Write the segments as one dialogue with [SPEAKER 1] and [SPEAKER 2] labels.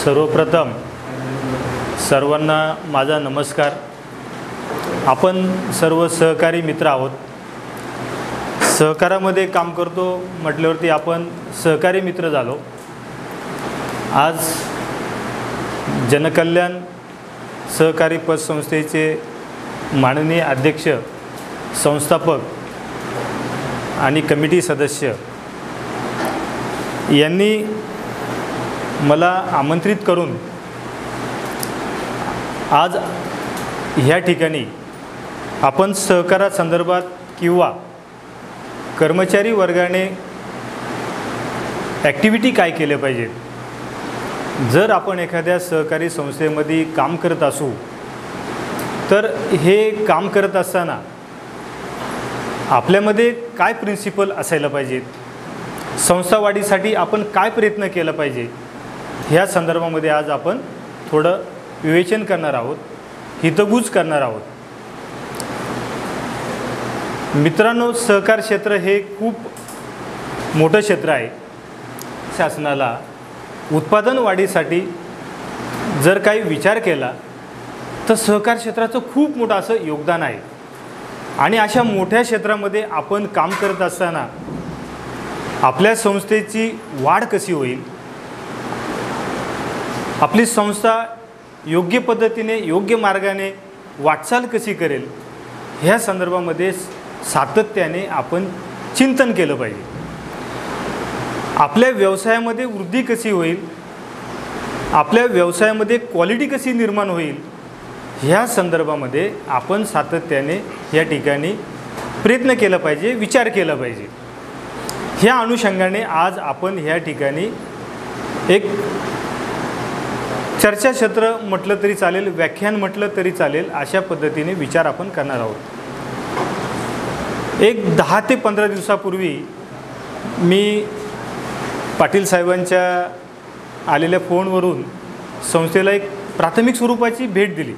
[SPEAKER 1] सर्वप्रथम सर्वांना माझा नमस्कार। आपण सर्व सहकारी मित्र आहोत। सहकारामध्ये काम करतो म्हटल्यावरती आपण सहकारी मित्र झालो। आज जनकल्याण सहकारी पतसंस्थेचे माननीय अध्यक्ष, संस्थापक आणि कमिटी सदस्य यांनी मला आमंत्रित करून आज ह्या ठिकाणी आपण सहकारासंदर्भात किंवा कर्मचारी वर्गाने ॲक्टिव्हिटी काय केले पाहिजेत, जर आपण एखाद्या सहकारी संस्थेमध्ये काम करत असू तर हे काम करत असताना आपल्यामध्ये काय प्रिन्सिपल असायला पाहिजेत, संस्थावाढीसाठी आपण काय प्रयत्न केला पाहिजे, ह्या संदर्भामध्ये आज आपण थोडं विवेचन करणार आहोत, हितगुज करणार आहोत। मित्रांनो, सहकार क्षेत्र हे खूप मोठं क्षेत्र आहे। शासनाला उत्पादन वाढीसाठी जर काही विचार केला तर सहकार क्षेत्राचं खूप मोठं असं योगदान आहे। आणि अशा मोठ्या क्षेत्रामध्ये आपण काम करत असताना आपल्या संस्थेची वाढ कशी होईल, आपली संस्था योग्य पद्धतीने योग्य मार्गाने वाटचाल कशी करेल, ह्या संदर्भामध्ये सातत्याने आपण चिंतन केलं पाहिजे। आपल्या व्यवसायामध्ये वृद्धी कशी होईल, आपल्या व्यवसायामध्ये क्वालिटी कशी निर्माण होईल, ह्या संदर्भामध्ये आपण सातत्याने या ठिकाणी प्रयत्न केला पाहिजे, विचार केला पाहिजे। ह्या अनुषंगाने आज आपण ह्या ठिकाणी एक चर्चाक्षेत्र म्हटलं तरी चालेल, व्याख्यान म्हटलं तरी चालेल, अशा पद्धतीने विचार आपण करणार आहोत। एक 10 ते 15 दिवसापूर्वी मी पाटील साहेबांच्या आलेल्या फोनवरून संस्थेला एक प्राथमिक स्वरूपाची भेट दिली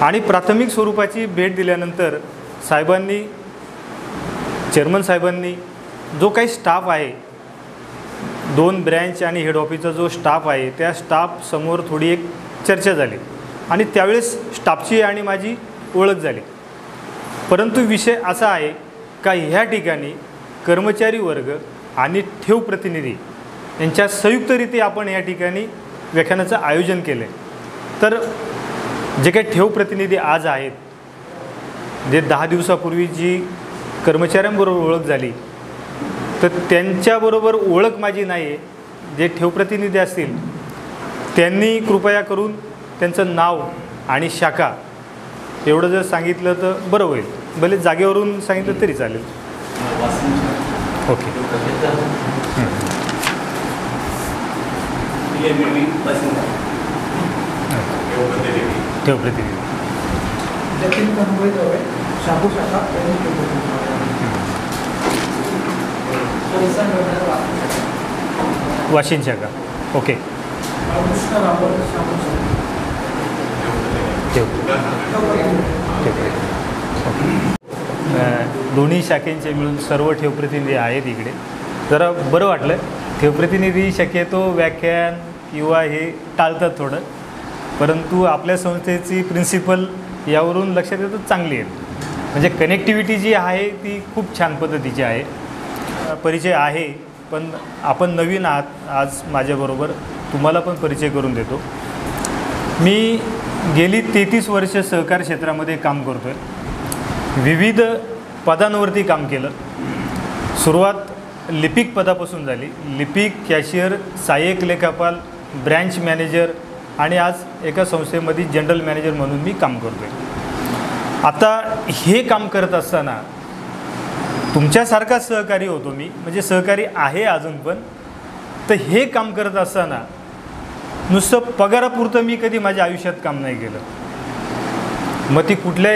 [SPEAKER 1] आणि प्राथमिक स्वरूपाची भेट दिल्यानंतर साहेबांनी, चेअरमन साहेबांनी जो काही स्टाफ आहे, 2 ब्रँच आणि हेड ऑफिसचा जो स्टाफ आहे, त्या स्टाफ समोर थोडी एक चर्चा झाली आणि त्यावेळेस स्टाफची आणि माझी ओळख झाली। परंतु विषय असा आहे का ह्या ठिकाणी कर्मचारी वर्ग आणि ठेव प्रतिनिधी यांच्या संयुक्तरित्या आपण या ठिकाणी व्याख्यानाचं आयोजन केलं आहे। तर जे काही ठेव प्रतिनिधी आज आहेत, जे 10 दिवसापूर्वी जी कर्मचाऱ्यांबरोबर ओळख झाली, तर त्यांच्याबरोबर ओळख माझी नाही आहे। जे ठेव प्रतिनिधी असतील त्यांनी कृपया करून त्यांचं नाव आणि शाखा एवढं जर सांगितलं तर बरं होईल। भले जागेवरून सांगितलं तरी चालेल। ओके। ठेव प्रतिनिधी वाशिम शाखा। ओके। दोन्ही शाखेंचे मिळून सर्व ठेव प्रतिनिधी आहेत इकडे। जरा बरं वाटलं। ठेव प्रतिनिधी शक्यतो व्याख्यान किंवा हे टाळतात थोडं, परंतु आपल्या संस्थेची प्रिन्सिपल यावरून लक्षात येतं चांगली आहे। म्हणजे कनेक्टिव्हिटी जी आहे ती खूप छान पद्धतीची आहे। परिचय आहे, पण आपण नवीन आहात। आज माझ्याबरोबर तुम्हाला पण परिचय करून देतो। मी गेली 33 वर्ष सहकार क्षेत्रामध्ये काम करतो आहे। विविध पदांवरती काम केलं। सुरुवात लिपिक पदापासून झाली। लिपिक, कॅशियर, सहाय्यक लेखापाल, ब्रँच मॅनेजर आणि आज एका संस्थेमध्ये जनरल मॅनेजर म्हणून मी काम करतो आहे। आता हे काम करत असताना तुमच्यासारखा सहकारी होतो मी, म्हणजे सहकारी आहे अजून पण। तर हे काम करत असताना नुसतं पगारापुरतं मी कधी माझ्या आयुष्यात काम नाही केलं। मग ती कुठल्या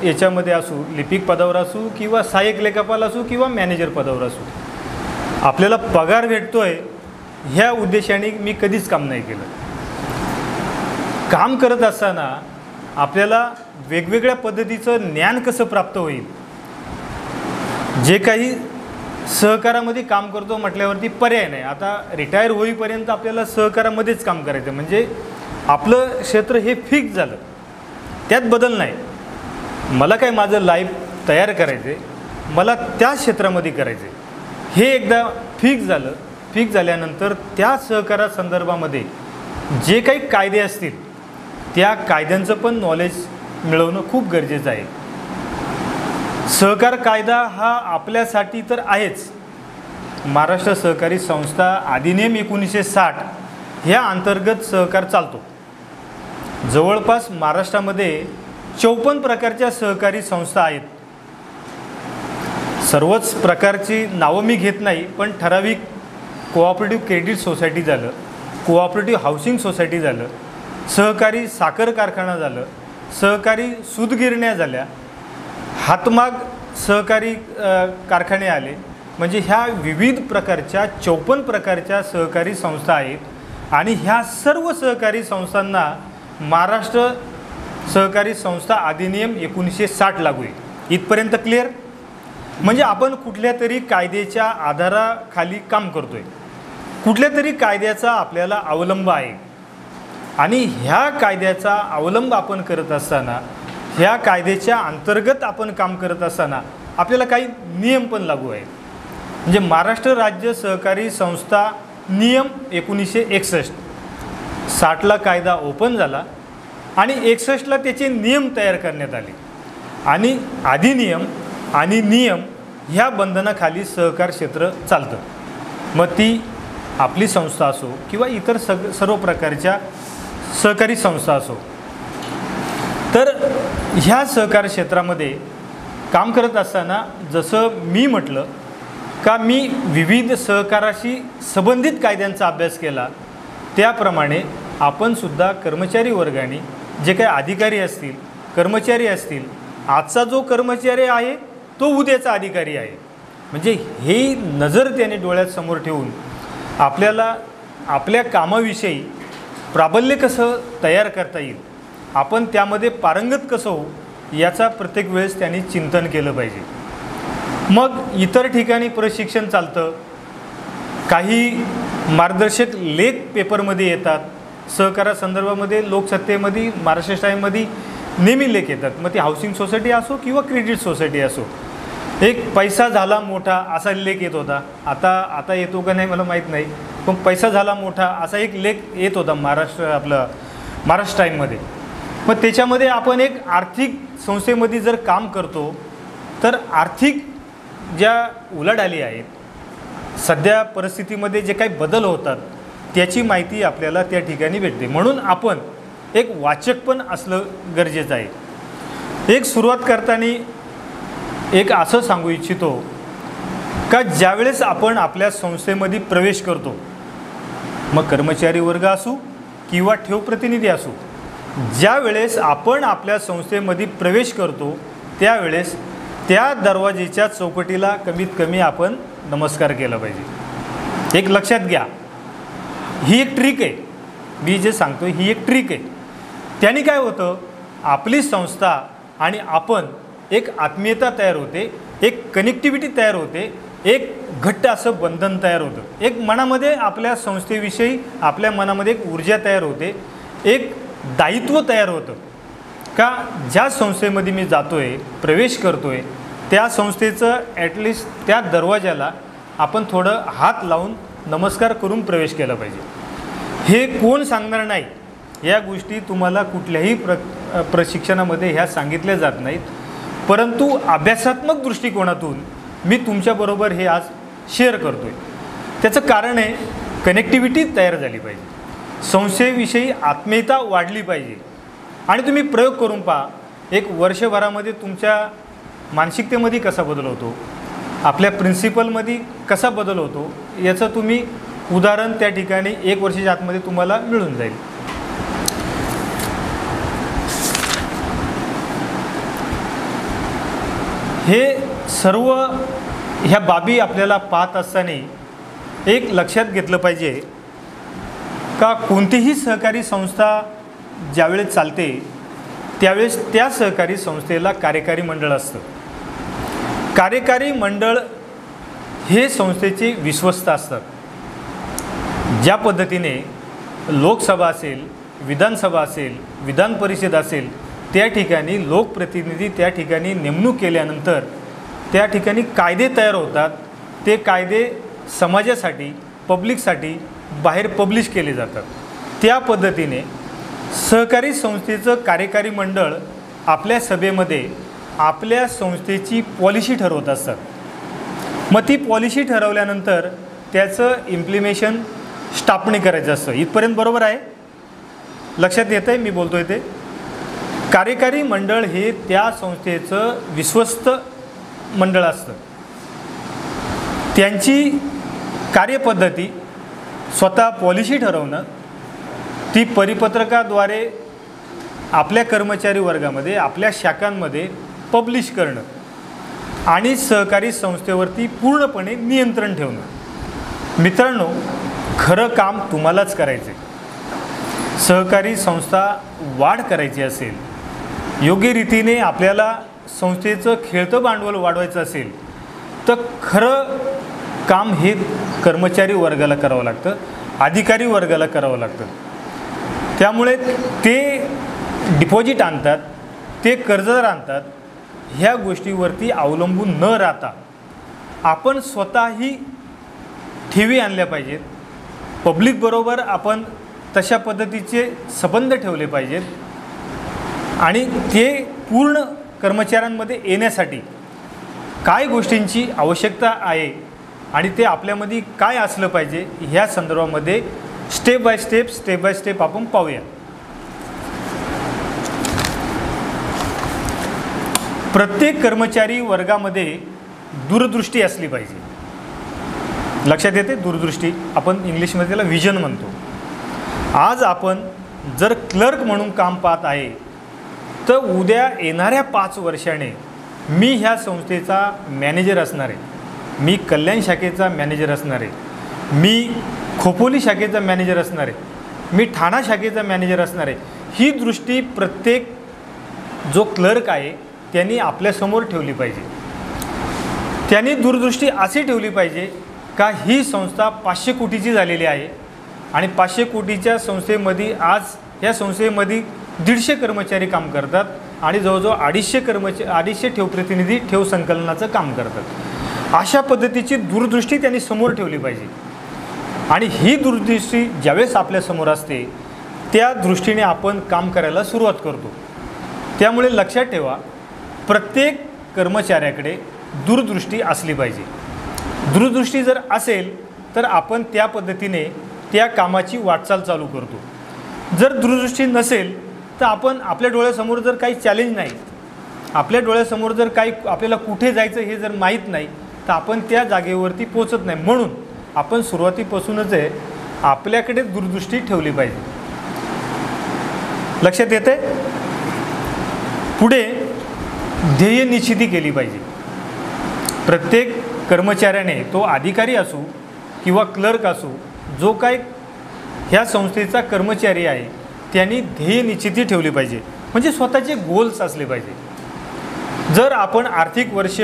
[SPEAKER 1] याच्यामध्ये असू, लिपिक पदावर असू किंवा सहाय्यक लेखापाल असू किंवा मॅनेजर पदावर असू, आपल्याला पगार भेटतोय ह्या उद्देशाने मी कधीच काम नाही केलं। काम करत असताना आपल्याला वेगवेगळ्या पद्धतीचं ज्ञान कसं प्राप्त होईल, जे काही सहकारामध्ये काम करतो म्हटल्यावरती पर्याय नाही. आता रिटायर होईपर्यंत आपल्याला सहकारामध्येच काम करायचं, म्हणजे आपलं क्षेत्र हे फिक्स झालं, त्यात बदल नाही. मला काय माझं लाईफ तयार करायचं आहे, मला त्या क्षेत्रामध्ये करायचं आहे, हे एकदा फिक्स झालं. फिक्स झाल्यानंतर त्या सहकारासंदर्भामध्ये जे काही कायदे असतील त्या कायद्यांचं पण नॉलेज मिळवणं खूप गरजेचं आहे. सहकार कायदा हा आपल्यासाठी तर आहेच. महाराष्ट्र सहकारी संस्था अधिनियम 1960 ह्या अंतर्गत सहकार चालतो. जवळपास महाराष्ट्रामध्ये 54 प्रकारच्या सहकारी संस्था आहेत. सर्वच प्रकारची नावं मी घेत नाही, पण ठराविक कोऑपरेटिव्ह क्रेडिट सोसायटी झालं, कोऑपरेटिव्ह हाऊसिंग सोसायटी झालं, सहकारी साखर कारखाना झालं, सहकारी सूतगिरण्या झाल्या, हातमाग सहकारी कारखाने आले. म्हणजे ह्या विविध प्रकारच्या 54 प्रकारच्या सहकारी संस्था आहेत आणि ह्या सर्व सहकारी संस्थांना महाराष्ट्र सहकारी संस्था अधिनियम 1960 लागू आहे. इथपर्यंत क्लिअर? म्हणजे आपण कुठल्या तरी कायद्याच्या आधाराखाली काम करतोय, कुठल्या तरी कायद्याचा आपल्याला अवलंब आहे आणि ह्या कायद्याचा अवलंब आपण करत असताना, ह्या कायद्याच्या अंतर्गत आपण काम करत असताना आपल्याला काही नियम पण लागू आहेत. म्हणजे महाराष्ट्र राज्य सहकारी संस्था नियम 1961, 60ला कायदा ओपन झाला आणि 61ला त्याचे नियम तयार करण्यात आले आणि अधिनियम आणि नियम ह्या बंधनाखाली सहकार क्षेत्र चालतं. मग ती आपली संस्था असो किंवा इतर सर्व प्रकारच्या सहकारी संस्था असो. तर ह्या सहकार क्षेत्रामध्ये काम करत असताना जसं मी म्हटलं का मी विविध सहकाराशी संबंधित कायद्यांचा अभ्यास केला, त्याप्रमाणे आपणसुद्धा कर्मचारी वर्गाने जे काही अधिकारी असतील, कर्मचारी असतील, आजचा जो कर्मचारी आहे तो उद्याचा अधिकारी आहे. म्हणजे हे नजर त्याने डोळ्यासमोर ठेवून आपल्याला आपल्या कामाविषयी प्राबल्य कसं तयार करता येईल, आपण त्यामध्ये पारंगत कसं होऊ, याचा प्रत्येक वेळेस त्यांनी चिंतन केलं पाहिजे. मग इतर ठिकाणी प्रशिक्षण चालतं, काही मार्गदर्शक लेख पेपरमध्ये येतात, सहकारासंदर्भामध्ये लोकसत्तेमध्ये महाराष्ट्र टाईममध्ये नेहमी लेख येतात. मग ती हाऊसिंग सोसायटी असो किंवा क्रेडिट सोसायटी असो. एक पैसा झाला मोठा असा लेख येत होता, आता येतो का नाही मला माहीत नाही, पण पैसा झाला मोठा असा एक लेख येत होता महाराष्ट्र टाईममध्ये. मग त्याच्यामध्ये आपण एक आर्थिक संस्थेमध्ये जर काम करतो तर आर्थिक ज्या उलाढाली आहेत, सध्या परिस्थितीमध्ये जे काही बदल होतात त्याची माहिती आपल्याला त्या ठिकाणी भेटते. म्हणून आपण एक वाचक पण असलं गरजेचं आहे. एक सुरुवात करताना एक असं सांगू इच्छितो का ज्यावेळेस आपण आपल्या संस्थेमध्ये प्रवेश करतो, मग कर्मचारी वर्ग असू किंवा ठेव प्रतिनिधी असू, ज्यावेळेस आपण आपल्या संस्थेमध्ये प्रवेश करतो त्यावेळेस त्या दरवाजेच्या चौकटीला कमीत कमी आपण नमस्कार केला पाहिजे. एक लक्षात घ्या, ही एक ट्रिक आहे, मी जे सांगतो ही एक ट्रिक आहे. त्याने काय होतं, आपली संस्था आणि आपण एक आत्मीयता तयार होते, एक कनेक्टिव्हिटी तयार होते, एक घट्ट असं बंधन तयार होतं. एक मनामध्ये आपल्या संस्थेविषयी आपल्या मनामध्ये एक ऊर्जा तयार होते, एक दायित्व तयार होतं का ज्या संस्थेमध्ये मी जातो आहे, प्रवेश करतो आहे, त्या संस्थेचं ॲटलिस्ट त्या दरवाजाला आपण थोडं हात लावून नमस्कार करून प्रवेश केला पाहिजे. हे कोण सांगणार नाही, या गोष्टी तुम्हाला कुठल्याही प्रशिक्षणामध्ये ह्या सांगितल्या जात नाहीत, परंतु अभ्यासात्मक दृष्टिकोनातून मी तुमच्याबरोबर हे आज शेअर करतो आहे. त्याचं कारण आहे कनेक्टिव्हिटी तयार झाली पाहिजे, संस्थेविषयी आत्मीयता वाढली पाहिजे. आणि तुम्ही प्रयोग करून पहा, एक वर्षभरामध्ये तुमच्या मानसिकतेमध्ये कसा बदल होतो, आपल्या प्रिन्सिपलमध्ये कसा बदल होतो, याचं तुम्ही उदाहरण त्या ठिकाणी 1 वर्षाच्या आतमध्ये तुम्हाला मिळून जाईल. हे सर्व ह्या बाबी आपल्याला पाहत असताना एक लक्षात घेतलं पाहिजे का कोणतीही सहकारी संस्था ज्यावेळेस चालते त्यावेळेस त्या सहकारी संस्थेला कार्यकारी मंडळ असतं. कार्यकारी मंडळ हे संस्थेचे विश्वस्त असतात. ज्या पद्धतीने लोकसभा असेल, विधानसभा असेल, विधान परिषद असेल, त्या ठिकाणी लोकप्रतिनिधी त्या ठिकाणी नेमणूक केल्यानंतर त्या ठिकाणी कायदे तयार होतात. ते कायदे समाजासाठी, पब्लिकसाठी बाहेर पब्लिश केले जातात. त्या पद्धतीने सहकारी संस्थेचं कार्यकारी मंडळ आपल्या सभेमध्ये आपल्या संस्थेची पॉलिसी ठरवत असतात. मग ती पॉलिसी ठरवल्यानंतर त्याचं इम्प्लिमेशन स्टाफने करायचं असतं. इथपर्यंत बरोबर आहे? लक्षात येतं आहे मी बोलतोय ते? कार्यकारी मंडळ हे त्या संस्थेचं विश्वस्त मंडळ असतं. त्यांची कार्यपद्धती स्वतः पॉलिसी ठरवणं, ती परिपत्रकाद्वारे आपल्या कर्मचारी वर्गामध्ये, आपल्या शाखांमध्ये पब्लिश करणं आणि सहकारी संस्थेवरती पूर्णपणे नियंत्रण ठेवणं. मित्रांनो, खरं काम तुम्हालाच करायचं आहे. सहकारी संस्था वाढ करायची असेल, योग्य रीतीने आपल्याला संस्थेचं खेळतं भांडवल वाढवायचं असेल तर खरं काम हे कर्मचारी वर्गाला करावं लागतं, अधिकारी वर्गाला करावं लागतं. त्यामुळे ते डिपॉझिट आणतात, ते कर्जदार आणतात. ह्या गोष्टीवरती अवलंबून न राहता आपण स्वतःही ठेवी आणल्या पाहिजेत. पब्लिकबरोबर आपण तशा पद्धतीचे संबंध ठेवले पाहिजेत आणि ते पूर्ण कर्मचाऱ्यांमध्ये येण्यासाठी काय गोष्टींची आवश्यकता आहे आणि ते आपल्यामध्ये काय असलं पाहिजे ह्या संदर्भामध्ये स्टेप बाय स्टेप आपण पाहूया. प्रत्येक कर्मचारी वर्गामध्ये दूरदृष्टी असली पाहिजे. लक्षात येते? दूरदृष्टी आपण इंग्लिशमध्ये त्याला विजन म्हणतो. आज आपण जर क्लर्क म्हणून काम पाहत आहे तर उद्या येणाऱ्या 5 वर्षाने मी ह्या संस्थेचा मॅनेजर असणार आहे, मी कल्याण शाखेचा मॅनेजर असणार आहे, मी खोपोली शाखेचा मॅनेजर असणार आहे, मी ठाणा शाखेचा मॅनेजर असणार आहे. ही दृष्टी प्रत्येक जो क्लर्क आहे त्यांनी आपल्यासमोर ठेवली पाहिजे. त्यांनी दूरदृष्टी अशी ठेवली पाहिजे का ही संस्था 500 कोटीची झालेली आहे आणि 500 कोटीच्या संस्थेमध्ये आज या संस्थेमध्ये 150 कर्मचारी काम करतात आणि जवळजवळ 250 ठेव प्रतिनिधी ठेव संकलनाचं काम करतात. अशा पद्धतीची दूरदृष्टी त्यांनी समोर ठेवली पाहिजे. आणि ही दूरदृष्टी ज्यावेळेस आपल्यासमोर असते त्या दृष्टीने आपण काम करायला सुरुवात करतो. त्यामुळे लक्षात ठेवा, प्रत्येक कर्मचाऱ्याकडे दूरदृष्टी असली पाहिजे. दूरदृष्टी जर असेल तर आपण त्या पद्धतीने त्या कामाची वाटचाल चालू करतो. जर दूरदृष्टी नसेल तर आपण आपल्या डोळ्यासमोर जर काही चॅलेंज नाही, आपल्या डोळ्यासमोर जर काही आपल्याला कुठे जायचं हे जर माहीत नाही तर आपण त्या जागेवरती पोचत नाही. म्हणून आपण सुरुवातीपासूनच आहे आपल्याकडे दूरदृष्टी ठेवली पाहिजे. लक्षात येते? पुढे ध्येय निश्चिती केली पाहिजे. प्रत्येक कर्मचाऱ्याने, तो अधिकारी असो किंवा क्लर्क असो, जो काय ह्या संस्थेचा कर्मचारी आहे त्यांनी ध्येय निश्चिती ठेवली पाहिजे. म्हणजे स्वतःचे गोल्स असले पाहिजे. जर आपण आर्थिक वर्ष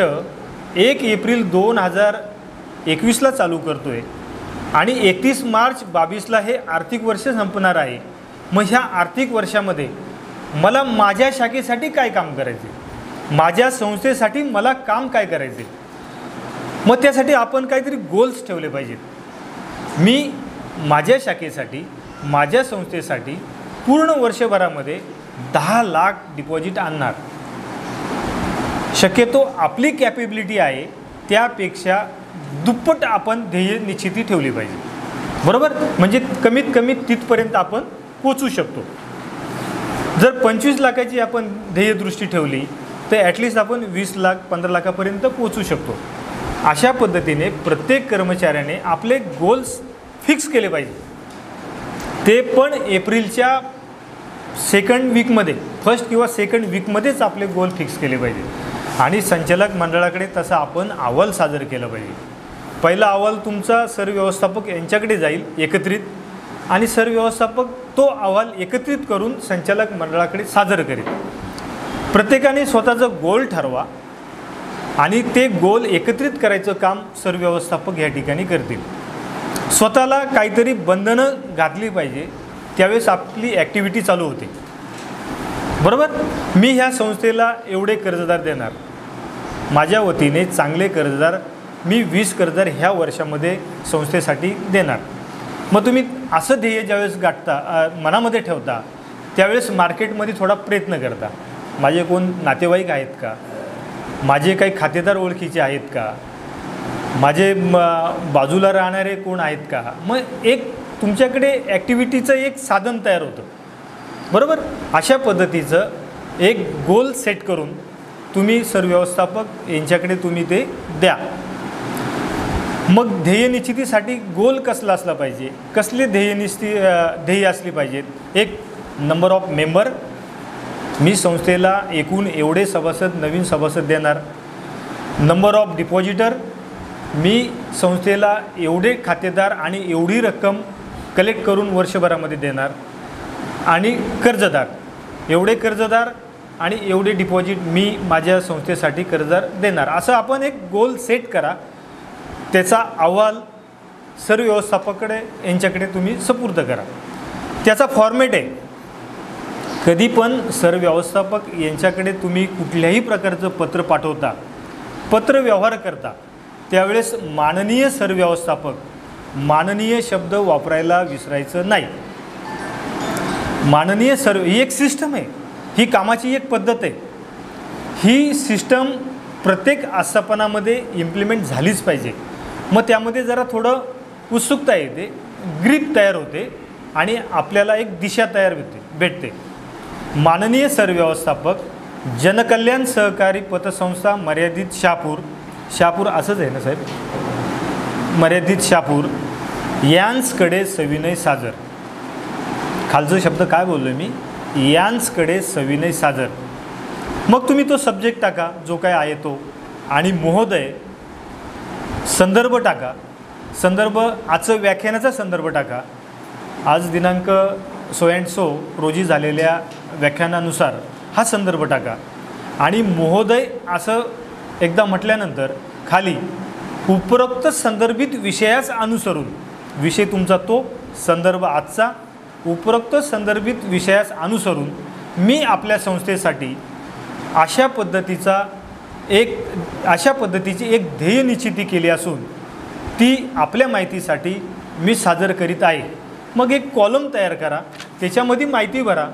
[SPEAKER 1] 1 एप्रिल 2021ला चालू करतो आहे आणि 31 मार्च 22ला हे आर्थिक वर्ष संपणार आहे, मग ह्या आर्थिक वर्षामध्ये मला माझ्या शाखेसाठी काय काम करायचे, माझ्या संस्थेसाठी मला काम काय करायचे, मग त्यासाठी आपण काहीतरी गोल्स ठेवले पाहिजेत. मी माझ्या शाखेसाठी, माझ्या संस्थेसाठी पूर्ण वर्षभरामध्ये 10 लाख डिपॉझिट आणणार. शक्यतो आपली कॅपेबिलिटी आहे त्यापेक्षा दुप्पट आपण ध्येय निश्चिती ठेवली पाहिजे. बरोबर? म्हणजे कमीत कमी तिथपर्यंत आपण पोचू शकतो. जर 25 लाखाची आपण ध्येयदृष्टी ठेवली तर ॲटलिस्ट आपण 20 लाख 15 लाखापर्यंत पोचू शकतो. अशा पद्धतीने प्रत्येक कर्मचाऱ्याने आपले गोल्स फिक्स केले पाहिजे. ते पण एप्रिलच्या 2nd वीकमध्ये, 1st किंवा 2nd वीकमध्येच आपले गोल फिक्स केले पाहिजे. आणि संचालक मंडळाकडे तसा आपण अहवाल सादर केला पाहिजे. पहिला अहवाल तुमचा सरव्यवस्थापक यांच्याकडे जाईल एकत्रित आणि सरव्यवस्थापक तो अहवाल एकत्रित करून संचालक मंडळाकडे सादर करेल. प्रत्येकाने स्वतःचा गोल ठरवा आणि ते गोल एकत्रित करायचं काम सर्व व्यवस्थापक या ठिकाणी करतील. स्वतःला काहीतरी बंधनं घातली पाहिजे, त्यावेळेस आपली ॲक्टिव्हिटी चालू होते. बरोबर. मी ह्या संस्थेला एवढे कर्जदार देणार, माझ्या वतीने चांगले कर्जदार मी 20 कर्जदार ह्या वर्षामध्ये संस्थेसाठी देणार. मग तुम्ही असं ध्येय ज्यावेळेस गाठता, मनामध्ये ठेवता, त्यावेळेस मार्केटमध्ये थोडा प्रयत्न करता. माझे कोण नातेवाईक आहेत का, माझे काही खातेदार ओळखीचे आहेत का, माझे बाजूला राहणारे कोण आहेत का. मग एक तुमच्याकडे ॲक्टिव्हिटीचं एक साधन तयार होतं. बरोबर. अशा पद्धतीचं एक गोल सेट करून तुम्ही सर्व व्यवस्थापक यांच्याकडे तुम्ही ते द्या. मग ध्येय निश्चितीसाठी गोल कसला असला पाहिजे, कसले ध्येय असली पाहिजेत. एक नंबर ऑफ मेंबर, मी संस्थेला एकूण एवढे सभासद नवीन सभासद देणार. नंबर ऑफ डिपॉझिटर, मी संस्थेला एवढे खातेदार आणि एवढी रक्कम कलेक्ट करून वर्षभरामध्ये देणार. आणि कर्जदार, एवढे कर्जदार आणि एवढे डिपॉझिट मी माझ्या संस्थेसाठी कर्जदार देणार. असं आपण एक गोल सेट करा. त्याचा अहवाल सर्व व्यवस्थापकाकडे यांच्याकडे तुम्ही सुपूर्द करा. त्याचा फॉर्मॅट आहे. कधी पण सर्व व्यवस्थापक यांच्याकडे तुम्ही कुठल्याही प्रकारचं पत्र पाठवता, पत्र व्यवहार करता, त्यावेळेस माननीय सर्व व्यवस्थापक, माननीय शब्द वापरायला विसरायचं नाही. माननीय सर्व ही एक सिस्टम आहे, ही कामाची एक पद्धत आहे. ही सिस्टम प्रत्येक आस्थापनामध्ये इम्प्लिमेंट झालीच पाहिजे. मग त्यामध्ये जरा थोडं उत्सुकता येते, ग्रीप तयार होते आणि आपल्याला एक दिशा तयार भेटते. माननीय सर्व व्यवस्थापक, जनकल्याण सहकारी पतसंस्था मर्यादित शहापूर असंच आहे ना साहेब, मर्यादित शहापूर यांचकडे सविनय सादर. खालचं शब्द काय बोललो मी, यांचकडे सविनय सादर. मग तुम्ही तो सब्जेक्ट टाका जो काय आहे तो, आणि महोदय संदर्भ टाका. संदर्भ आजचं व्याख्यानाचा संदर्भ टाका. आज दिनांक 100 रोजी झालेल्या व्याख्यानानुसार हा संदर्भ टाका. आणि महोदय असं एकदा म्हटल्यानंतर खाली उपरोक्त संदर्भित विषयास अनुसरून, विषय तुमचा तो, संदर्भ आजचा, उपरोक्त संदर्भित विषयास अनुसरून मी आपल्या संस्थेसाठी अशा पद्धतीची एक ध्येय निश्चिती केली असून ती आपल्या माहितीसाठी मी सादर करीत आहे. मग एक कॉलम तयार करा, त्याच्यामध्ये माहिती भरा.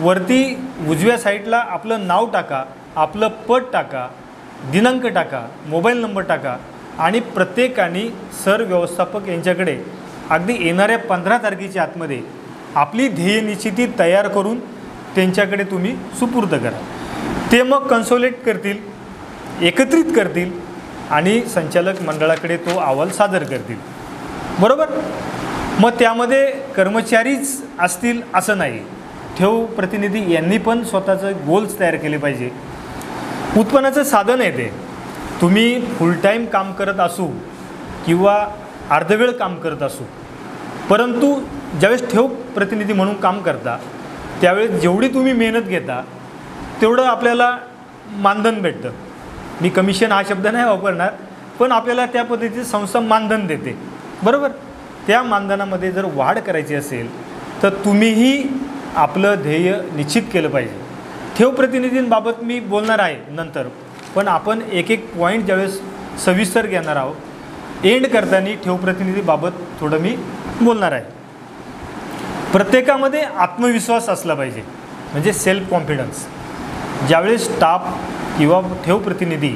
[SPEAKER 1] वरती उजव्या साईडला आपलं नाव टाका, आपलं पद टाका, दिनांक टाका, मोबाईल नंबर टाका. आणि प्रत्येकाने सर्व व्यवस्थापक यांच्याकडे अगदी येणाऱ्या 15 तारखेच्या आतमध्ये आपली ध्येय निश्चिती तयार करून त्यांच्याकडे तुम्ही सुपूर्द करा. ते मग कन्सोलेट करतील, एकत्रित करतील आणि संचालक मंडळाकडे तो अहवाल सादर करतील. बरोबर. मग त्यामध्ये कर्मचारीच असतील असं नाही, ठेव प्रतिनिधी यांनी पण स्वतःचं गोल्स तयार केले पाहिजे. उत्पन्नाचं साधन आहे ते. तुम्ही फुल टाईम काम करत असू किंवा अर्धवेळ काम करत असू, परंतु ज्यावेळेस ठेव प्रतिनिधी म्हणून काम करता त्यावेळेस जेवढी तुम्ही मेहनत घेता तेवढं आपल्याला मानधन भेटतं. मी कमिशन हा शब्द नाही वापरणार, पण आपल्याला त्या पद्धतीची संस्था मानधन देते. बरोबर. त्या मानधनामध्ये जर वाढ करायची असेल तर तुम्हीही आपलं ध्येय निश्चित केलं पाहिजे. ठेव प्रतिनिधींबाबत मी बोलणार आहे नंतर, पण आपण एक एक पॉईंट ज्यावेळेस सविस्तर घेणार आहोत. एंड करताना ठेव प्रतिनिधीबाबत थोडं मी बोलणार आहे. प्रत्येकामध्ये आत्मविश्वास असला पाहिजे, म्हणजे सेल्फ कॉन्फिडन्स. ज्यावेळेस स्टाफ किंवा ठेव प्रतिनिधी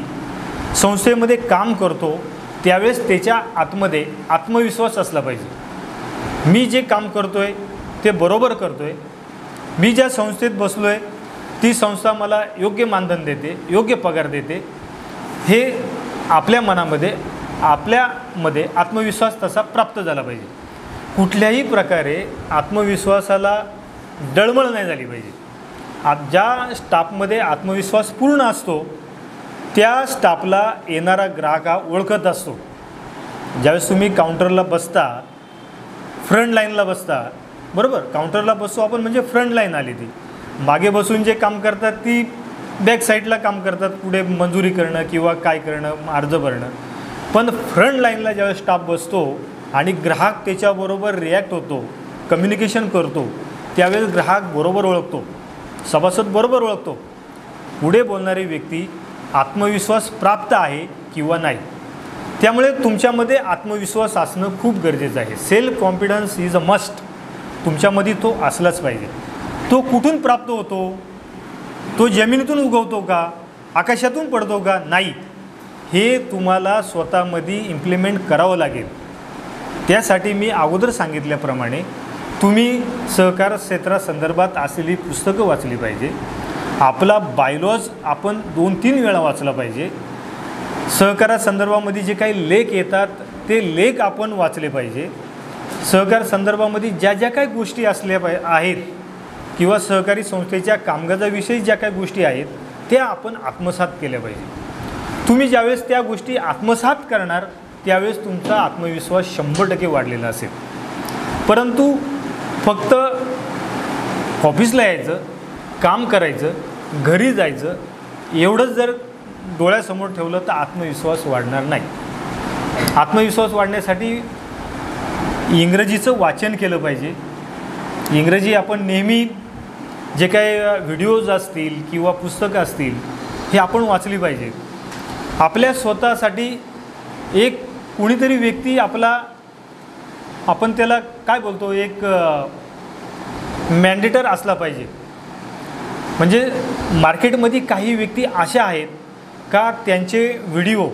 [SPEAKER 1] संस्थेमध्ये काम करतो त्यावेळेस त्याच्या आतमध्ये आत्मविश्वास असला पाहिजे. मी जे काम करतो आहे ते बरोबर करतो आहे, मी ज्या संस्थेत बसलो आहे ती संस्था मला योग्य मानधन देते, योग्य पगार देते, हे आपल्यामध्ये आत्मविश्वास तसा प्राप्त झाला पाहिजे. कुठल्याही प्रकारे आत्मविश्वासाला डळमळ नाही झाली पाहिजे. ज्या स्टाफमध्ये आत्मविश्वास पूर्ण असतो त्या स्टाफला येणारा ग्राहक हा ओळखत असतो. ज्यावेळेस तुम्ही काउंटरला बसता, फ्रंट लाईनला बसता, बरोबर, काउंटरला बसतो आपण म्हणजे फ्रंट लाईन आली ती, मागे बसून जे काम करतात ती बॅक साईडला काम करतात, पुढे मंजुरी करणं किंवा काय करणं, अर्ज भरणं. पण फ्रंट लाईनला ज्यावेळेस स्टाफ बसतो आणि ग्राहक त्याच्याबरोबर रिॲक्ट होतो, कम्युनिकेशन करतो, त्यावेळेस ग्राहक बरोबर ओळखतो, सभासद बरोबर ओळखतो, पुढे बोलणारी व्यक्ती आत्मविश्वास प्राप्त आहे किंवा नाही. त्यामुळे तुमच्यामध्ये आत्मविश्वास असणं खूप गरजेचं आहे. Self confidence is a must. तुमच्यामध्ये तो असलाच पाहिजे. तो कुठून प्राप्त होतो? तो जमिनीतून उगवतो का, आकाशातून पडतो का? नाही. हे तुम्हाला स्वतःमध्ये इम्प्लिमेंट करावं लागेल. त्यासाठी मी अगोदर सांगितल्याप्रमाणे तुम्ही सहकार क्षेत्रासंदर्भात असलेली पुस्तकं वाचली पाहिजे. आपला बायलॉज आपण 2-3 वेळा वाचला पाहिजे. सहकारासंदर्भामध्ये जे काही लेख येतात ते लेख आपण वाचले पाहिजे. सहकार संदर्भामध्ये ज्या ज्या काही गोष्टी असल्या आहेत किंवा सहकारी संस्थेच्या कामकाजाविषयी ज्या काही गोष्टी आहेत त्या आपण आत्मसात केल्या पाहिजे. तुम्ही ज्यावेळेस त्या गोष्टी आत्मसात करणार त्यावेळेस तुमचा आत्मविश्वास 100% वाढलेला असेल. परंतु फक्त ऑफिसला यायचं, काम करायचं, घरी जायचं एवढंच जर डोळ्यासमोर ठेवलं तर आत्मविश्वास वाढणार नाही. आत्मविश्वास वाढण्यासाठी इंग्रजीचं वाचन केलं पाहिजे. इंग्रजी आपण नेहमी जे काही व्हिडिओज असतील किंवा पुस्तकं असतील हे आपण वाचली पाहिजे. आपल्या स्वतःसाठी एक कोणीतरी व्यक्ती आपण त्याला काय बोलतो, एक मॅन्डेटर असला पाहिजे. म्हणजे मार्केटमध्ये काही व्यक्ती अशा आहेत का त्यांचे व्हिडिओ,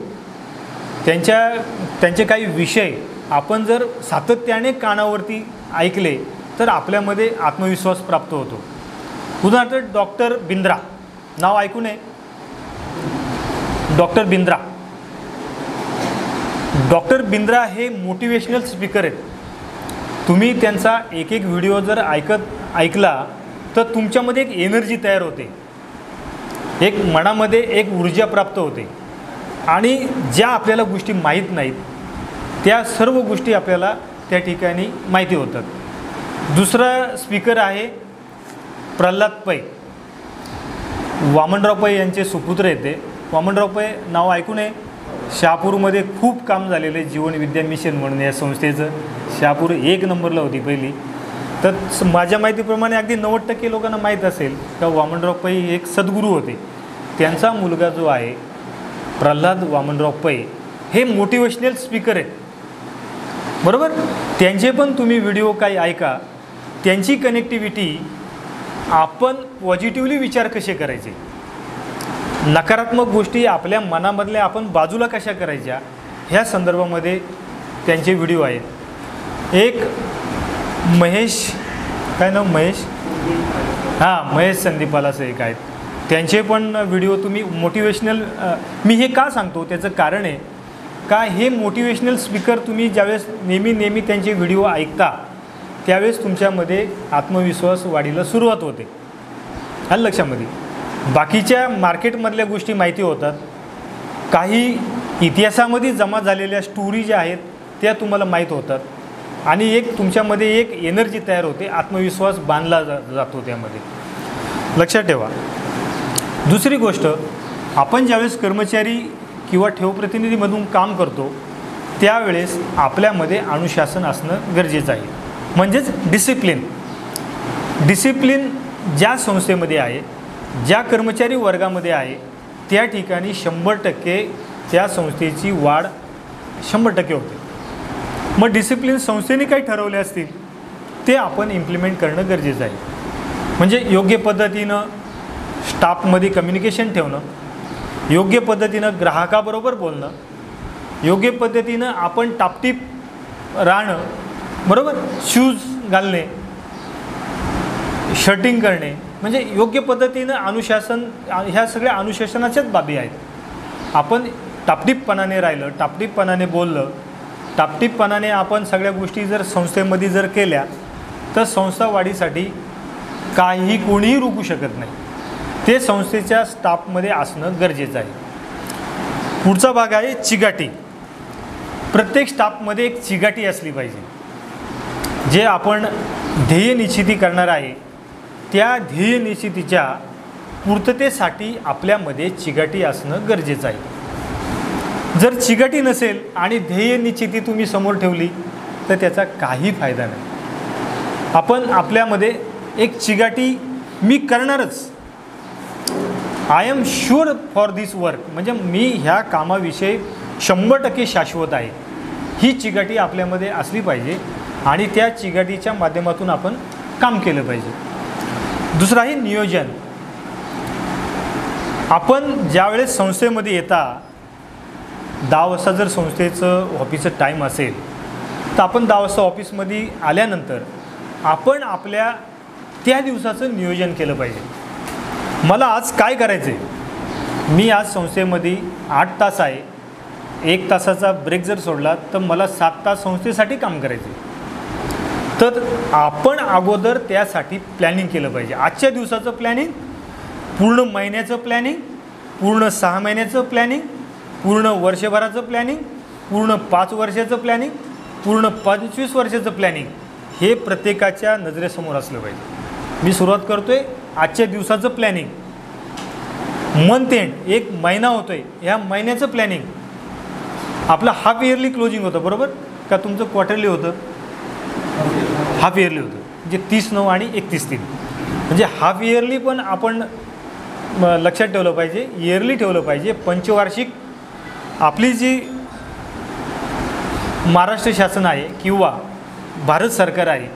[SPEAKER 1] त्यांचे काही विषय आपण जर सातत्याने कानावरती ऐकले तर आपल्यामध्ये आत्मविश्वास प्राप्त होतो. उदाहरणार्थ डॉक्टर बिंद्रा नाव ऐकू नये. डॉक्टर बिंद्रा हे मोटिवेशनल स्पीकर आहेत. तुम्ही त्यांचा एक व्हिडिओ जर ऐकला तर तुमच्यामध्ये एक एनर्जी तयार होते, एक मनामध्ये एक ऊर्जा प्राप्त होते आणि ज्या आपल्याला गोष्टी माहीत नाहीत त्या सर्व गोष्टी आपल्याला त्या ठिकाणी माहिती होतात. दुसरा स्पीकर आहे प्रल्हाद पै. वामनराव पै यांचे सुपुत्र येते. वामनराव पै नाव ऐकू नये. शहापूरमध्ये खूप काम झालेलं आहे. जीवन विद्या मिशन म्हणून या संस्थेचं शहापूर 1 नंबरला होती पहिली. तर माझ्या माहितीप्रमाणे अगदी 90% लोकांना माहीत असेल का वामनराव पै एक सद्गुरू होते. त्यांचा मुलगा जो आहे प्रल्हाद वामनराव पै हे मोटिवेशनल स्पीकर आहेत, बरोबर. त्यांचे पण तुम्ही व्हिडिओ काही ऐका. त्यांची कनेक्टिव्हिटी आपण पॉझिटिव्हली विचार कसे करायचे, नकारात्मक गोष्टी आपल्या मनामधल्या आपण बाजूला कशा करायच्या ह्या संदर्भामध्ये त्यांचे व्हिडिओ आहेत. एक महेश, काय नाव, महेश संदीपालाचं एक आहेत. त्यांचे पण व्हिडिओ तुम्ही मोटिवेशनल, मी हे का सांगतो त्याचं कारण आहे का हे मोटिवेशनल स्पीकर तुम्ही ज्यावेळेस नेहमी त्यांचे व्हिडिओ ऐकता त्यावेळेस तुमच्यामध्ये आत्मविश्वास वाढीला सुरुवात होते. आलं लक्षामध्ये. बाकीच्या मार्केटमधल्या गोष्टी माहिती होतात, काही इतिहासामध्ये जमा झालेल्या स्टोरी ज्या आहेत त्या तुम्हाला माहीत होतात आणि एक तुमच्यामध्ये एक एनर्जी तयार होते, आत्मविश्वास बांधला जातो त्यामध्ये. लक्षात ठेवा. दुसरी गोष्ट, आपण ज्यावेळेस कर्मचारी किंवा ठेव प्रतिनिधीमधून काम करतो त्यावेळेस आपल्यामध्ये अनुशासन असणं गरजेचं आहे. म्हणजेच डिसिप्लिन ज्या संस्थेमध्ये आहे, ज्या कर्मचारी वर्गामध्ये आहे त्या ठिकाणी 100% त्या संस्थेची वाढ 100% होते. मग डिसिप्लिन संस्थेने काही ठरवले असतील ते आपण इम्प्लिमेंट करणं गरजेचं आहे. म्हणजे योग्य पद्धतीनं स्टाफमध्ये कम्युनिकेशन ठेवणं, योग्य पद्धतीनं ग्राहकाबरोबर बोलणं, योग्य पद्धतीनं आपण टापटीप राहणं, बरोबर, शूज घालणे, शर्टिंग करणे, म्हणजे योग्य पद्धतीनं अनुशासन, ह्या सगळ्या अनुशासनाच्याच बाबी आहेत. आपण टापटीपपणाने राहिलं, टापटीपपणाने बोललं, टापटीपपणाने आपण सगळ्या गोष्टी जर संस्थेमध्ये जर केल्या तर संस्था वाढीसाठी काही कोणीही रोखू शकत नाही. ते संस्थेच्या स्टाफमध्ये असणं गरजेचं आहे. पुढचा भाग आहे चिकाटी. प्रत्येक स्टाफमध्ये एक चिकाटी असली पाहिजे. जे आपण ध्येय निश्चिती करणार आहे त्या ध्येय निश्चितीच्या पूर्ततेसाठी आपल्यामध्ये चिकाटी असणं गरजेचं आहे. जर चिकाटी नसेल आणि ध्येय निश्चिती तुम्ही समोर ठेवली तर त्याचा काही फायदा नाही. आपण आपल्यामध्ये एक चिकाटी मी करणारच, I am sure for this work, म्हणजे मी ह्या कामाविषयी 100% शाश्वत आहे, ही चिकाटी आपल्यामध्ये असली पाहिजे आणि त्या चिकाटीच्या माध्यमातून आपण काम केलं पाहिजे. दुसरं आहे नियोजन. आपण ज्यावेळेस संस्थेमध्ये येता 10 वाजता जर संस्थेचं ऑफिसचं टाईम असेल तर आपण 10 वाजता ऑफिसमध्ये आल्यानंतर आपण आपल्या त्या दिवसाचं नियोजन केलं पाहिजे. मला आज काय करायचं आहे, मी आज संस्थेमध्ये 8 तास आहे, 1 तासाचा ब्रेक जर सोडला तर मला 7 तास संस्थेसाठी काम करायचं आहे. तर आपण अगोदर त्यासाठी प्लॅनिंग केलं पाहिजे. आजच्या दिवसाचं प्लॅनिंग, पूर्ण महिन्याचं प्लॅनिंग, पूर्ण 6 महिन्याचं प्लॅनिंग, पूर्ण वर्षभराचं प्लॅनिंग, पूर्ण 5 वर्षाचं प्लॅनिंग, पूर्ण 25 वर्षाचं प्लॅनिंग, हे प्रत्येकाच्या नजरेसमोर असलं पाहिजे. मी सुरुवात करतो आहे आजच्या दिवसाचं प्लॅनिंग, मंथ एंड 1 महिना होतो आहे, ह्या महिन्याचं प्लॅनिंग. आपलं हाफ इयरली क्लोजिंग होतं बरोबर का, तुमचं क्वार्टरली होतं? हाफ इयरली होतं, म्हणजे 30/9 आणि 31/3. म्हणजे हाफ इयरली पण आपण लक्षात ठेवलं पाहिजे, इयरली ठेवलं पाहिजे. पंचवार्षिक आपली जी महाराष्ट्र शासन आहे किंवा भारत सरकार आहे,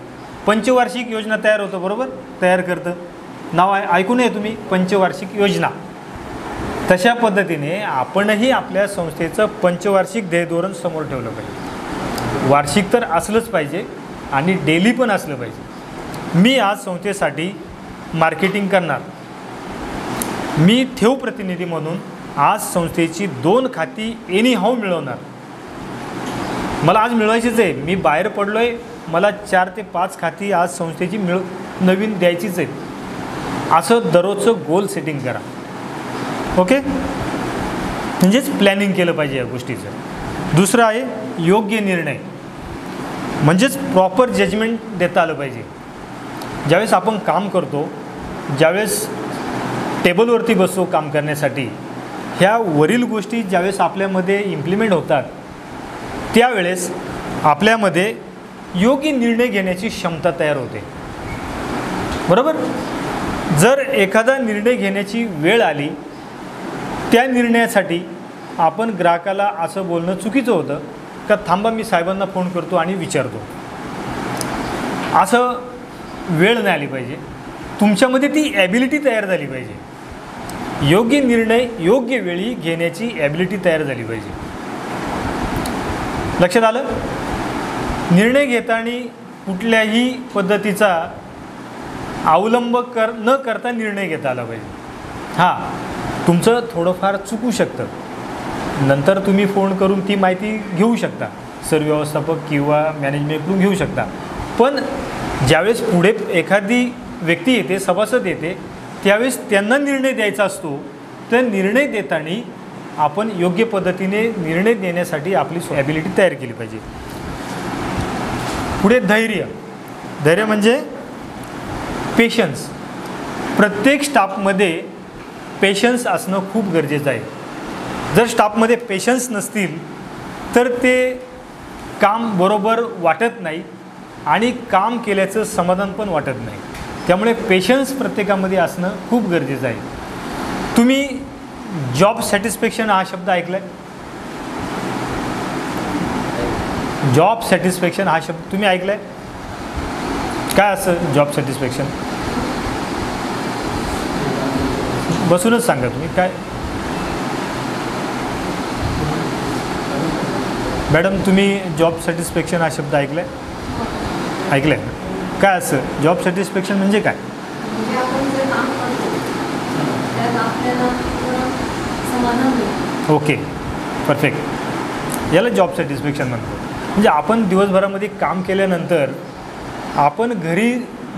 [SPEAKER 1] पंचवार्षिक योजना तयार होतं बरोबर, तयार करतं. नाव ऐकून आहे तुम्ही, पंचवार्षिक योजना. तशा पद्धतीने आपणही आपल्या संस्थेचं पंचवार्षिक ध्येय धोरण समोर ठेवलं पाहिजे. वार्षिक तर असलंच पाहिजे आणि डेली पण असलं पाहिजे. मी आज संस्थेसाठी मार्केटिंग करणार, मी ठेव प्रतिनिधी म्हणून आज संस्थेची 2 खाती एनी हाऊ मिळवणार. मला आज मिळवायचीच आहे, मी बाहेर पडलो आहे, मला 4 ते 5 खाती आज संस्थेची नवीन द्यायचीच आहेत. असं दररोजचं गोल सेटिंग करा. ओके, म्हणजेच प्लॅनिंग केलं पाहिजे या गोष्टीचं. दुसरं आहे योग्य निर्णय, म्हणजेच प्रॉपर जजमेंट देता आलं पाहिजे. ज्यावेळेस आपण काम करतो, ज्यावेळेस टेबलवरती बसतो काम करण्यासाठी, ह्या वरील गोष्टी ज्यावेळेस आपल्यामध्ये इम्प्लिमेंट होतात त्यावेळेस आपल्यामध्ये योग्य निर्णय घेण्याची क्षमता तयार होते बरोबर. जर एखादा निर्णय घेण्याची वेळ आली, त्या निर्णयासाठी आपण ग्राहकाला असं बोलणं चुकीचं होतं का थांबा मी साहेबांना फोन करतो आणि विचारतो, असं वेळ नाही आली पाहिजे. तुमच्यामध्ये ती ॲबिलिटी तयार झाली पाहिजे. योग्य निर्णय योग्य वेळी घेण्याची ॲबिलिटी तयार झाली पाहिजे. लक्षात आलं? निर्णय घेताना कुठल्याही पद्धतीचा अवलंब न करता निर्णय घेता आला पाहिजे. हां, तुमचं थोडंफार चुकू शकतं, नंतर तुम्ही फोन करून ती माहिती घेऊ शकता, सर्व व्यवस्थापक किंवा मॅनेजमेंटकडून घेऊ शकता. पण ज्यावेळेस पुढे एखादी व्यक्ती येते, सभासद येते, त्यावेळेस त्यांना निर्णय द्यायचा असतो. तर निर्णय देताना आपण योग्य पद्धतीने निर्णय देण्यासाठी आपली ॲबिलिटी तयार केली पाहिजे. पुढे धैर्य. धैर्य म्हणजे पेशन्स. प्रत्येक स्टाफमध्ये पेशन्स असणं खूप गरजेचं आहे. जर स्टाफमध्ये पेशन्स नसतील तर ते काम बरोबर वाटत नाही आणि काम केल्याचं समाधान पण वाटत नाही. त्यामुळे पेशन्स प्रत्येकामध्ये असणं खूप गरजेचं आहे. तुम्ही जॉब सॅटिस्फॅक्शन हा शब्द ऐकला आहे? जॉब सॅटिस्फॅक्शन हा शब्द तुम्ही ऐकला आहे? काय असं जॉब सॅटिस्फॅक्शन? बसूनच सांगा तुम्ही काय. मॅडम तुम्ही जॉब सॅटिस्फॅक्शन हा शब्द ऐकला आहे? ऐकलं आहे. काय असं जॉब सॅटिस्फॅक्शन म्हणजे काय? Okay, perfect. याला जॉब सॅटिस्फॅक्शन म्हणतो. म्हणजे आपण दिवसभरामध्ये काम केल्यानंतर आपण घरी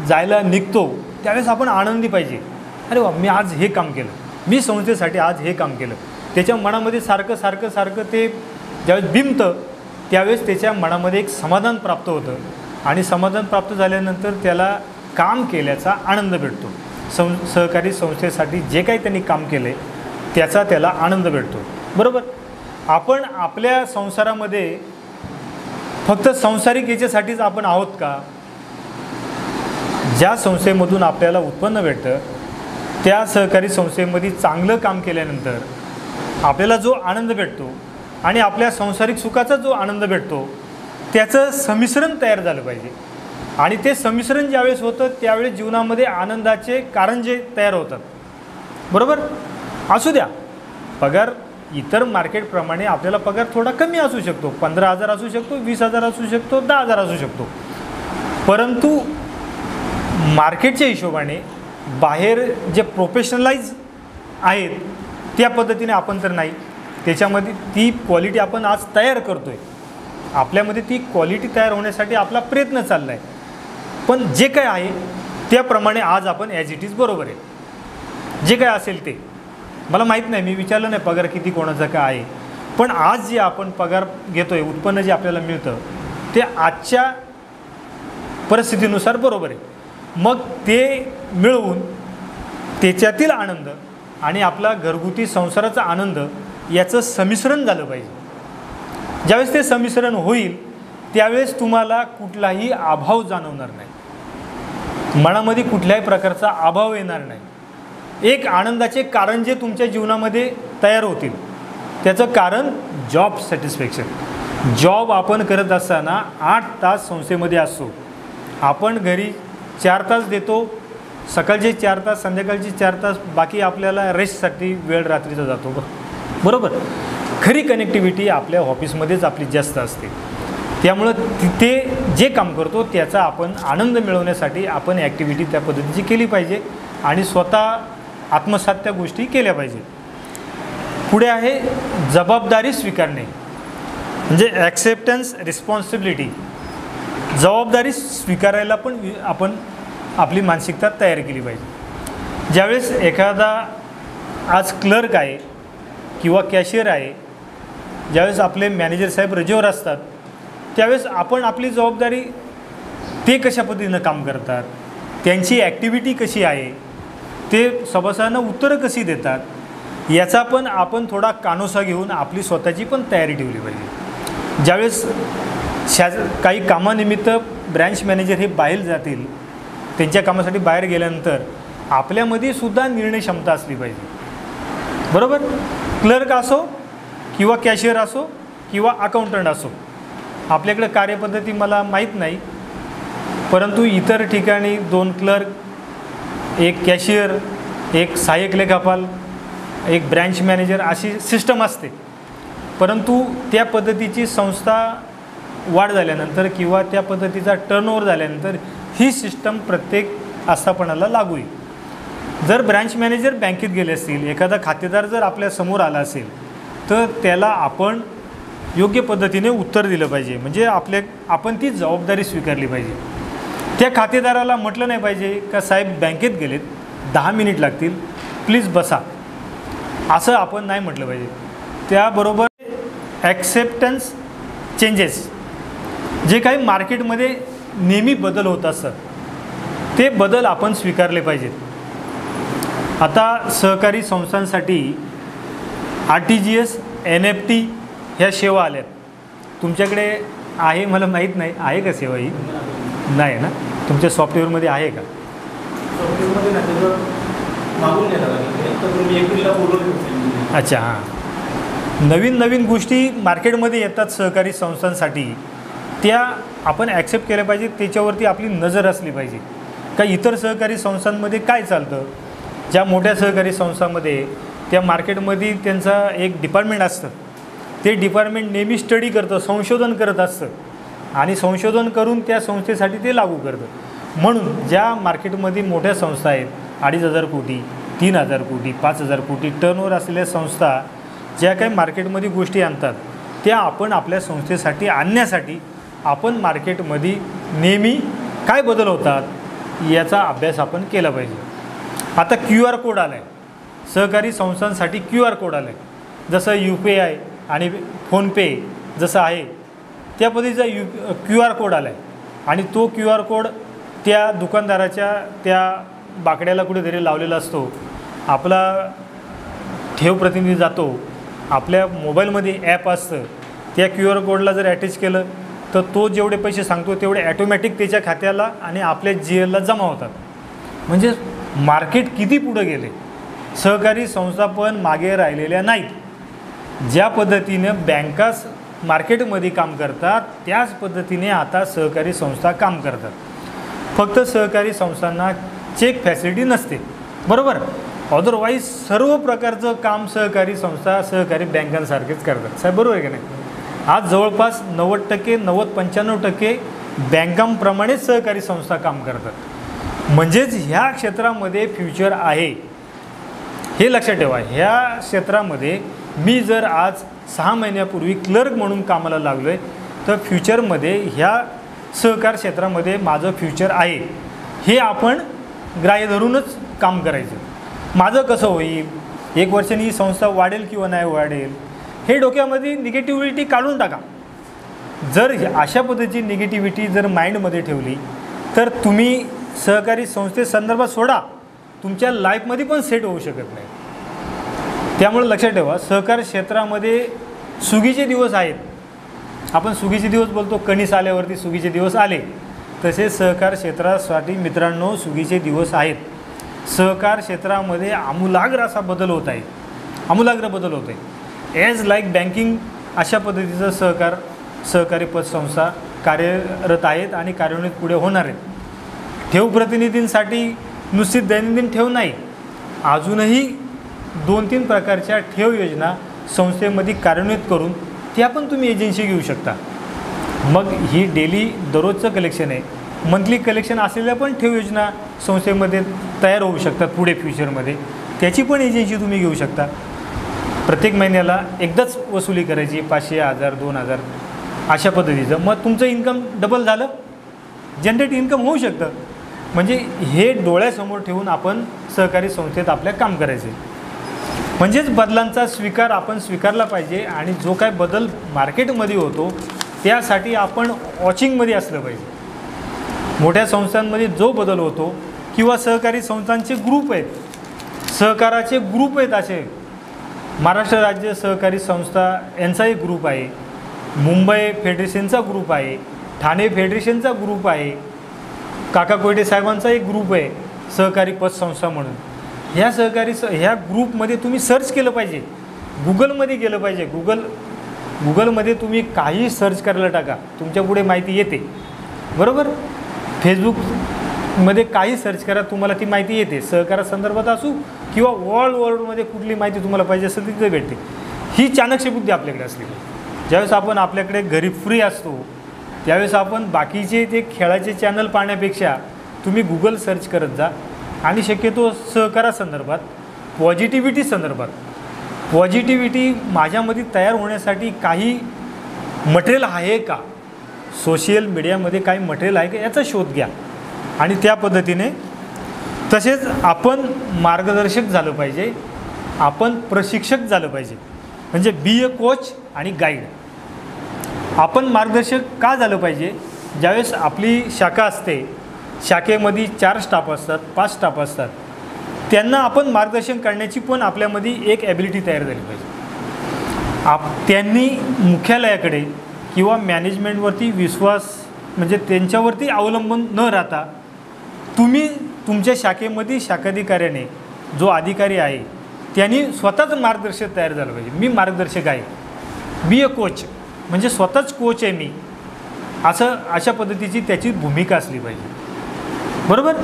[SPEAKER 1] जायला निघतो त्यावेळेस आपण आनंदी पाहिजे. अरे वा, मी आज हे काम केलं, मी संस्थेसाठी आज हे काम केलं. त्याच्या मनामध्ये सारखं सारखं सारखं ते ज्यावेळेस बिंबतं त्यावेळेस त्याच्या मनामध्ये एक समाधान प्राप्त होतं आणि समाधान प्राप्त झाल्यानंतर त्याला काम केल्याचा आनंद भेटतो. सहकारी संस्थेसाठी जे काही त्यांनी काम केलं आहे त्याचा त्याला आनंद भेटतो. बरोबर. आपण आपल्या संसारामध्ये फक्त सांसारिक याच्यासाठीच आपण आहोत का? ज्या संस्थेमधून आपल्याला उत्पन्न भेटतं त्या सहकारी संस्थेमध्ये चांगलं काम केल्यानंतर आपल्याला जो आनंद भेटतो आणि आपल्या सांसारिक सुखाचा जो आनंद भेटतो त्याचं संमिश्रण तयार झालं पाहिजे. आणि ते संमिश्रण ज्यावेळेस होतं त्यावेळेस जीवनामध्ये आनंदाचे कारंजे तयार होतात. बरोबर. असू द्या पगार इतर मार्केटप्रमाणे आपल्याला पगार थोडा कमी असू शकतो, 15,000 असू शकतो, 20,000 असू शकतो, 10,000 असू शकतो. परंतु मार्केटच्या हिशोबाने बाहेर जे प्रोफेशनलाइज आहेत त्या पद्धतीने आपण तर नाही. त्याच्यामध्ये ती क्वालिटी आपण आज तयार करतो आहे. आपल्यामध्ये ती क्वालिटी तयार होण्यासाठी आपला प्रयत्न चालला आहे. पण जे काय आहे त्याप्रमाणे आज आपण ॲज इट इज बरोबर आहे. जे काय असेल ते मला माहीत नाही, मी विचारलं नाही पगार किती कोणाचा काय आहे. पण आज जे आपण पगार घेतो आहे, उत्पन्न जे आपल्याला मिळतं ते आजच्या परिस्थितीनुसार बरोबर आहे. मग ते मिळवून त्याच्यातील आनंद आणि आपला घरगुती संसाराचा आनंद याचं संमिश्रण झालं पाहिजे. ज्यावेळेस ते संमिश्रण होईल त्यावेळेस तुम्हाला कुठलाही अभाव जाणवणार नाही, मनामध्ये कुठल्याही प्रकारचा अभाव येणार नाही. एक आनंदाचे कारण जे तुमच्या जीवनामध्ये तयार होतील त्याचं कारण जॉब सॅटिस्फॅक्शन. जॉब आपण करत असताना 8 तास संस्थेमध्ये असतो, आपण घरी 4 तास देतो, सकाळचे 4 तास, संध्याकाळचे 4 तास, बाकी आपल्याला रेस्टसाठी वेळ रात्रीचा जातो. बरोबर. खरी कनेक्टिव्हिटी आपल्या ऑफिसमध्येच आपली जास्त असते. त्यामुळं तिथे जे काम करतो त्याचा आपण आनंद मिळवण्यासाठी आपण ॲक्टिव्हिटी त्या पद्धतीची केली पाहिजे आणि स्वतः आत्मसात त्या गोष्टी केल्या पाहिजे. पुढे आहे जबाबदारी स्वीकारणे, म्हणजे ॲक्सेप्टन्स रिस्पॉन्सिबिलिटी. जबाबदारी स्वीकारायला पण आपण आपली मानसिकता तयार केली पाहिजे. ज्यावेळेस एखादा आज क्लर्क आहे किंवा कॅशियर आहे, ज्यावेळेस आपले मॅनेजर साहेब रजेवर असतात त्यावेळेस आपण आपली जबाबदारी ते कशा पद्धतीनं काम करतात, त्यांची ॲक्टिव्हिटी कशी आहे, ते सभासदांना उत्तरं कशी देतात याचा पण आपण थोडा कानोसा घेऊन आपली स्वतःची पण तयारी ठेवली पाहिजे. ज्यावेळेस काही कामानिमित्त ब्रँच मॅनेजर हे बाहेर जातील, त्यांच्या कामासाठी बाहेर गेल्यानंतर आपल्यामध्ये सुद्धा निर्णय क्षमता असली पाहिजे. बरोबर. क्लर्क असो किंवा कॅशियर असो किंवा अकाउंटंट असो, आपल्याकडे कार्यपद्धती मला माहीत नाही, परंतु इतर ठिकाणी 2 क्लर्क, एक कॅशियर, एक सहाय्यक लेखापाल, एक ब्रँच मॅनेजर अशी सिस्टम असते. परंतु त्या पद्धतीची संस्था वाढ झाल्यानंतर किंवा त्या पद्धतीचा टर्नओव्हर झाल्यानंतर ही सिस्टम प्रत्येक आस्थापनाला लागू आहे. जर ब्रँच मॅनेजर बँकेत गेले असतील, एखादा खातेदार जर आपल्या समोर आला असेल तर त्याला आपण योग्य पद्धतीने उत्तर दिलं पाहिजे. म्हणजे आपण ती जबाबदारी स्वीकारली पाहिजे. त्या खातेदाराला म्हटलं नाही पाहिजे का साहेब बँकेत गेलेत, 10 मिनिट लागतील, प्लीज बसा, असं आपण नाही म्हटलं पाहिजे. त्याबरोबर ॲक्सेप्टन्स चेंजेस, जे काही मार्केटमध्ये नेहमी बदल होत असतात ते बदल आपण स्वीकारले पाहिजेत. आता सहकारी संस्थांसाठी RTGS, NFT ह्या सेवा आल्यात. तुमच्याकडे आहे मला माहीत नाही, आहे का सेवा ही? नाही ना, तुमच्या सॉफ्टवेअरमध्ये आहे का? अच्छा. हां, नवीन नवीन गोष्टी मार्केटमध्ये येतात सहकारी संस्थांसाठी, त्या आपण ॲक्सेप्ट केल्या पाहिजे. त्याच्यावरती आपली नजर असली पाहिजे का इतर सहकारी संस्थांमध्ये काय चालतं. ज्या मोठ्या सहकारी संस्थांमध्ये त्या मार्केटमध्ये त्यांचा एक डिपार्टमेंट असतं, ते डिपार्टमेंट नेहमी स्टडी करतं, संशोधन करत असतं आणि संशोधन करून त्या संस्थेसाठी ते लागू करतं. म्हणून ज्या मार्केटमध्ये मोठ्या संस्था आहेत, 2,500 कोटी, 3,000 कोटी, 5,000 कोटी टर्नओव्हर असलेल्या संस्था ज्या काही मार्केटमध्ये गोष्टी आणतात त्या आपण आपल्या संस्थेसाठी आणण्यासाठी आपण मार्केटमध्ये नेहमी काय बदल होतात याचा अभ्यास आपण केला पाहिजे. आता QR कोड आला आहे, सहकारी संस्थांसाठी QR कोड आला आहे. जसं UPI आणि फोनपे जसं आहे त्या पद्धतीचा QR कोड आला आहे आणि तो QR कोड त्या दुकानदाराच्या त्या बाकड्याला कुठेतरी लावलेला असतो, आपला ठेव प्रतिनिधी जातो, आपल्या मोबाईलमध्ये ॲप असतं, त्या QR कोडला जर अटॅच केलं तर तो जेवढे पैसे सांगतो तेवढे ॲटोमॅटिक त्याच्या खात्याला आणि आपल्या GLला जमा होतात. म्हणजे मार्केट किती पुढे गेले. सहकारी संस्था पण मागे राहिलेल्या नाहीत. ज्या पद्धतीनं बँका मार्केटमध्ये काम करतात त्याच पद्धतीने आता सहकारी संस्था काम करतात. फक्त सहकारी संस्थांना चेक फॅसिलिटी नसते, बरोबर. अदरवाईज सर्व प्रकारचं काम सहकारी संस्था सहकारी बँकांसारखेच करतात. साहेब बरोबर आहे की नाही. आज जवळपास 90% 90-95% बँकांप्रमाणेच सहकारी संस्था काम करतात. म्हणजेच ह्या क्षेत्रामध्ये फ्युचर आहे, हे लक्षात ठेवा. ह्या क्षेत्रामध्ये मी जर आज 6 महिन्यापूर्वी क्लर्क म्हणून कामाला लागलो आहे तर फ्युचरमध्ये ह्या सहकार क्षेत्रामध्ये माझं फ्युचर आहे, हे आपण ग्राह्य धरूनच काम करायचं. माझं कसं होईल, 1 वर्षांनी ही संस्था वाढेल किंवा नाही वाढेल, हे डोक्यामध्ये निगेटिव्हिटी काढून टाका. जर अशा पद्धतीची निगेटिव्हिटी जर माइंडमध्ये ठेवली तर तुम्ही सहकारी संस्थेसंदर्भात सोडा, तुमच्या लाईफमध्ये पण सेट होऊ शकत नाही. त्यामुळे लक्षात ठेवा, सहकार क्षेत्रामध्ये सुगीचे दिवस आहेत. आपण सुगीचे दिवस बोलतो, कणीस आल्यावरती सुगीचे दिवस आले, तसे सहकार क्षेत्रासाठी मित्रांनो सुगीचे दिवस आहेत. सहकार क्षेत्रामध्ये आमूलाग्र असा बदल होत आहे, आमूलाग्र बदल होत आहे. ॲज लाईक बँकिंग अशा पद्धतीचं सहकारी पतसंस्था कार्यरत आहेत आणि कार्यान्वित पुढे होणार आहेत. ठेव प्रतिनिधींसाठी नुसती दैनंदिन ठेव नाही, अजूनही 2-3 प्रकारच्या ठेव योजना संस्थेमध्ये कार्यान्वित करून त्या पण तुम्ही एजन्सी घेऊ शकता. मग ही डेली दररोजचं कलेक्शन आहे, मंथली कलेक्शन असलेल्या पण ठेव योजना संस्थेमध्ये तयार होऊ शकतात पुढे फ्युचरमध्ये, त्याची पण एजन्सी तुम्ही घेऊ शकता. प्रत्येक महिन्याला एकदाच वसुली करायची, 500, 1000, 2000 अशा पद्धतीचं. मग तुमचं इन्कम डबल झालं, जनरेट इन्कम होऊ शकतं. म्हणजे हे डोळ्यासमोर ठेवून आपण सहकारी संस्थेत आपल्या काम करायचे. म्हणजेच बदलांचा स्वीकार आपण स्वीकारला पाहिजे आणि जो काय बदल मार्केटमध्ये होतो त्यासाठी आपण वॉचिंगमध्ये असलं पाहिजे. मोठ्या संस्थांमध्ये जो बदल होतो किंवा सहकारी संस्थांचे ग्रुप आहेत, सहकाराचे ग्रुप आहेत, असे महाराष्ट्र राज्य सहकारी संस्था यांचा एक ग्रुप आहे, मुंबई फेडरेशनचा ग्रुप आहे, ठाणे फेडरेशनचा ग्रुप आहे, काका कोयटे साहेबांचा एक ग्रुप आहे सहकारी पतसंस्था म्हणून. ह्या ह्या ग्रुपमध्ये तुम्ही सर्च केलं पाहिजे, गुगलमध्ये गेलं पाहिजे. गुगलमध्ये तुम्ही काही सर्च करायला टाका, तुमच्यापुढे माहिती येते, बरोबर. फेसबुकमध्ये काही सर्च करा, तुम्हाला ती माहिती येते. सहकारासंदर्भात असू किंवा वर्ल्डमध्ये कुठली माहिती तुम्हाला पाहिजे असेल तिथे भेटते. ही चाणक्य बुद्धी आपल्याकडे असली पाहिजे. ज्यावेळेस आपण आपल्याकडे घरी फ्री असतो त्यावेळेस आपण बाकीचे ते खेळाचे चॅनल पाहण्यापेक्षा तुम्ही गुगल सर्च करत जा आणि शक्यतो सहकारासंदर्भात पॉझिटिव्हिटी माझ्यामध्ये तयार होण्यासाठी काही मटेरियल आहे का, सोशल मीडियामध्ये काही मटेरियल आहे का याचा शोध घ्या आणि त्या पद्धतीने. तसेच आपण मार्गदर्शक झालं पाहिजे, आपण प्रशिक्षक झालं पाहिजे. म्हणजे बी ए कोच आणि गाईड. आपण मार्गदर्शक का झालं पाहिजे, ज्यावेळेस आपली शाखा असते, शाखेमध्ये 4 स्टाफ असतात, 5 स्टाफ असतात, त्यांना आपण मार्गदर्शन करण्याची पण आपल्यामध्ये एक ॲबिलिटी तयार झाली पाहिजे. त्यांनी मुख्यालयाकडे किंवा मॅनेजमेंटवरती विश्वास म्हणजे त्यांच्यावरती अवलंबून न राहता तुम्ही तुमच्या शाखेमध्ये शाखाधिकाऱ्याने जो अधिकारी आहे त्यांनी स्वतःच मार्गदर्शक तयार झालं पाहिजे. मी मार्गदर्शक आहे, बी ए कोच म्हणजे स्वतःच कोच आहे मी, अशा पद्धतीची त्याची भूमिका असली पाहिजे, बरोबर.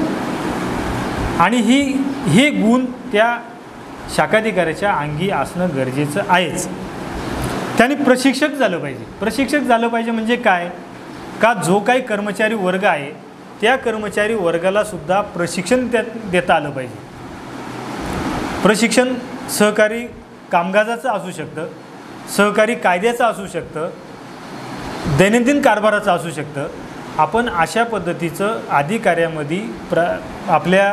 [SPEAKER 1] आणि हे गुण त्या शाखाधिकाऱ्याच्या अंगी असणं गरजेचं आहेच. त्यांनी प्रशिक्षक झालं पाहिजे. प्रशिक्षक झालं पाहिजे म्हणजे काय, का जो काही कर्मचारी वर्ग आहे त्या कर्मचारी वर्गालासुद्धा प्रशिक्षण देता आलं पाहिजे. प्रशिक्षण सहकारी कामकाजाचं असू शकतं, सहकारी कायद्याचं असू शकतं, दैनंदिन कारभाराचं असू शकतं. आपण अशा पद्धतीचं अधिकाऱ्यामध्ये आपल्या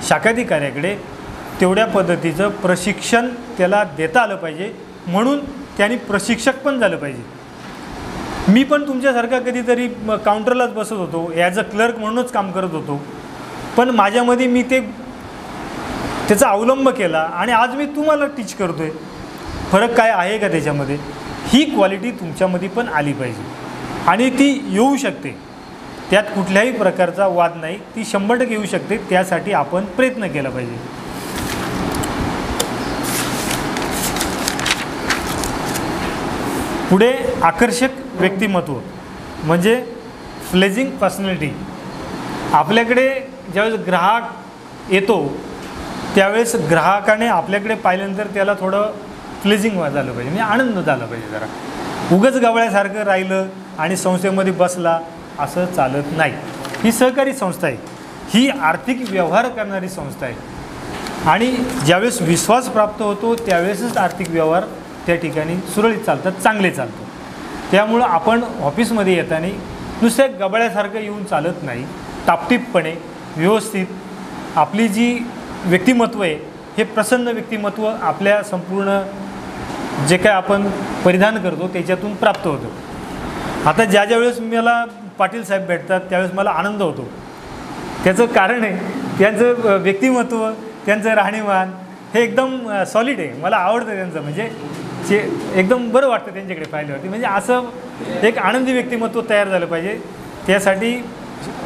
[SPEAKER 1] शाखाधिकाऱ्याकडे तेवढ्या पद्धतीचं प्रशिक्षण त्याला देता आलं पाहिजे. म्हणून त्यांनी प्रशिक्षक पण झालं पाहिजे. मी पण तुमच्यासारखा कधीतरी काउंटरलाच बसत होतो, ॲज अ क्लर्क म्हणूनच काम करत होतो. पण माझ्यामध्ये मी त्याचा अवलंब केला आणि आज मी तुम्हाला टीच करतो आहे. फरक काय आहे का त्याच्यामध्ये? ही क्वालिटी तुमच्यामध्ये पण आली पाहिजे आणि ती येऊ शकते. त्यात कुठल्याही प्रकारचा वाद नाही, ती 100% येऊ शकते. त्यासाठी आपण प्रयत्न केला पाहिजे. पुढे आकर्षक व्यक्तिमत्व म्हणजे प्लेझिंग पर्सनॅलिटी. आपल्याकडे ज्यावेळेस ग्राहक येतो त्यावेळेस ग्राहकाने आपल्याकडे पाहिल्यानंतर त्याला थोडं प्लेझिंग झालं पाहिजे, म्हणजे आनंद झाला पाहिजे. जरा उगाच गवळ्यासारखं राहिलं आणि संस्थेमध्ये बसला असं चालत नाही. ही सहकारी संस्था आहे, ही आर्थिक व्यवहार करणारी संस्था आहे आणि ज्यावेळेस विश्वास प्राप्त होतो त्यावेळेसच आर्थिक व्यवहार त्या ठिकाणी सुरळीत चालतात, चांगले चालतात. त्यामुळं आपण ऑफिसमध्ये येताना नुसत्या गबाळ्यासारखं येऊन चालत नाही. टापटीपपणे व्यवस्थित आपली जी व्यक्तिमत्व आहे हे प्रसन्न व्यक्तिमत्व आपल्या संपूर्ण जे काय आपण परिधान करतो त्याच्यातून प्राप्त होतं. आता ज्या वेळेस मला पाटील साहेब भेटतात त्यावेळेस मला आनंद होतो. त्याचं कारण आहे त्यांचं व्यक्तिमत्व, त्यांचं राहणीमान हे एकदम सॉलिड आहे. मला आवडतं त्यांचं, म्हणजे एकदम बरं वाटतं त्यांच्याकडे पाहिल्यावरती. म्हणजे असं एक आनंदी व्यक्तिमत्व तयार झालं पाहिजे. त्यासाठी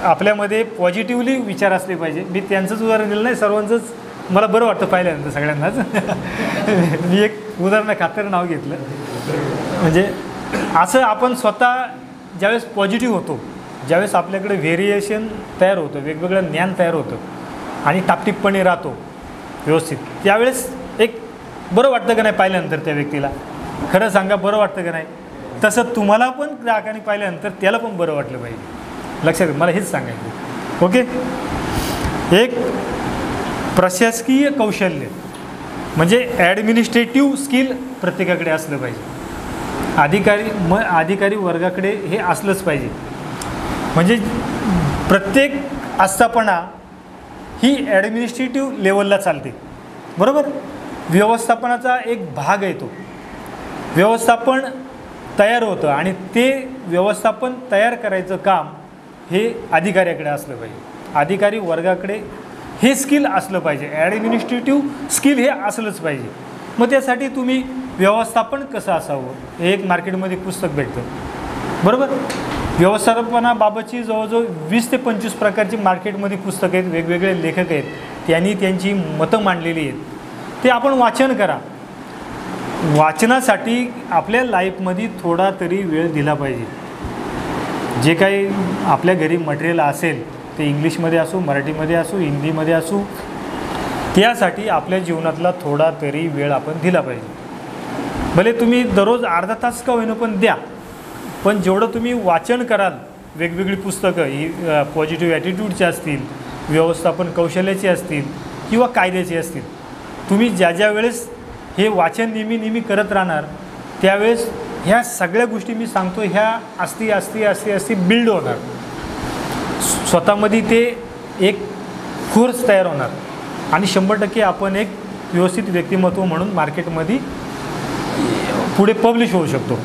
[SPEAKER 1] आपल्यामध्ये पॉझिटिव्हली विचार असले पाहिजे. मी त्यांचंच उदाहरण दिलं नाही, सर्वांचंच मला बरं वाटतं पाहिल्यानंतर सगळ्यांनाच. मी एक उदाहरणाखातर नाव घेतलं. म्हणजे असं आपण स्वतः ज्यावेळेस पॉझिटिव्ह होतो, ज्यावेळेस आपल्याकडे व्हेरिएशन तयार होतं, वेगवेगळं ज्ञान तयार होतं आणि टापटीपपणे राहतो व्यवस्थित, त्यावेळेस एक बरं वाटतं का नाही पाहिल्यानंतर त्या व्यक्तीला? खरं सांगा, बरं वाटतं का नाही? तसं तुम्हाला पण ग्राहकाने पाहिल्यानंतर त्याला पण बरं वाटलं पाहिजे. लक्षात मला हेच सांगायचं. ओके. एक प्रशासकीय कौशल्य म्हणजे ॲडमिनिस्ट्रेटिव्ह स्किल प्रत्येकाकडे असलं पाहिजे. अधिकारी वर्गाकडे हे असलंच पाहिजे. म्हणजे प्रत्येक आस्थापना ही ॲडमिनिस्ट्रेटिव्ह लेवलला चालते, बरोबर? व्यवस्थापनाचा एक भाग आहे तो. व्यवस्थापन तयार होतं आणि ते व्यवस्थापन तयार करायचं काम हे अधिकाऱ्याकडे असलं पाहिजे. अधिकारी वर्गाकडे हे स्किल असलं पाहिजे. ॲडमिनिस्ट्रेटिव्ह स्किल हे असलंच पाहिजे. मग त्यासाठी तुम्ही व्यवस्थापन कसं असावं हे एक मार्केटमध्ये पुस्तक भेटतं, बरोबर? व्यवस्थापनाबाबतची जवळजवळ 20 ते 25 प्रकारची मार्केटमध्ये पुस्तकं आहेत. वेगवेगळे लेखक आहेत, त्यांनी त्यांची मतं मांडलेली आहेत. ते आपण वाचन करा. वाचनासाठी आपल्या लाईफमध्ये थोडा तरी वेळ दिला पाहिजे. जे काही आपल्या घरी मटेरियल असेल ते इंग्लिशमध्ये असो, मराठीमध्ये असो, हिंदीमध्ये असो, त्यासाठी आपल्या जीवनातला थोडा तरी वेळ आपण दिला पाहिजे. भले तुम्ही दररोज अर्धा तास का होईना पण द्या, पण जेवढं तुम्ही वाचन कराल, वेगवेगळी पुस्तकं ही पॉझिटिव्ह ॲटिट्यूडची असतील, व्यवस्थापन कौशल्याची असतील किंवा कायद्याची असतील, तुम्ही ज्या वेळेस हे वाचन नेहमी करत राहणार त्यावेळेस ह्या सगळ्या गोष्टी मी सांगतो ह्या असती बिल्ड होणार. स्वतःमध्ये ते एक फोर्स तयार होणार आणि 100% आपण एक व्यवस्थित व्यक्तिमत्व म्हणून मार्केटमध्ये पुढे पब्लिश होऊ शकतो.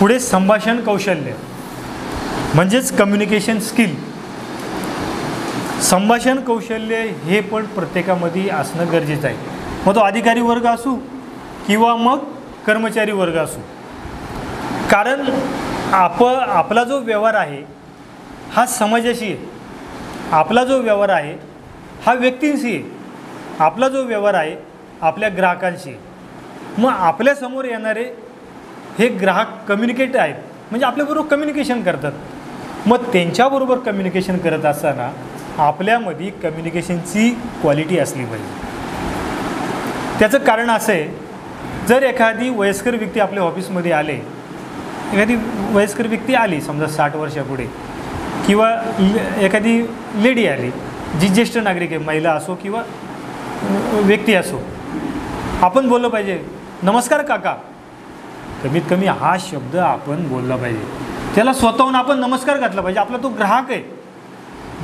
[SPEAKER 1] पुढे संभाषण कौशल्य म्हणजेच कम्युनिकेशन स्किल. संभाषण कौशल्य हे पण प्रत्येकामध्ये असणं गरजेचं आहे. मग तो अधिकारी वर्ग असू किंवा मग कर्मचारी वर्ग असू. कारण आपला जो व्यवहार आहे हा समाजाशी आहे, आपला जो व्यवहार आहे हा व्यक्तींशी आहे, आपला जो व्यवहार आहे आपल्या ग्राहकांशी आहे. मग आपल्यासमोर येणारे हे ग्राहक कम्युनिकेट आहेत, म्हणजे आपल्याबरोबर कम्युनिकेशन करतात. मग त्यांच्याबरोबर कम्युनिकेशन करत असताना आपल्यामध्ये कम्युनिकेशनची क्वालिटी असली पाहिजे. त्याचं कारण असं आहे, जर एखादी वयस्कर व्यक्ती आपल्या ऑफिसमध्ये आले, एखादी वयस्कर व्यक्ती आली समजा 60 वर्षापुढे, किंवा एखादी लेडी आली जी ज्येष्ठ नागरिक आहे, महिला असो किंवा व्यक्ती असो, आपण बोललं पाहिजे नमस्कार काका. कमीत कमी हा शब्द आपण बोलला पाहिजे. त्याला स्वतःहून आपण नमस्कार घातला पाहिजे. आपला तो ग्राहक आहे.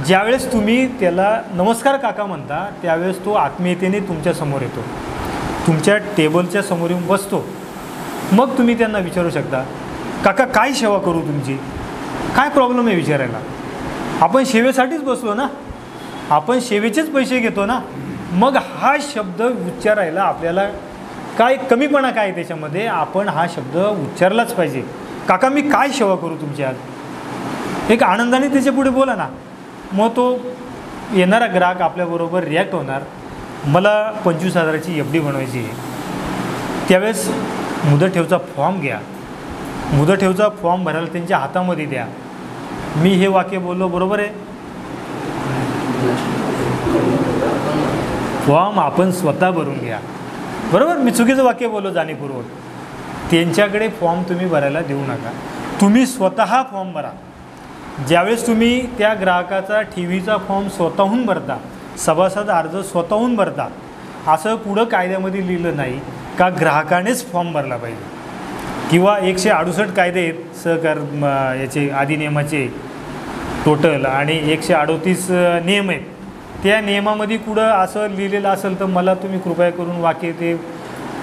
[SPEAKER 1] ज्यावेळेस तुम्ही त्याला नमस्कार काका म्हणता त्यावेळेस तो आत्मीयतेने तुमच्यासमोर येतो, तुमच्या टेबलच्या समोर येऊन बसतो. मग तुम्ही त्यांना विचारू शकता, काका काय सेवा करू तुमची, काय प्रॉब्लेम आहे विचारायला. आपण सेवेसाठीच बसलो ना. आपण सेवेचेच पैसे घेतो ना, मग हा शब्द उच्चारायला आपल्याला काय कमीपणा काय त्याच्यामध्ये, आपण हा शब्द उच्चारलाच पाहिजे. काका मी काय सेवा करू तुमची आज, एक आनंदाने त्याच्या पुढे बोला ना. मग तो येणारा ग्राहक आपल्याबरोबर रिॲक्ट होणार. मला 25,000ची FD बनवायची आहे. त्यावेळेस मुदत ठेवचा फॉर्म घ्या, मुदत ठेवचा फॉर्म भरायला त्यांच्या हातामध्ये द्या. मी हे वाक्य बोललो बरोबर आहे? फॉर्म आपण स्वतः भरून घ्या, बरोबर. मी चुकीचं वाक्य बोललो जाणीवपूर्वक. त्यांच्याकडे फॉर्म तुम्ही भरायला देऊ नका, तुम्ही स्वतः फॉर्म भरा. ज्यावेळेस तुम्ही त्या ग्राहकाचा ठेवीचा फॉर्म स्वतःहून भरता, सभासद अर्ज स्वतःहून भरता, असं पुढं कायद्यामध्ये लिहिलं नाही का ग्राहकानेच फॉर्म भरला पाहिजे. किंवा 168 कायदे आहेत सहकार याचे अधिनियमाचे टोटल, आणि 138 नियम आहेत. त्या नियमामध्ये कुठं असं लिहिलेलं असेल तर मला तुम्ही कृपया करून वाक्य ते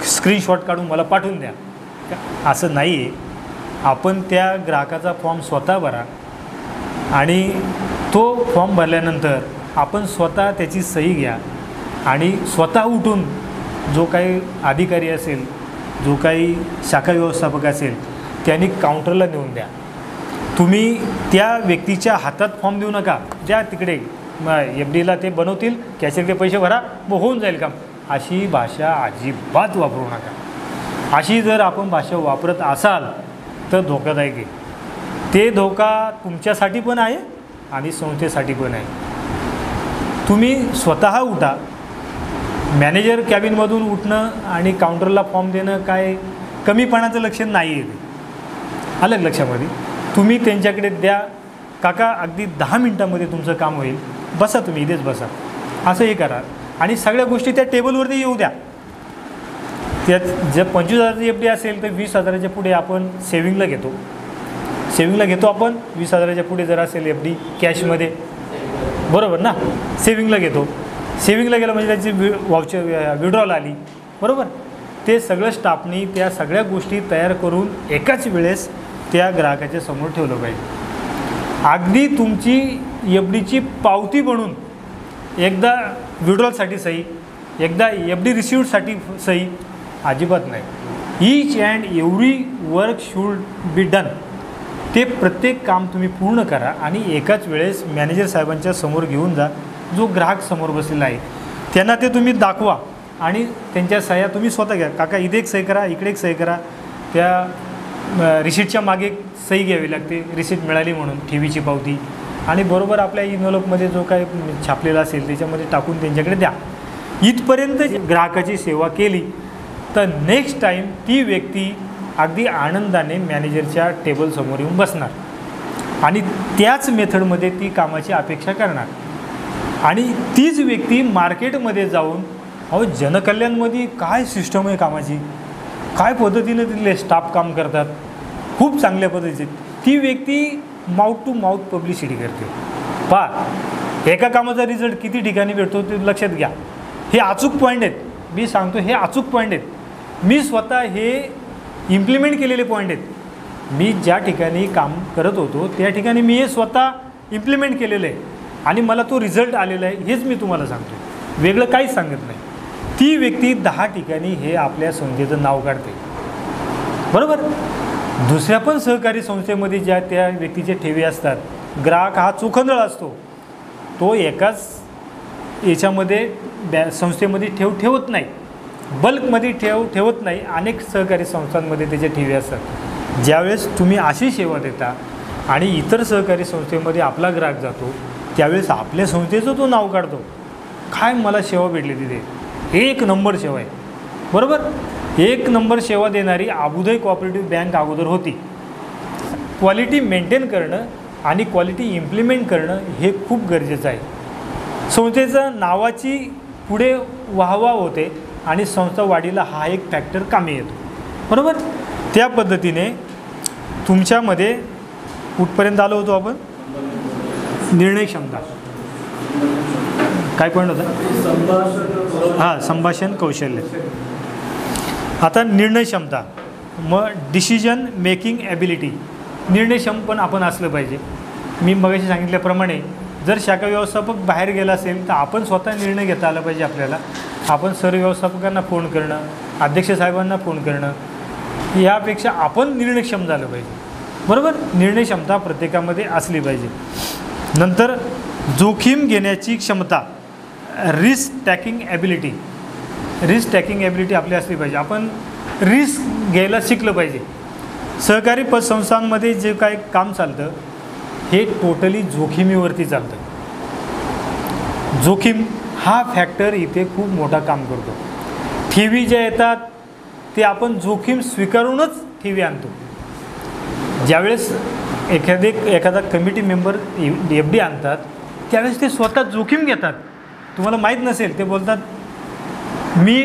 [SPEAKER 1] स्क्रीनशॉट काढून मला पाठवून द्या. असं नाही आहे. आपण त्या ग्राहकाचा फॉर्म स्वतः भरा, आणि तो फॉर्म भरल्यानंतर आपण स्वतः त्याची सही घ्या, आणि स्वतः उठून जो काही अधिकारी असेल, जो काही शाखा व्यवस्थापक असेल, त्यांनी काउंटरला नेऊन द्या. तुम्ही त्या व्यक्तीच्या हातात फॉर्म देऊ नका, ज्या तिकडे FDला ते बनवतील, कॅशियरचे पैसे भरा, मग होऊन जाईल काम. अशी भाषा अजिबात वापरू नका. अशी जर आपण भाषा वापरत असाल तर धोकादायक आहे. ते धोका तुमच्यासाठी पण आहे आणि संस्थेसाठी पण आहे. तुम्ही स्वतः उठा. मॅनेजर कॅबिनमधून उठणं आणि काउंटरला फॉर्म देणं काय कमीपणाचं लक्षण नाही आहे. ते आलं लक्षामध्ये. तुम्ही त्यांच्याकडे द्या, काका अगदी 10 मिनटामध्ये तुमचं काम होईल, बसा तुम्ही इथेच बसा, असं हे करा. आणि सगळ्या गोष्टी त्या टेबलवरती येऊ द्या. त्यात जर 25,000ची FD असेल तर 20,000च्या पुढे आपण सेविंगला घेतो. आपण 20,000च्या पुढे जर असेल FD कॅशमध्ये, बरोबर ना, सेविंगला घेतो. सेविंगला गेलं म्हणजे त्याची वाउचर विड्रॉल आली, बरोबर. ते सगळं स्टाफनी त्या सगळ्या गोष्टी तयार करून एकाच वेळेस त्या ग्राहकाच्या समोर ठेवलं पाहिजे. अगदी तुमची FDची पावती बनून एकदा विड्रॉलसाठी सही, एकदा FD रिसिव्हसाठी सही, अजिबात नाही. Each and every work should be done. ते प्रत्येक काम तुम्ही पूर्ण करा आणि एकाच वेळेस मॅनेजर साहेबांच्या समोर घेऊन जा. जो ग्राहक समोर बसलेला आहे त्यांना ते तुम्ही दाखवा, आणि त्यांच्या सह्या तुम्ही स्वतः घ्या. काका इथे एक सही करा, इकडे एक सही करा. त्या रिसीटच्या मागे सही घ्यावी लागते, रिसीट मिळाली म्हणून, ठेवीची पावती, आणि बरोबर आपल्या इन्व्हॉल्वमध्ये जो काही छापलेला असेल त्याच्यामध्ये टाकून त्यांच्याकडे द्या. इथपर्यंत ग्राहकाची सेवा केली तर नेक्स्ट टाईम ती व्यक्ती अगदी आनंदाने मॅनेजरच्या टेबलसमोर येऊन बसणार, आणि त्याच मेथडमध्ये ती कामाची अपेक्षा करणार. आणि तीच व्यक्ती मार्केटमध्ये जाऊन, अहो जनकल्याणमध्ये काय सिस्टम आहे कामाची, काय पद्धतीने तिथले स्टाफ काम करतात, खूप चांगल्या पद्धतीचे, ती व्यक्ती माउथ टू माउथ पब्लिसिटी करते. पहा एका कामाचा रिझल्ट किती ठिकाणी भेटतो ते लक्षात घ्या. हे अचूक पॉईंट आहेत, मी सांगतो हे अचूक पॉईंट आहेत. मी स्वतः हे इम्प्लिमेंट केलेले पॉईंट आहेत. मी ज्या ठिकाणी काम करत होतो त्या ठिकाणी मी हे स्वतः इम्प्लिमेंट केलेलं आहे, आणि मला तो रिझल्ट आलेला आहे, हेच मी तुम्हाला सांगतो, वेगळं काहीच सांगत नाही. ती व्यक्ती 10 ठिकाणी हे आपल्या संस्थेचं नाव काढते, बरोबर. दुसऱ्या पण सहकारी संस्थेमध्ये ज्या त्या व्यक्तीचे ठेवी असतात, ग्राहक हा चोखंदळ असतो, तो एकाच याच्यामध्ये संस्थेमध्ये ठेवत नाही, बल्कमध्ये ठेवत नाही. अनेक सहकारी संस्थांमध्ये त्याच्या ठेवी असतात. ज्यावेळेस तुम्ही अशी सेवा देता आणि इतर सहकारी संस्थेमध्ये आपला ग्राहक जातो, त्यावेळेस आपल्या संस्थेचं तो नाव काढतो, काय मला सेवा भेटली तिथे, 1 नंबर सेवा आहे, बरोबर. 1 नंबर सेवा देणारी अबुधाई कोऑपरेटिव्ह बँक अगोदर होती. क्वालिटी मेंटेन करणं आणि क्वालिटी इम्प्लिमेंट करणं हे खूप गरजेचं आहे. संस्थेचं नावाची पुढे वाहवा होते आणि संस्था वाढीला हा एक फॅक्टर कामी येतो, बरोबर. त्या पद्धतीने तुमच्यामध्ये कुठपर्यंत आलो होतो आपण, निर्णय क्षमता काय पॉईंट होता, हां संभाषण कौशल्य. आता निर्णय क्षमता, मग डिसिजन मेकिंग ॲबिलिटी, निर्णयक्षम पण आपण असलं पाहिजे. मी मगाशी सांगितल्याप्रमाणे जर शाखा व्यवस्थापक बाहेर गेला असेल तर आपण स्वतः निर्णय घेता आला पाहिजे. आपल्याला आपण सर्व व्यवस्थापकांना फोन करणं, अध्यक्ष साहेबांना फोन करणं, यापेक्षा आपण निर्णयक्षम झालं पाहिजे. बरोबर, निर्णय क्षमता प्रत्येकामध्ये असली पाहिजे. नंतर जोखीम घेण्याची क्षमता, risk taking ability. Risk taking ability आपली असली पाहिजे. आपण रिस्क घ्यायला शिकलं पाहिजे. सहकारी पतसंस्थांमध्ये जे काय काम चालतं हे टोटली जोखीमीवरती चालतं. जोखीम हा फॅक्टर इथे खूप मोठा काम करतो. ठेवी ज्या येतात ते आपण जोखीम स्वीकारूनच ठेवी आणतो. ज्यावेळेस एखादा कमिटी मेंबर FD आणतात त्यावेळेस ते स्वतः जोखीम घेतात. तुम्हाला माहीत नसेल ते बोलतात मी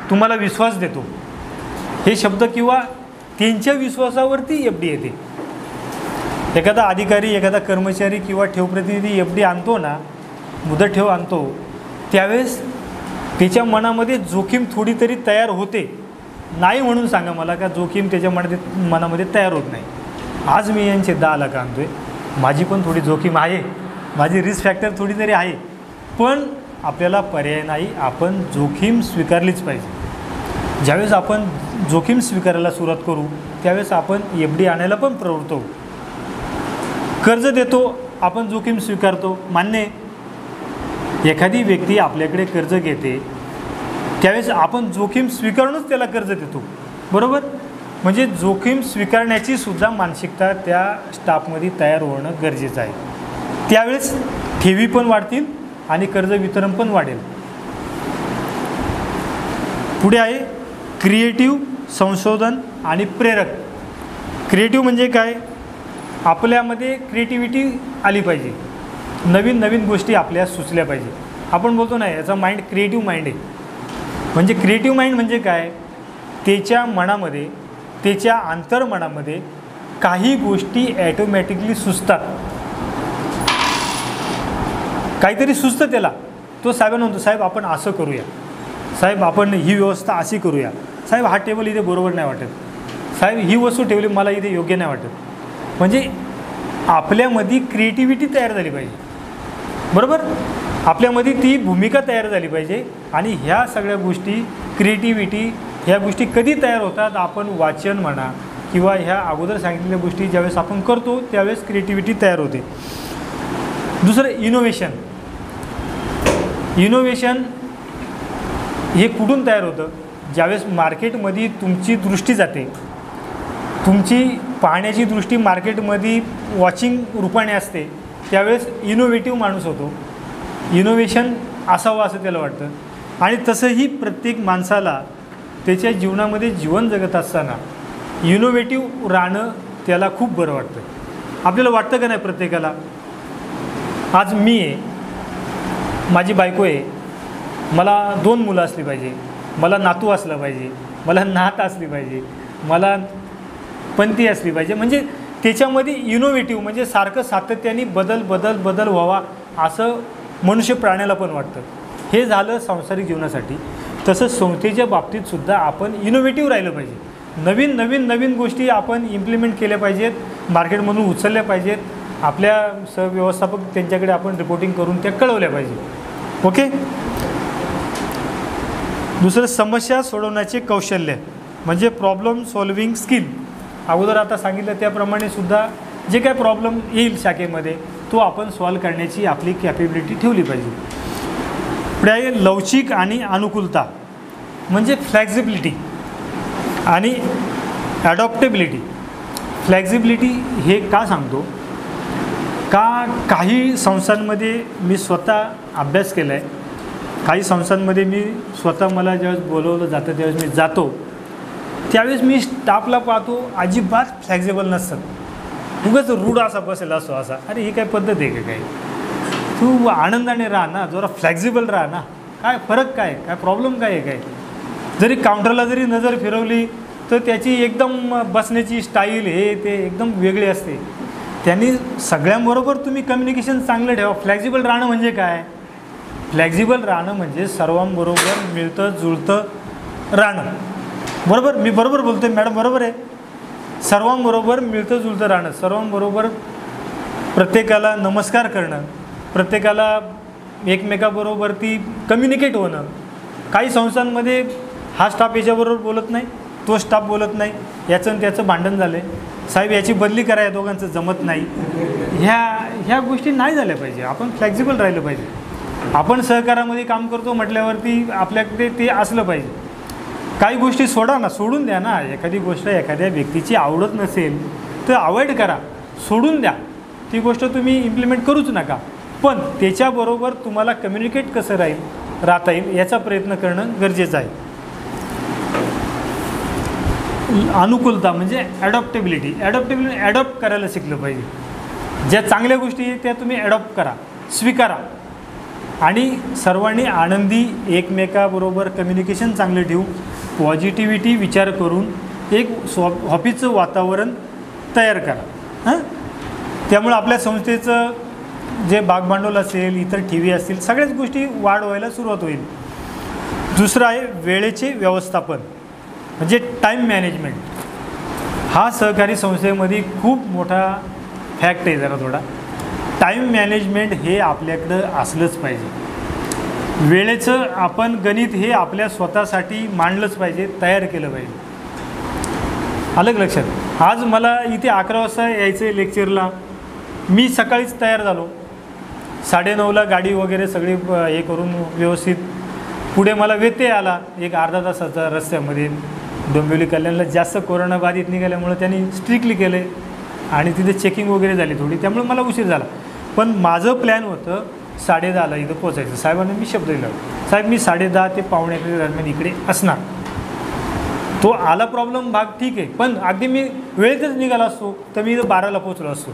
[SPEAKER 1] तुम्हाला विश्वास देतो, हे शब्द किंवा त्यांच्या विश्वासावरती FD येते. एखादा अधिकारी, एखादा कर्मचारी किंवा ठेवप्रतिनिधी FD आणतो ना, मुदत ठेव आणतो, त्यावेळेस त्याच्या मनामध्ये जोखीम थोडी तरी तयार होते. नाही म्हणून सांगा मला का जोखीम त्याच्या मनामध्ये तयार होत नाही. आज मी यांचे 10 लाख आणतो आहे, माझी पण थोडी जोखीम आहे, माझी रिस्क फॅक्टर थोडी तरी आहे, पण आपल्याला पर्याय नाही, आपण जोखीम स्वीकारलीच पाहिजे. ज्यावेळेस आपण जोखीम स्वीकारायला सुरुवात करू त्यावेळेस आपण FD आणायला पण प्रवृत्त होऊ. कर्ज देतो, आपण जोखीम स्वीकारतो, मान्य. एखादी व्यक्ती आपल्याकडे कर्ज घेते त्यावेळेस आपण जोखीम स्वीकारूनच त्याला कर्ज देतो. बरोबर, म्हणजे जोखीम स्वीकारण्याची सुद्धा मानसिकता त्या स्टाफमध्ये तयार होणं गरजेचं आहे. त्यावेळेस ठेवी पण वाढतील आणि कर्ज वितरण पण वाढेल. पुढे आहे क्रिएटिव्ह, संशोधन आणि प्रेरक. क्रिएटिव्ह म्हणजे काय? आपल्यामध्ये क्रिएटिव्हिटी आली पाहिजे, नवीन नवीन गोष्टी आपल्या सुचल्या पाहिजे. आपण बोलतो ना याचा माइंड क्रिएटिव्ह माइंड आहे. म्हणजे क्रिएटिव्ह माइंड म्हणजे काय? त्याच्या मनामध्ये, त्याच्या अंतर्मनामध्ये काही गोष्टी ॲटोमॅटिकली सुचतात. काहीतरी सुचतं त्याला, तो साहेबांना म्हणतो साहेब आपण असं करूया, साहेब आपण ही व्यवस्था अशी करूया, साहेब हा टेबल इथे बरोबर नाही वाटत, साहेब ही वस्तू ठेवली मला इथे योग्य नाही वाटत. म्हणजे आपल्यामध्ये क्रिएटिव्हिटी तयार झाली पाहिजे. बरोबर, आपल्यामध्ये ती भूमिका तयार झाली पाहिजे. आणि ह्या सगळ्या गोष्टी, क्रिएटिव्हिटी ह्या गोष्टी कधी तयार होतात? आपण वाचन म्हणा किंवा ह्या अगोदर सांगितलेल्या गोष्टी ज्यावेळेस आपण करतो त्यावेळेस क्रिएटिव्हिटी तयार होते. दुसरं इनोव्हेशन. इनोव्हेशन हे कुठून तयार होतं? ज्यावेळेस मार्केटमध्ये तुमची दृष्टी जाते, तुमची पाहण्याची दृष्टी मार्केटमध्ये वॉचिंग रूपाने असते, त्यावेळेस इनोव्हेटिव्ह माणूस होतो. इनोव्हेशन असावं असं त्याला वाटतं. आणि तसंही प्रत्येक माणसाला त्याच्या जीवनामध्ये जीवन जगत असताना इनोव्हेटिव्ह राहणं त्याला खूप बरं वाटतं. आपल्याला वाटतं का नाही प्रत्येकाला? आज मी आहे, माझी बायको आहे, मला 2 मुलं असली पाहिजे, मला नातू असलं पाहिजे, मला नात असली पाहिजे, मला पणती असली पाहिजे. म्हणजे त्याच्यामध्ये इनोव्हेटिव्ह म्हणजे सारखं सातत्याने बदल व्हावा असं मनुष्य प्राण्याला पण वाटतं. हे झालं सांसारिक जीवनासाठी. तसंच संस्थेच्या बाबतीतसुद्धा आपण इनोव्हेटिव्ह राहिलं पाहिजे. नवीन गोष्टी आपण इम्प्लिमेंट केल्या पाहिजेत, मार्केटमधून उचलल्या पाहिजेत. आपल्या सहव्यवस्थापक त्यांच्याकडे आपण रिपोर्टिंग करून त्या कळवल्या पाहिजे. ओके. दुसरं समस्या सोडवण्याचे कौशल्य म्हणजे प्रॉब्लेम सॉल्विंग स्किल. अगोदर आता सांगितलं त्याप्रमाणे सुद्धा जे काय प्रॉब्लेम येईल शाखेमध्ये तो आपण सॉल्व करण्याची आपली कॅपेबिलिटी ठेवली पाहिजे. पुढे आहे लवचिक आणि अनुकूलता म्हणजे फ्लेक्झिबिलिटी आणि ॲडॉप्टेबिलिटी. फ्लेक्झिबिलिटी हे का सांगतो का काही संस्थांमध्ये मी स्वतः अभ्यास केला आहे. काही संस्थांमध्ये मी स्वतः मला ज्यावेळेस बोलवलं जातं त्यावेळेस मी जातो, त्यावेळेस मी स्टाफला पाहतो अजिबात फ्लेक्झिबल नसतात. उगाच रूढ असा बसेल असो असा. अरे ही काय पद्धत आहे का? काय तू आनंदाने राहा ना, जरा फ्लेक्झिबल राहा ना. काय फरक काय प्रॉब्लेम काय आहे? काय जरी काउंटरला जरी नजर फिरवली तर त्याची एकदम बसण्याची स्टाईल हे ते एकदम वेगळी असते. त्यांनी सगळ्यांबरोबर तुम्ही कम्युनिकेशन चांगलं ठेवा. फ्लेक्झिबल राहणं म्हणजे काय? फ्लेक्झिबल राहणं म्हणजे सर्वांबरोबर मिळतं जुळतं राहणं. बरोबर, मी बरोबर बोलतो आहे मॅडम? बरोबर आहे. सर्वांबरोबर मिळतं जुळतं राहणं, सर्वांबरोबर प्रत्येकाला नमस्कार करणं, प्रत्येकाला एकमेकाबरोबर ती कम्युनिकेट होणं. काही संस्थांमध्ये हा स्टाफ याच्याबरोबर बोलत नाही, तो स्टाफ बोलत नाही, याचं आणि त्याचं भांडण झालं आहे, साहेब याची बदली करा, या दोघांचं जमत नाही. ह्या गोष्टी नाही झाल्या पाहिजे. आपण फ्लेक्झिबल राहिलं पाहिजे. आपण सहकारामध्ये काम करतो म्हटल्यावरती आपल्याकडे ते असलं पाहिजे. काही गोष्टी सोडून द्या ना. एखादी गोष्ट एखाद्या व्यक्तीची आवडत नसेल तर अवॉइड करा, सोडून द्या. ती गोष्ट तुम्ही इम्प्लिमेंट करूच नका. पण त्याच्याबरोबर तुम्हाला कम्युनिकेट कसं राहता येईल याचा प्रयत्न करणं गरजेचं आहे. अनुकूलता म्हणजे ॲडॉप्टेबिलिटी ॲडॉप्ट करायला शिकलं पाहिजे. ज्या चांगल्या गोष्टी आहेत त्या तुम्ही ॲडॉप्ट करा, स्वीकारा. आणि सर्वांनी आनंदी एकमेकाबरोबर कम्युनिकेशन चांगलं ठेवून पॉझिटिव्हिटी विचार करून एक ऑफिसचं वातावरण तयार करा. त्यामुळे आपल्या संस्थेचं जे भागभांडवल असेल, इतर ठेवी असतील, सगळ्याच गोष्टी वाढ व्हायला सुरुवात होईल. दुसरं आहे वेळेचे व्यवस्थापन म्हणजे टाईम मॅनेजमेंट. हा सहकारी संस्थेमध्ये खूप मोठा फॅक्ट आहे. जरा थोडा टाईम मॅनेजमेंट हे आपल्याकडं असलंच पाहिजे. वेळेचं आपण गणित हे आपल्या स्वतःसाठी मांडलंच पाहिजे, तयार केलं पाहिजे. आलं का लक्षात? आज मला इथे 11 वाजता यायचं आहे लेक्चरला. मी सकाळीच तयार झालो, 9:30ला गाडी वगैरे सगळी हे करून व्यवस्थित. पुढे मला व्यत्यय आला एक अर्धा तासाचा रस्त्यामध्ये. डोंबिवली कल्याणला जास्त कोरोनाबाधित निघाल्यामुळं त्यांनी स्ट्रिक्टली केलं आणि तिथे चेकिंग वगैरे झाली थोडी, त्यामुळे मला उशीर झाला. पण माझं प्लॅन होतं 10:30ला इथं पोचायचं. साहेबांना मी शब्द दिला, साहेब मी 10:30 ते 11:45 दरम्यान इकडे असणार. तो आला प्रॉब्लेम भाग ठीक आहे, पण अगदी मी वेळेतच निघाला असतो तर मी इथं 12ला पोचलो असतो.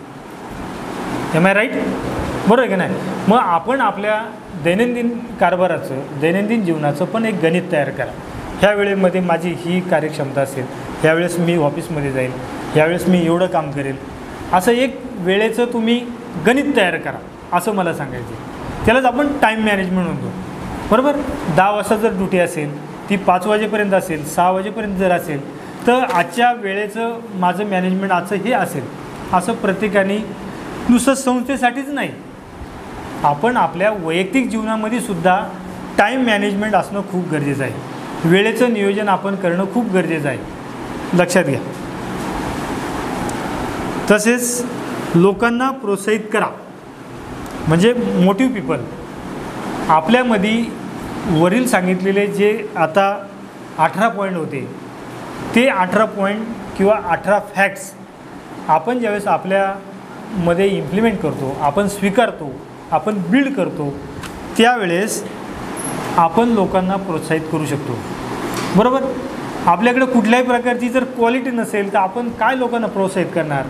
[SPEAKER 1] Am I right? बरोबर आहे की नाही? मग आपण आपल्या दैनंदिन कारभाराचं, दैनंदिन जीवनाचं पण एक गणित तयार करा. ह्या वेळेमध्ये माझी ही कार्यक्षमता असेल, ह्यावेळेस मी ऑफिसमध्ये जाईल, ह्यावेळेस मी एवढं काम करेल, असं एक वेळेचं तुम्ही गणित तयार करा, असं मला सांगायचं. त्यालाच आपण टाईम मॅनेजमेंट म्हणतो. बरोबर? 10 वाजता जर ड्युटी असेल, ती 5 वाजेपर्यंत असेल, 6 वाजेपर्यंत जर असेल, तर आजच्या वेळेचं माझं मॅनेजमेंट आजचं हे असेल. असं प्रत्येकाने, नुसतं संस्थेसाठीच नाही, आपण आपल्या वैयक्तिक जीवनामध्ये सुद्धा टाईम मॅनेजमेंट असणं खूप गरजेचं आहे. वेळेचं नियोजन आपण करणं खूप गरजेचं आहे, लक्षात घ्या. तसेच लोकांना प्रोत्साहित करा म्हणजे मोटिव्ह पीपल. आपल्यामध्ये वरील सांगितलेले जे आता 18 पॉईंट होते, ते 18 पॉईंट किंवा 18 फॅक्ट्स आपण ज्यावेळेस आपल्यामध्ये इम्प्लिमेंट करतो, आपण स्वीकारतो, आपण बिल्ड करतो, त्यावेळेस आपण लोकांना प्रोत्साहित करू शकतो. बरोबर? आपल्याकडे कुठल्याही प्रकारची जर क्वालिटी नसेल तर आपण काय लोकांना प्रोत्साहित करणार?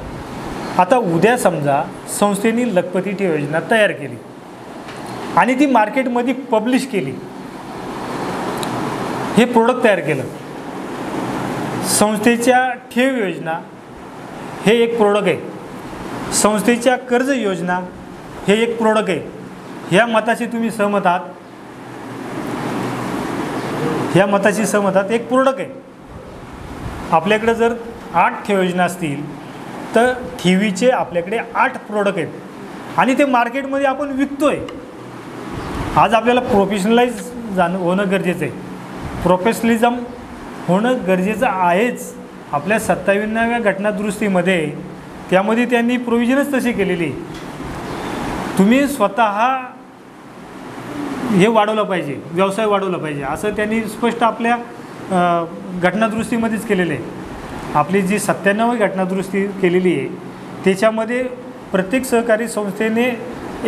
[SPEAKER 1] आता उद्या समजा संस्थेने लखपती ठेव योजना तयार केली आणि ती मार्केटमध्ये पब्लिश केली, हे प्रोडक्ट तयार केलं. संस्थेच्या ठेव योजना हे एक प्रोडक्ट आहे, संस्थेच्या कर्ज योजना हे एक प्रोडक्ट आहे. ह्या मताशी तुम्ही सहमत आहात? ह्या मताशी सहमत आहात? एक प्रोडक्ट आहे. आपल्याकडे जर 8 ठेव योजना असतील तर ठेवीचे आपल्याकडे 8 प्रोडक्ट आहेत आणि ते मार्केटमध्ये आपण विकतोय. आज आपल्याला प्रोफेशनलाइज होणं गरजेचं आहे. प्रोफेशनलिझम होणं गरजेचं आहेच. आपल्या 27व्या घटनादुरुस्तीमध्ये त्यामध्ये त्यांनी प्रोव्हिजनच तशी केलेली. तुम्ही स्वतः हे वाढवलं पाहिजे, व्यवसाय वाढवला पाहिजे, असं त्यांनी स्पष्ट आपल्या घटनादुरुस्तीमध्येच केलेलं आहे. आपली जी 97वी घटनादुरुस्ती केलेली आहे त्याच्यामध्ये प्रत्येक सहकारी संस्थेने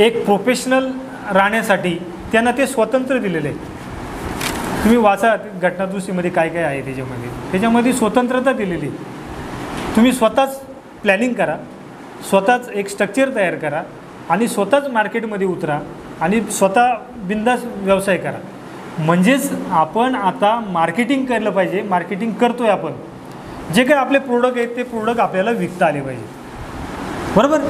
[SPEAKER 1] एक प्रोफेशनल राहण्यासाठी त्यांना ते स्वतंत्र दिलेलं आहे. तुम्ही वाचा घटनादुरुस्तीमध्ये काय काय आहे त्याच्यामध्ये स्वतंत्रता दिलेली. तुम्ही स्वतःच प्लॅनिंग करा, स्वतःच एक स्ट्रक्चर तयार करा आणि स्वतःच मार्केटमध्ये उतरा आणि स्वतः बिंदास व्यवसाय करा. म्हणजेच आपण आता मार्केटिंग केलं पाहिजे. मार्केटिंग करतो आहे आपण. जे काही आपले प्रोडक्ट आहेत ते प्रोडक्ट आपल्याला विकता आले पाहिजे. बरोबर?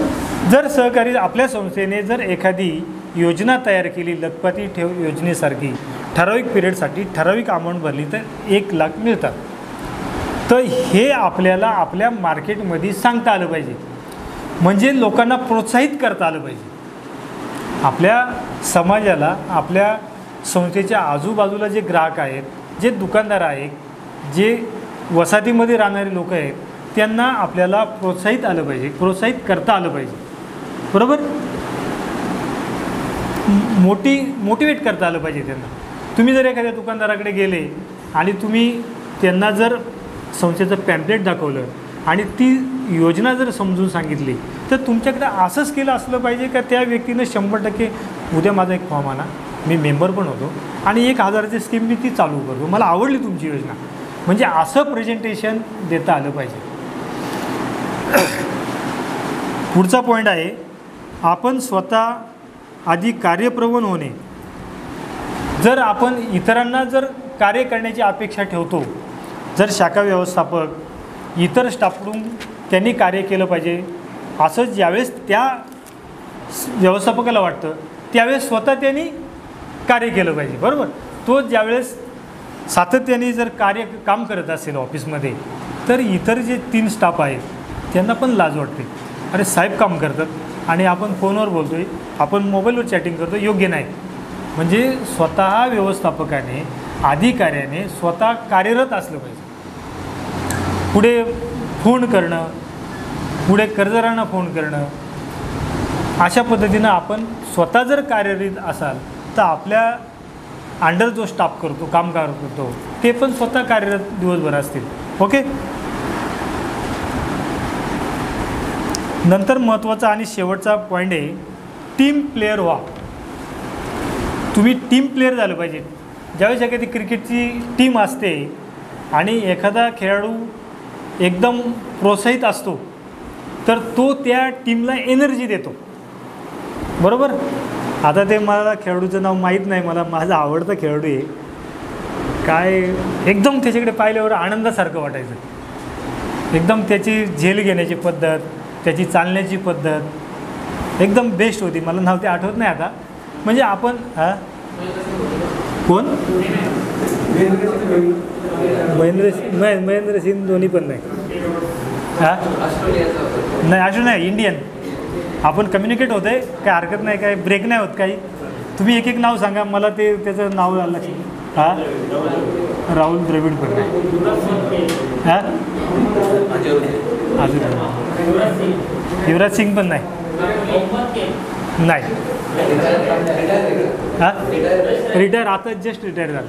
[SPEAKER 1] जर सहकारी आपल्या संस्थेने जर एखादी योजना तयार केली, लखपती ठेव योजनेसारखी, ठराविक पिरियडसाठी ठराविक अमाऊंट भरली तर 1 लाख मिळतात. तर हे आपल्याला आपल्या मार्केटमध्ये सांगता आलं पाहिजे, म्हणजे लोकांना प्रोत्साहित करता आलं पाहिजे. आपल्या समाजाला, आपल्या संस्थेच्या आजूबाजूला जे ग्राहक आहेत, जे दुकानदार आहेत, जे वसाहतीमध्ये राहणारे लोक आहेत, त्यांना आपल्याला प्रोत्साहित करता आलं पाहिजे, बरोबर. मोटिवेट करता आलं पाहिजे त्यांना. तुम्ही जर एखाद्या दुकानदाराकडे गेले आणि तुम्ही त्यांना जर संस्थेचं पॅम्पलेट दाखवलं आणि ती योजना जर समजून सांगितली, तर तुमच्याकडे असं स्किल असलं पाहिजे का त्या व्यक्तीनं 100% उद्या माझा एक फॉर्म आणा, मी मेंबर पण होतो आणि 1000ची स्कीम मी ती चालू करतो, मला आवडली तुमची योजना, म्हणजे असं प्रेझेंटेशन देता आलं पाहिजे. पुढचा पॉईंट आहे, आपण स्वतः आधी कार्यप्रवण होणे. जर आपण इतरांना जर कार्य करण्याची अपेक्षा ठेवतो, जर शाखा व्यवस्थापक इतर स्टाफकडून त्यांनी कार्य केलं पाहिजे असं ज्यावेळेस त्या व्यवस्थापकाला वाटतं, त्यावेळेस स्वतः त्यांनी कार्य केलं पाहिजे, बरोबर. तो ज्यावेळेस सातत्याने जर काम करत असेल ऑफिसमध्ये, तर इतर जे 3 स्टाफ आहेत त्यांना पण लाज वाटते. अरे साहेब काम करतात आणि आपण फोनवर बोलतो आहे, आपण मोबाईलवर चॅटिंग करतो, योग्य नाही. म्हणजे स्वतः व्यवस्थापकाने, अधिकाऱ्याने स्वतः कार्यरत असलं पाहिजे. पुढे फोन करणं, पुढे कर्जदारांना फोन करणं, अशा पद्धतीनं आपण स्वतः जर कार्यरत असाल तर आपल्या अंडर जो स्टाफ करतो, काम करतो, ते पण स्वतः कार्यरत दिवसभर असतील. ओके. नंतर महत्त्वाचा आणि शेवटचा पॉईंट आहे, टीम प्लेयर व्हा. तुम्ही टीम प्लेयर झालं पाहिजे. ज्यावेळेस एखादी क्रिकेटची टीम असते आणि एखादा खेळाडू एकदम प्रोत्साहित असतो, तर तो त्या टीमला एनर्जी देतो, बरोबर. आता ते मला खेळाडूचं नाव माहीत नाही, मला माझा आवडता खेळाडू आहे, काय एकदम त्याच्याकडे पाहिल्यावर आनंदासारखं वाटायचं. एकदम त्याची झेल घेण्याची पद्धत, त्याची चालण्याची पद्धत एकदम बेस्ट होती. मला नाव ते आठवत नाही आता. म्हणजे आपण कोण महेंद्रसिंग धोनी पण नाही, नाही असं नाही, इंडियन. आपण कम्युनिकेट होतं आहे, काय हरकत नाही, काय ब्रेक नाही होत काही. तुम्ही एक एक नाव सांगा मला, ते त्याचं नाव लक्षात. राहुल द्रविड पण नाही, अजून युवराज सिंग पण नाही, रिटायर, आता जस्ट रिटायर झालं.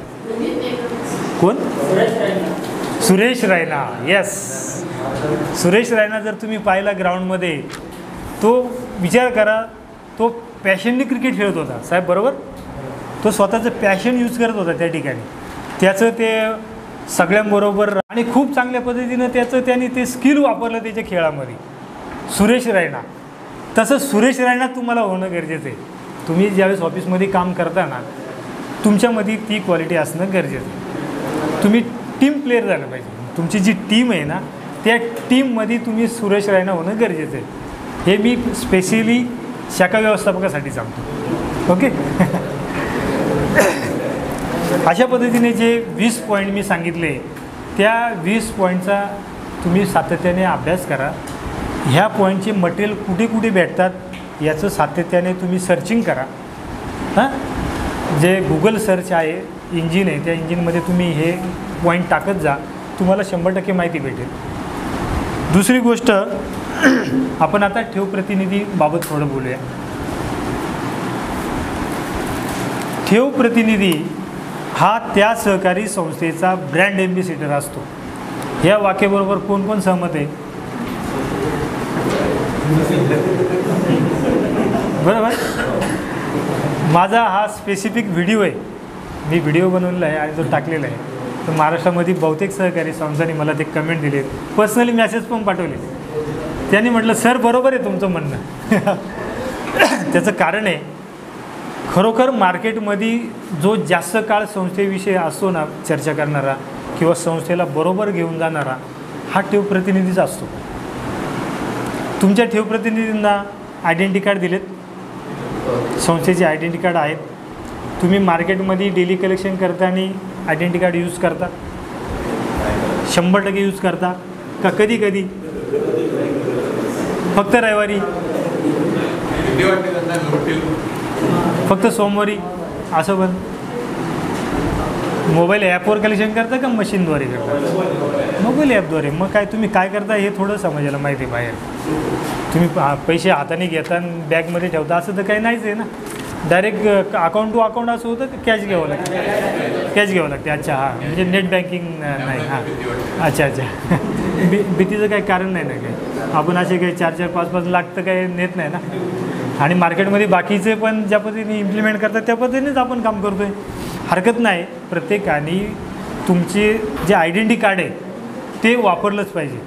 [SPEAKER 1] कोण? सुरेश रैना. येस, सुरेश रैना जर तुम्ही पाहिला ग्राउंडमध्ये, तो विचार करा, तो पॅशनने क्रिकेट खेळत होता साहेब, बरोबर. तो स्वतःचं पॅशन यूज करत होता त्या ठिकाणी, त्याचं ते सगळ्यांबरोबर आणि खूप चांगल्या पद्धतीनं त्यांनी ते स्किल वापरलं त्याच्या खेळामध्ये. सुरेश रैना. तसं सुरेश रैना तुम्हाला होणं गरजेचं आहे. तुम्ही ज्यावेळेस ऑफिसमध्ये काम करताना तुमच्यामध्ये ती क्वालिटी असणं गरजेचं आहे. तुम्ही टीम प्लेयर झालं पाहिजे. तुमची जी टीम आहे ना, त्या टीममध्ये तुम्ही सुरेश रैना होणं गरजेचं आहे. हे मी स्पेशली शाखा व्यवस्थापकासाठी सांगतो. ओके. अशा पद्धतीने जे 20 पॉईंट मी सांगितले, त्या 20 पॉईंटचा तुम्ही सातत्याने अभ्यास करा. ह्या पॉईंटचे मटेरियल कुठे कुठे भेटतात याचं सातत्याने तुम्ही सर्चिंग करा. जे गुगल सर्च आहे, इंजिन आहे, त्या इंजिनमध्ये तुम्ही हे पॉईंट टाकत जा, तुम्हाला 100% माहिती भेटेल. दुसरी गोष्ट, आपण आता ठेव प्रतिनिधीबाबत थोडं बोलूया. ठेव प्रतिनिधी हा त्या सहकारी संस्थेचा ब्रँड एम्बेसिडर असतो. या वाक्याबरोबर कोण कोण सहमत आहे? बरोबर. माझा हा स्पेसिफिक व्हिडिओ आहे, मी व्हिडिओ बनवलेला आहे आणि तो टाकलेला आहे. तर महाराष्ट्रामध्ये बहुतेक सहकारी संस्थांनी मला ते कमेंट दिले, पर्सनली मेसेज पण पाठवले. त्यांनी म्हटलं सर बरोबर आहे तुमचं म्हणणं. त्याचं कारण आहे, खरोखर मार्केटमध्ये जो जास्त काळ संस्थेविषयी असतो ना चर्चा करणारा किंवा संस्थेला बरोबर घेऊन जाणारा, हा ठेव प्रतिनिधीच असतो. तुमच्या ठेव प्रतिनिधींना आयडेंटिटी कार्ड दिलेत, संस्थेचे आयडेंटिटी कार्ड आहेत. तुम्ही मार्केटमध्ये डेली कलेक्शन करताना आयडेंटिटी कार्ड यूज करता? 100% यूज करता का कधी कधी? फक्त रविवारी? फक्त सोमवारी असं पण मोबाईल ॲपवर कलेक्शन करता का मशीनद्वारे करता? मोबाईल ॲपद्वारे. मग काय तुम्ही काय करता हे थोडं समाजाला माहिती आहे. बाहेर तुम्ही पैसे हाताने घेता आणि बॅगमध्ये ठेवता असं तर काही नाहीच आहे ना. डायरेक्ट अकाउंट टू अकाउंट असं होतं की कॅश घ्यावं लागते? कॅश घ्यावं लागते. अच्छा हां, म्हणजे नेट बँकिंग नाही. हां अच्छा अच्छा. भीतीचं काही कारण नाही ना काही. आपण असे काही 4-4, 5-5 लाख तर काही नेत नाही ना. आणि मार्केटमध्ये बाकीचे पण ज्या पद्धतीने इम्प्लिमेंट करतात त्या पद्धतीनेच आपण काम करतो आहे. हरकत नाही. प्रत्येकाने तुमचे जे आयडेंटिटी कार्ड आहे ते वापरलंच पाहिजे.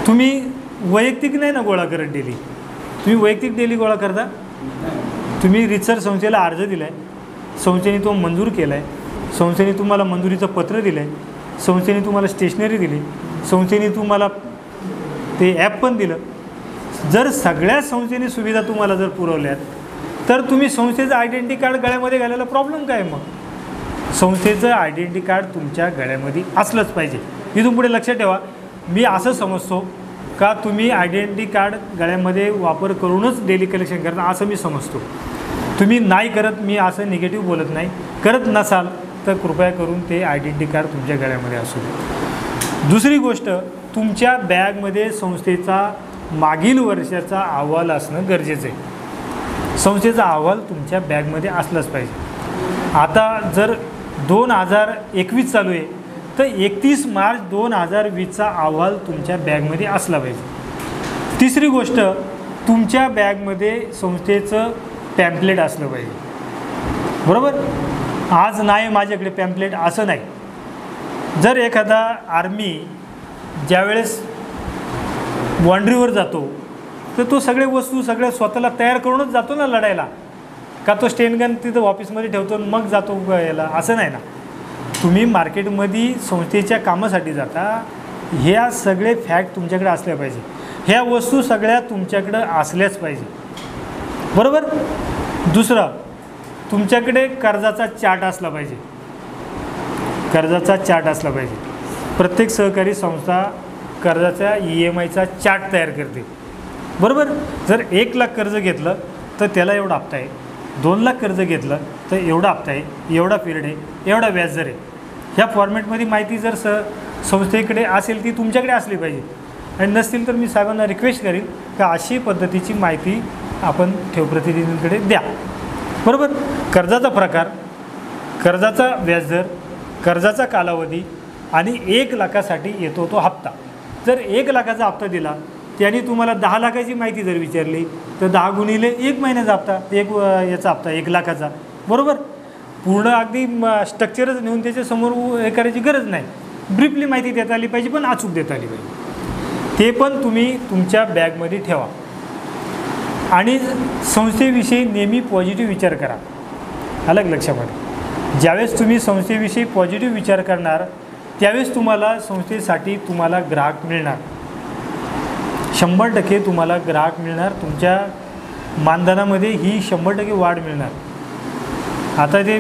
[SPEAKER 1] तुम्ही वैयक्तिक नाही ना गोळा करत डेली. तुम्ही वैयक्तिक डेली गोळा करता. तुम्ही रिसर्च संस्थेला अर्ज दिला आहे, संस्थेने तो मंजूर केला आहे, संस्थेने तुम्हाला मंजुरीचं पत्र दिलं आहे, संस्थेने तुम्हाला स्टेशनरी दिली, संस्थेने तुम्हाला ते ॲप पण दिलं. जर सगळ्या संस्थेने सुविधा तुम्हाला जर पुरवल्यात तर तुम्ही संस्थेचं आयडेंटिटी कार्ड गळ्यामध्ये घालायला प्रॉब्लेम काय? मग संस्थेचं आयडेंटिटी कार्ड तुमच्या गळ्यामध्ये असलंच पाहिजे. इथून पुढे लक्षात ठेवा. मी असं समजतो का तुम्ही आयडेंटिटी कार्ड गळ्यामध्ये वापर करूनच डेली कलेक्शन करता असं मी समजतो. तुम्ही नाही करत, मी असं निगेटिव्ह बोलत नाही. करत नसाल तर कृपया करून ते आयडेंटिटी कार्ड तुमच्या गळ्यामध्ये असू दे. दुसरी गोष्ट, तुमच्या बॅगमध्ये संस्थेचा मागील वर्षाचा अहवाल असणं गरजेचं आहे. संस्थेचा अहवाल तुमच्या बॅगमध्ये असलाच पाहिजे. आता जर 2021 चालू आहे तर 31 मार्च 2020चा अहवाल तुमच्या बॅगमध्ये असला पाहिजे. तिसरी गोष्ट, तुमच्या बॅगमध्ये संस्थेचं पॅम्पलेट असलं पाहिजे. बरोबर? आज नाही माझ्याकडे पॅम्पलेट असं नाही. जर एखादा आर्मी ज्यावेळेस वॉन्ड्रीवर जातो तर तो सगळे वस्तू सगळ्या स्वतःला तयार करूनच जातो ना लढायला. का तो स्टेनगन तिथं ऑफिसमध्ये ठेवतो मग जातो याला? असं नाही ना. तुम्ही मार्केटमध्ये संस्थेच्या कामासाठी जाता. ह्या सगळे फॅक्ट तुमच्याकडे असल्या पाहिजे. ह्या वस्तू सगळ्या तुमच्याकडं असल्याच पाहिजे. बरोबर? दुसरं, तुमच्याकडे कर्जाचा चार्ट असला पाहिजे. कर्जाचा चार्ट असला पाहिजे. प्रत्येक सहकारी संस्था कर्जाचा EMIचा चार्ट तयार करते. बरोबर? जर 1 लाख कर्ज घेतलं तर त्याला एवढा हप्ता आहे, 2 लाख कर्ज घेतलं तर एवढा हप्ता आहे, एवढा पिरियड आहे, एवढा व्याजदर आहे. ह्या फॉर्मॅटमध्ये माहिती जर संस्थेकडे असेल ती तुमच्याकडे असली पाहिजे. आणि नसतील तर मी साहेबांना रिक्वेस्ट करीन का अशी पद्धतीची माहिती आपण ठेवप्रतिनिधींकडे द्या. बरोबर? कर्जाचा प्रकार, कर्जाचा व्याजदर, कर्जाचा कालावधी आणि 1 लाखासाठी येतो तो हप्ता. जर 1 लाखाचा हप्ता दिला, त्याने तुम्हाला 10 लाखाची माहिती जर विचारली तर 10 गुणिले 1 महिन्याचा हप्ता, याचा हप्ता 1 लाखाचा. बरोबर? पूर्ण अगदी स्ट्रक्चरच नेऊन त्याच्यासमोर हे करायची गरज नाही. ब्रीफली माहिती देता आली पाहिजे, पण अचूक देता आली पाहिजे. ते पण तुम्ही तुमच्या बॅगमध्ये ठेवा. आणि संस्थेविषयी नेहमी पॉझिटिव्ह विचार करा. अलग लक्षामध्ये, ज्यावेळेस तुम्ही संस्थेविषयी पॉझिटिव्ह विचार करणार त्यावेळेस तुम्हाला संस्थेसाठी तुम्हाला ग्राहक मिळणार. 100% तुम्हाला ग्राहक मिळणार. तुमच्या मानधनामध्ये ही 100% वाढ मिळणार. आता ते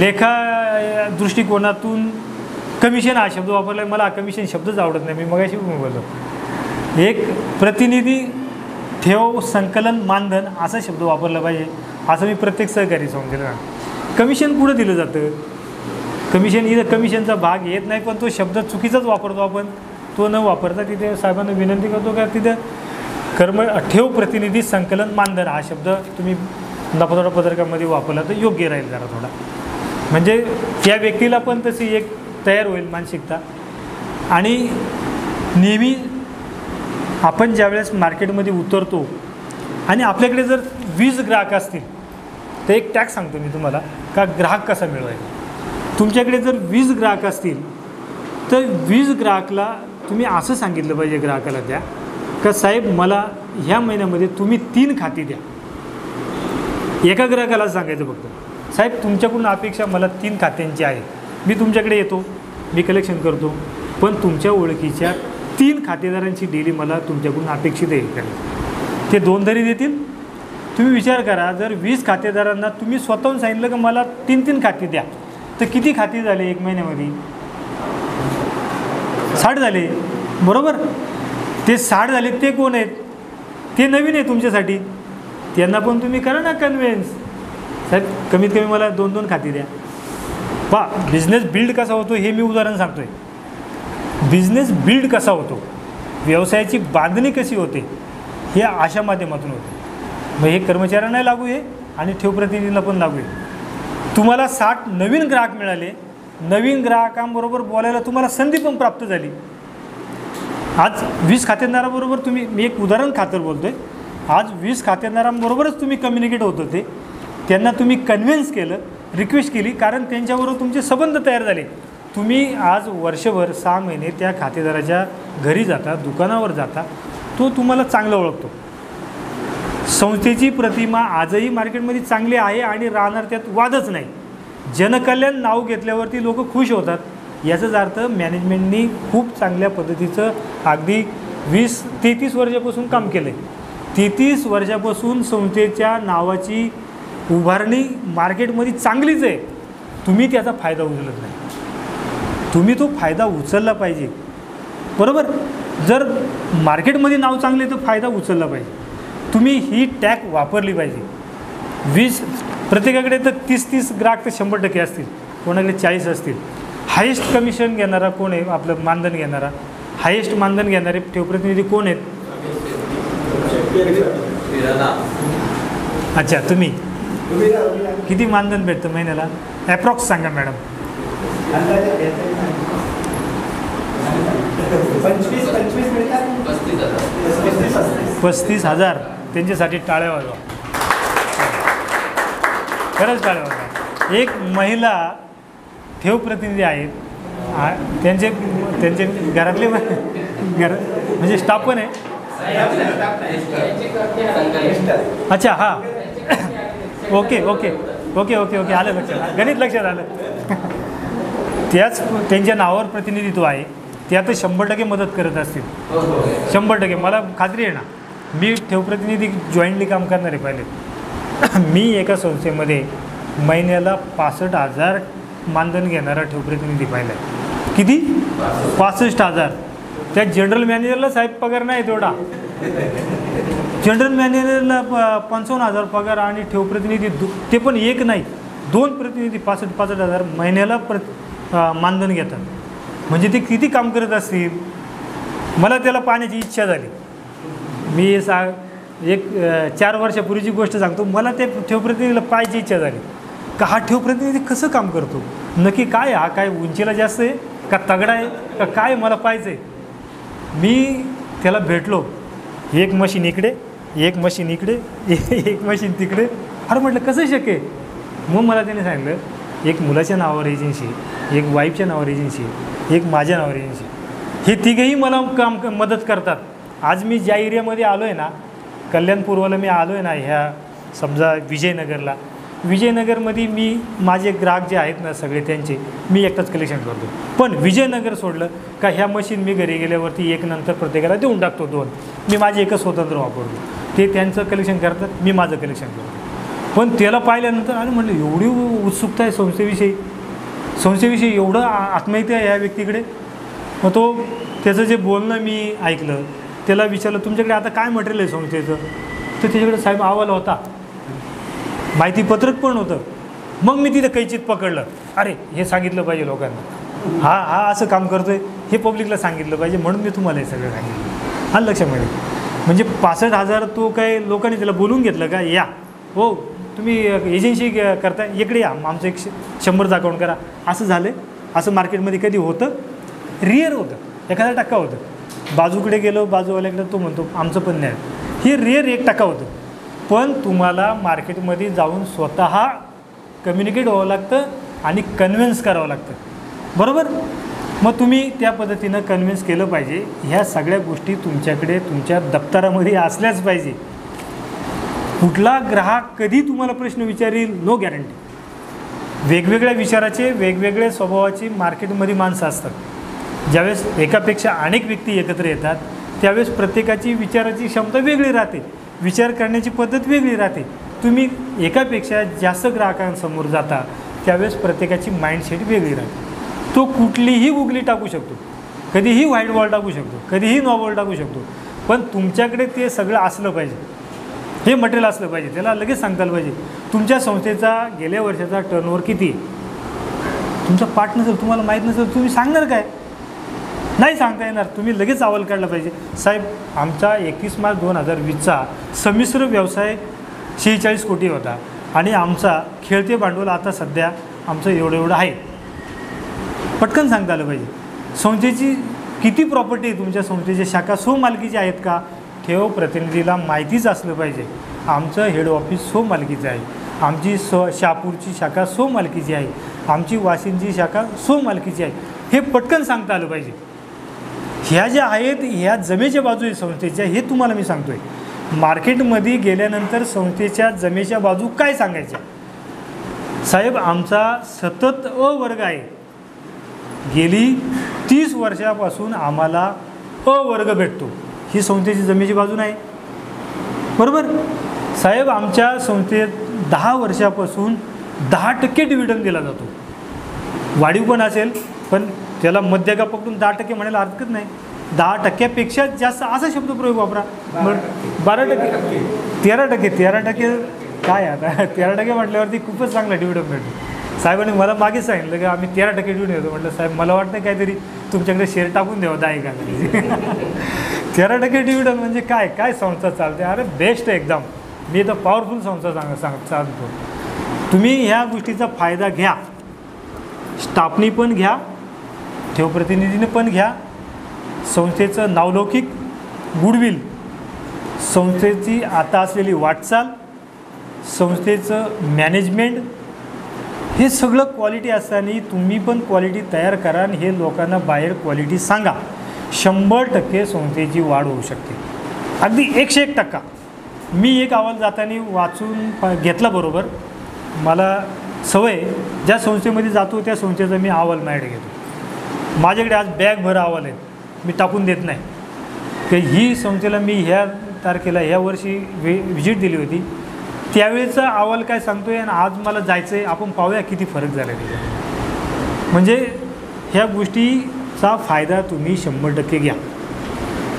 [SPEAKER 1] लेखा दृष्टिकोनातून कमिशन हा शब्द वापरला. मला कमिशन शब्दच आवडत नाही. मी मगाशी बोललो. एक प्रतिनिधी ठेव संकलन मानधन असा शब्द वापरला पाहिजे असं मी प्रत्येक सहकारी संस्थेला. कमिशन कुठं दिलं जातं? कमिशन इथं कमिशनचा भाग येत नाही, पण तो शब्द चुकीचाच वापरतो आपण. तो न वापरता तिथे साहेबांना विनंती करतो का तिथं ठेव प्रतिनिधी संकलन मानधन हा शब्द तुम्ही नफातोटा पत्रकामध्ये वापरला तर योग्य राहील जरा थोडा. म्हणजे त्या व्यक्तीला पण तशी एक तयार होईल मानसिकता. आणि नेहमी आपण ज्यावेळेस मार्केटमध्ये उतरतो आणि आपल्याकडे जर 20 ग्राहक असतील तर एक टॅग सांगतो मी तुम्हाला का ग्राहक कसा मिळवायचा. तुमच्याकडे जर 20 ग्राहक असतील तर 20 ग्राहकला तुम्ही असं सांगितलं पाहिजे ग्राहकाला द्या का साहेब मला ह्या महिन्यामध्ये तुम्ही 3 खाती द्या. एका ग्राहकाला सांगायचं फक्त साहेब तुमच्याकडून अपेक्षा मला 3 खात्यांची आहे. मी तुमच्याकडे येतो, मी कलेक्शन करतो, पण तुमच्या ओळखीच्या 3 खातेदारांची डेली मला तुमच्याकडून अपेक्षित आहे. ते 2 तरी देतील. तुम्ही विचार करा, जर 20 खातेदारांना तुम्ही स्वतःहून सांगितलं की मला 3 खाती द्या तर किती खाती झाले 1 महिन्यामध्ये? 60 झाले. बरोबर? ते 60 झाले ते कोण आहेत? ते नवीन आहे तुमच्यासाठी. त्यांना पण तुम्ही करा ना कन्व्हिन्स, साहेब कमीत कमी मला 2-2 खाती द्या. बिझनेस बिल्ड कसा होतो हे मी उदाहरण सांगतो आहे. बिझनेस बिल्ड कसा होतो, व्यवसायाची बांधणी कशी होते हे अशा माध्यमातून होते. मग हे कर्मचाऱ्यांनाही लागू आहे आणि ठेवप्रतिनिधींना पण लागू आहे. तुम्हाला 60 नवीन ग्राहक मिळाले, नवीन ग्राहकांबरोबर बोलायला तुम्हाला संधी पण प्राप्त झाली. आज 20 खातेदाराबरोबर तुम्ही, मी एक उदाहरण खातर बोलतो आहे, आज 20 खातेदारांबरोबरच तुम्ही कम्युनिकेट होत होते, त्यांना तुम्ही कन्व्हिन्स केलं, रिक्वेस्ट केली, कारण त्यांच्याबरोबर तुमचे संबंध तयार झाले. तुम्ही आज वर्षभर 6 महिने त्या खातेदाराच्या घरी जाता, दुकानावर जाता, तो तुम्हाला चांगलं ओळखतो. संस्थेची प्रतिमा आजही मार्केटमध्ये चांगली आहे आणि राहणार, त्यात वादच नाही. जनकल्याण नाव घेतल्यावरती लोक खुश होतात, याचाच अर्थ मॅनेजमेंटनी खूप चांगल्या पद्धतीचं अगदी 20-33 वर्षापासून काम केलं आहे. 33 वर्षापासून संस्थेच्या नावाची उभारणी मार्केटमध्ये चांगलीच आहे. तुम्ही त्याचा फायदा उचलत नाही, तुम्ही तो फायदा उचलला पाहिजे. बरोबर, जर मार्केटमध्ये नाव चांगले तर फायदा उचलला पाहिजे. तुम्ही ही टॅग वापरली पाहिजे. 20 प्रत्येकाकडे तर 30 ग्राहक तर 100% असतील, कोणाकडे 40 असतील. हायेस्ट कमिशन घेणारा कोण आहे, आपलं मानधन घेणारा, हायेस्ट मानधन घेणारे ठेवप्रतिनिधी कोण आहेत? अच्छा, तुम्ही किती मानधन भेटतं महिन्याला ॲप्रॉक्स सांगा मॅडम. 35,000. त्यांच्यासाठी टाळ्या वाजवा, खरंच टाळ्या वाजवा. एक महिला ठेवप्रतिनिधी आहेत, त्यांचे घरातले म्हणजे स्टाफ पण आहे. अच्छा, हां, okay okay okay okay okay आलं लक्षात, गणित लक्षात आलं. त्याच त्यांच्या नावावर प्रतिनिधित्व आहे, ते आता 100% मदत करत असतील. 100% मला खात्री आहे ना. मी ठेवप्रतिनिधी जॉईंटली काम करणारे पाहिले. मी एका संस्थेमध्ये महिन्याला 65,000 मानधन घेणारा ठेवप्रतिनिधी पाहिला आहे. किती? 65,000. त्या जनरल मॅनेजरला साहेब पगार नाही तेवढा. जनरल मॅनेजरला 55,000 पगार आणि ठेवप्रतिनिधी ते पण एक नाही, 2 प्रतिनिधी 65,000 महिन्याला मानधन घेतात. म्हणजे ते किती काम करत असतील. मला त्याला पाहण्याची इच्छा झाली. मी एक 4 वर्षापूर्वीची गोष्ट सांगतो. मला ते ठेवप्रतिनिधीला पाहायची इच्छा झाली का हा ठेवप्रतिनिधी कसं काम करतो, नक्की काय, हा काय उंचीला जास्त आहे का तगडा आहे का काय, मला पाहायचं आहे. मी त्याला भेटलो. एक मशीन इकडे, एक मशीन इकडे, एक मशीन तिकडे. अरे म्हटलं कसं शक्य आहे. मग मला त्याने सांगितलं, एक मुलाच्या नावावर एजन्सी, एक वाईफच्या नावावर एजन्सी, एक माझ्या नावावर एजन्सी. हे तिघेही मला मदत करतात. आज मी ज्या एरियामध्ये आलो आहे ना, कल्याणपूर्वला मी आलो आहे ना, ह्या समजा विजयनगरला, विजयनगरमध्ये मी माझे ग्राहक जे आहेत ना सगळे, त्यांचे मी एकटाच कलेक्शन करतो. पण विजयनगर सोडलं का ह्या मशीन मी घरी गेल्यावरती एक नंतर प्रत्येकाला देऊन टाकतो 2. मी माझे एकच स्वतंत्र वापरतो. ते त्यांचं कलेक्शन करतात, मी माझं कलेक्शन करतो. पण त्याला पाहिल्यानंतर आणि म्हटलं एवढी उत्सुकता आहे संस्थेविषयी एवढं आत्मीयता आहे या व्यक्तीकडे. मग त्याचं जे बोलणं मी ऐकलं, त्याला विचारलं तुमच्याकडे आता काय मटेरियल आहे संस्थेचं, तर त्याच्याकडे साहेब अहवाल होता, माहितीपत्रक पण होतं. मग मी तिथं कैचित पकडलं, अरे हे सांगितलं पाहिजे लोकांना, हा असं काम करतो आहे हे पब्लिकला सांगितलं पाहिजे, म्हणून मी तुम्हाला हे सगळं सांगितलं. हा लक्षामध्ये म्हणजे 65,000 तो काय लोकांनी त्याला बोलून घेतलं का, या हो तुम्ही एजन्सी करता, इकडे या, आमचं 100चं अकाउंट करा, असं झालं. असं मार्केटमध्ये कधी होतं? रिअर होतं, एखादा टक्का होतं. बाजूकडे गेलो, बाजूवाल्याकडे तो म्हणतो आमचं पण नाही, हे रिअर 1% होतं. पण तुम्हाला मार्केटमध्ये जाऊन स्वतः कम्युनिकेट व्हावं लागतं आणि कन्व्हिन्स करावं लागतं. बरोबर? मग तुम्ही त्या पद्धतीनं कन्व्हिन्स केलं पाहिजे. ह्या सगळ्या गोष्टी तुमच्याकडे तुमच्या दप्तरामध्ये असल्याच पाहिजे. कुठला ग्राहक कधी तुम्हाला प्रश्न विचारेल, नो गॅरंटी. वेगवेगळ्या विचाराचे, वेगवेगळ्या स्वभावाची मार्केटमध्ये माणसं असतात. ज्यावेळेस एकापेक्षा अनेक व्यक्ती एकत्र येतात त्यावेळेस प्रत्येकाची विचाराची क्षमता वेगळी राहते, विचार करण्याची पद्धत वेगळी राहते. तुम्ही एकापेक्षा जास्त ग्राहकांसमोर जाता त्यावेळेस प्रत्येकाची माइंडसेट वेगळी राहते. तो कुठलीही उगली टाकू शकतो, कधीही व्हाईट बॉल टाकू शकतो, कधीही नो बॉल टाकू शकतो. पण तुमच्याकडे ते सगळं असलं पाहिजे. हे मटेरियल असलं पाहिजे, त्याला लगेच सांगता आलं पाहिजे तुमच्या संस्थेचा गेल्या वर्षाचा टर्नओव्हर किती आहे. तुमचा पार्ट नसेल, तुम्हाला माहीत नसेल, तुम्ही सांगणार काय, नाही सांगता येणार. तुम्ही लगेच अहवाल काढला पाहिजे, साहेब आमचा 31 मार्च 2020चा संमिश्र व्यवसाय 46 कोटी होता आणि आमचा खेळते भांडवल आता सध्या आमचं एवढं आहे. पटकन सांगता आलं पाहिजे. संस्थेची किती प्रॉपर्टी आहे, तुमच्या संस्थेच्या शाखा स्वमालकीच्या आहेत का, ठेव प्रतिनिधीला माहितीच असलं पाहिजे. आमचं हेड ऑफिस स्वमालकीचं आहे, आमची शहापूरची शाखा स्वमालकीची आहे, आमची वाशिमची शाखा स्वमालकीची आहे, हे पटकन सांगता आलं पाहिजे. ह्या ज्या आहेत ह्या जमेच्या बाजू आहे संस्थेच्या, हे तुम्हाला मी सांगतो आहे. मार्केटमध्ये गेल्यानंतर संस्थेच्या जमेच्या बाजू काय सांगायच्या, साहेब आमचा सतत अ वर्ग आहे, गेली 30 वर्षापासून आम्हाला अ वर्ग भेटतो, ही संस्थेची जमेची बाजू नाही, बरोबर. साहेब आमच्या संस्थेत 10 वर्षापासून 10% डिव्हिडंड दिला जातो, वाढीव पण असेल पण त्याला मध्यगा पकडून 10% म्हणायला हरकत नाही. 10%पेक्षा जास्त असा शब्दप्रयोग वापरा. 12%, 13% काय आता 13% म्हटल्यावरती खूपच चांगला डिव्हिडंड भेटतो. साहेबांनी मला मागे सांगितलं की आम्ही 13% डिव्हिडंड देतो. म्हटलं साहेब मला वाटतं काहीतरी तुमच्याकडे शेअर टाकून द्यावं 10 13% डिव्हिडंड म्हणजे काय काय संस्था चालते, अरे बेस्ट आहे एकदम. मी तर पॉवरफुल संस्था सांगतो. तुम्ही ह्या गोष्टीचा फायदा घ्या, स्टाफनी पण घ्या, ठेव प्रतिनिधीने पण घ्या. संस्थेचं नावलौकिक, गुडविल, संस्थेची आता असलेली वाटचाल, संस्थेचं मॅनेजमेंट, हे सगळं क्वालिटी असताना तुम्ही पण क्वालिटी तयार करा आणि हे लोकांना बाहेर क्वालिटी सांगा. 100% संस्थेची वाढ होऊ शकते, अगदी 101%. मी एक अहवाल जाताना वाचून घेतला, बरोबर मला सवय, ज्या संस्थेमध्ये जातो त्या संस्थेचा मी अहवाल माझ्याकडे घेतो. माझ्याकडे आज बॅगभर अहवाल आहेत, मी टाकून देत नाही. की ही संस्थेला मी ह्या तारखेला ह्या वर्षी व्हिजिट दिली होती, त्यावेळेचा अहवाल काय सांगतो आहे आणि आज मला जायचं आहे, आपण पाहूया किती फरक झाला त्याच्यात. म्हणजे ह्या गोष्टीचा फायदा तुम्ही 100% घ्या.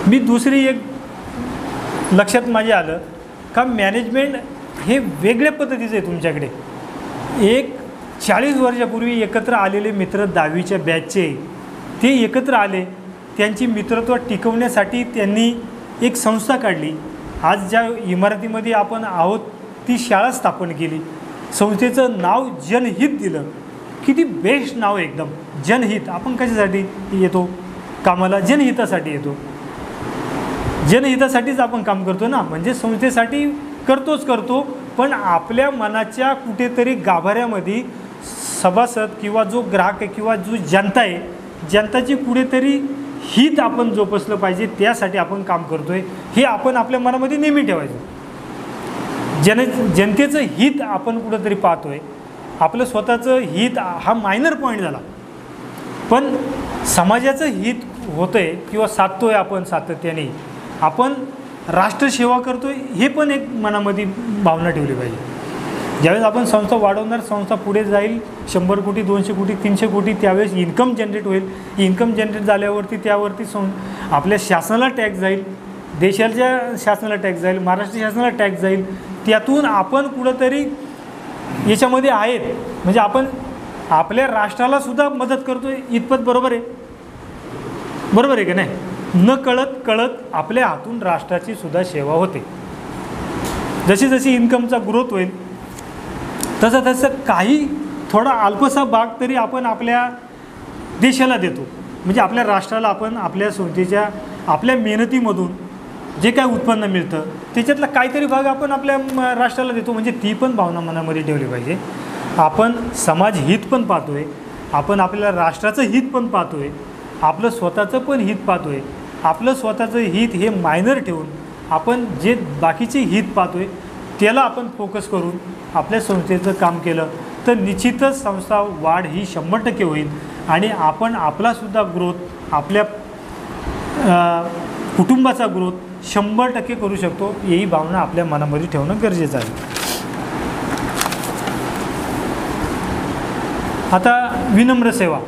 [SPEAKER 1] मी दुसरी एक लक्षात माझ्या आलं का मॅनेजमेंट हे वेगळ्या पद्धतीचं आहे तुमच्याकडे. एक 40 वर्षापूर्वी एकत्र आलेले मित्र 10वीच्या बॅचचे ते एकत्र आले, त्यांची मित्रत्व टिकवण्यासाठी त्यांनी एक संस्था काढली. आज ज्या इमारतीमध्ये आपण आहोत ती शाळा स्थापन केली, संस्थेचं नाव जनहित दिलं. किती बेस्ट नाव आहे एकदम, जनहित. आपण कशासाठी येतो कामाला, जनहितासाठी येतो, जनहितासाठीच आपण काम करतो ना. म्हणजे संस्थेसाठी करतो, पण आपल्या मनाच्या कुठेतरी गाभाऱ्यामध्ये सभासद किंवा जो ग्राहक आहे किंवा जो जनता आहे, जनताची कुठेतरी हित आपण जोपासलं पाहिजे, त्यासाठी आपण काम करतो आहे, हे आपण आपल्या मनामध्ये नेहमी ठेवायचं. जनतेचं हित आपण कुठंतरी पाहतो आहे, आपलं स्वतःचं हित हा मायनर पॉईंट झाला, पण समाजाचं हित होतं आहे किंवा साधतो आहे आपण सातत्याने, आपण राष्ट्रसेवा करतो आहे, हे पण एक मनामध्ये भावना ठेवली पाहिजे. ज्यावेळेस आपण संस्था वाढवणार, संस्था पुढे जाईल, 100 कोटी 200 कोटी 300 कोटी, त्यावेळेस इन्कम जनरेट होईल. इन्कम जनरेट झाल्यावरती त्यावरती आपल्या शासनाला टॅक्स जाईल, देशाच्या शासनाला टॅक्स जाईल, महाराष्ट्र शासनाला टॅक्स जाईल. त्यातून आपण कुठंतरी याच्यामध्ये आहेत, म्हणजे आपण आपल्या राष्ट्रालासुद्धा मदत करतो आहे, इतपत बरोबर आहे. बरोबर आहे की नाही. न कळत आपल्या हातून राष्ट्राची सुद्धा सेवा होते. जशी जशी इन्कमचा ग्रोथ होईल तसं काही थोडा अल्पसा भाग तरी आपण आपल्या देशाला देतो. म्हणजे आपल्या राष्ट्राला आपण आपल्या संस्थेच्या आपल्या मेहनतीमधून जे काय उत्पन्न मिळतं त्याच्यातला काहीतरी भाग आपण आपल्या राष्ट्राला देतो. म्हणजे ती पण भावना मनामध्ये ठेवली पाहिजे. आपण समाज हित पण पाहतो आहे, आपण आपल्या राष्ट्राचं हित पण पाहतो आहे, आपलं स्वतःचं पण हित पाहतो आहे. आपलं स्वतःचं हित हे मायनर ठेवून आपण जे बाकीचे हित पाहतो आहे त्याला आपण फोकस करून आपल्या संस्थेचं काम केलं तर निश्चितच संस्था वाढ ही 100% होईल आणि आपण आपलासुद्धा ग्रोथ, आपल्या कुटुंबाचा ग्रोथ 100% करू शकतो. ही भावना आपल्या मनामध्ये ठेवणं गरजेचं आहे. आता विनम्र सेवा.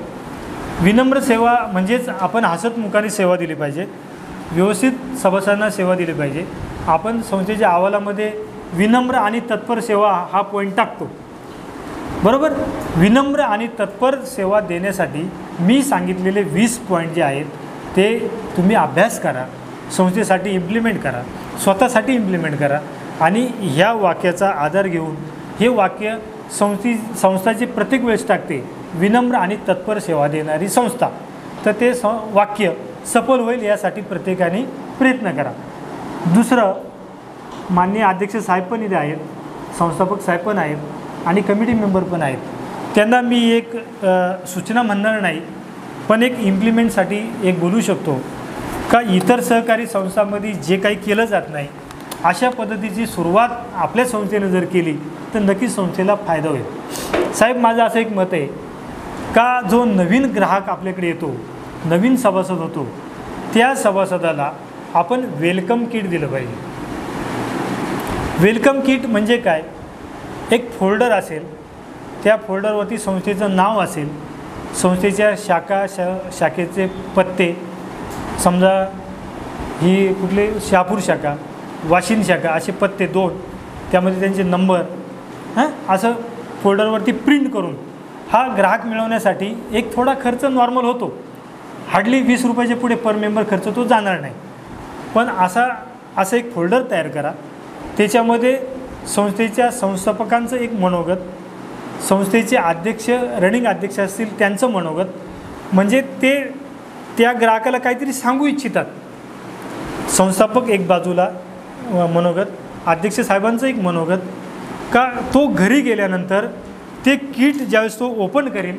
[SPEAKER 1] विनम्र सेवा म्हणजेच आपण हसतमुखाने सेवा दिली पाहिजे, व्यवस्थित सभासदांना सेवा दिली पाहिजे. आपण संस्थेच्या अहवालामध्ये विनम्र आणि तत्पर सेवा हा पॉईंट टाकतो, बरोबर. विनम्र आणि तत्पर सेवा देण्यासाठी मी सांगितलेले 20 पॉईंट जे आहेत ते तुम्ही अभ्यास करा, संस्थेसाठी इम्प्लिमेंट करा, स्वतःसाठी इम्प्लिमेंट करा आणि ह्या वाक्याचा आधार घेऊन हे वाक्य संस्थाची प्रत्येक वेळेस टाकते विनम्र आणि तत्पर सेवा देणारी संस्था, तर ते वाक्य सफल होईल यासाठी प्रत्येकाने प्रयत्न करा. दुसरं, माननीय अध्यक्ष साहेब पण इथे आहेत, संस्थापक साहेब पण आहेत आणि कमिटी मेंबर पण आहेत. त्यांना मी एक सूचना म्हणणार नाही, पण एक इम्प्लिमेंटसाठी एक बोलू शकतो का इतर सहकारी संस्थांमध्ये जे काही केलं जात नाही अशा पद्धतीची सुरुवात आपल्या संस्थेनं जर केली तर नक्कीच संस्थेला फायदा होईल. साहेब, माझं असं एक मत आहे का जो नवीन ग्राहक आपल्याकडे येतो, नवीन सभासद होतो, त्या सभासदाला आपण वेलकम किट दिलं पाहिजे. वेलकम किट म्हणजे काय? एक फोल्डर असेल, त्या फोल्डरवरती संस्थेचं नाव असेल, संस्थेच्या शाखेचे पत्ते, समजा ही कुठले शहापूर शाखा, वाशिम शाखा असे पत्ते 2, त्यामध्ये त्यांचे नंबर असं फोल्डरवरती प्रिंट करून हा ग्राहक मिळवण्यासाठी एक थोडा खर्च नॉर्मल होतो, हार्डली 20 रुपयाच्या पुढे पर मेंबर खर्च तो जाणार नाही. पण असं एक फोल्डर तयार करा, त्याच्यामध्ये संस्थेच्या संस्थापकांचं एक मनोगत, संस्थेचे अध्यक्ष, रनिंग अध्यक्ष असतील त्यांचं मनोगत, म्हणजे ते त्या ग्राहकाला काहीतरी सांगू इच्छितात. संस्थापक एक बाजूला मनोगत, अध्यक्ष साहेबांचं एक मनोगत, का तो घरी गेल्यानंतर ते किट ज्यावेळेस तो ओपन करेल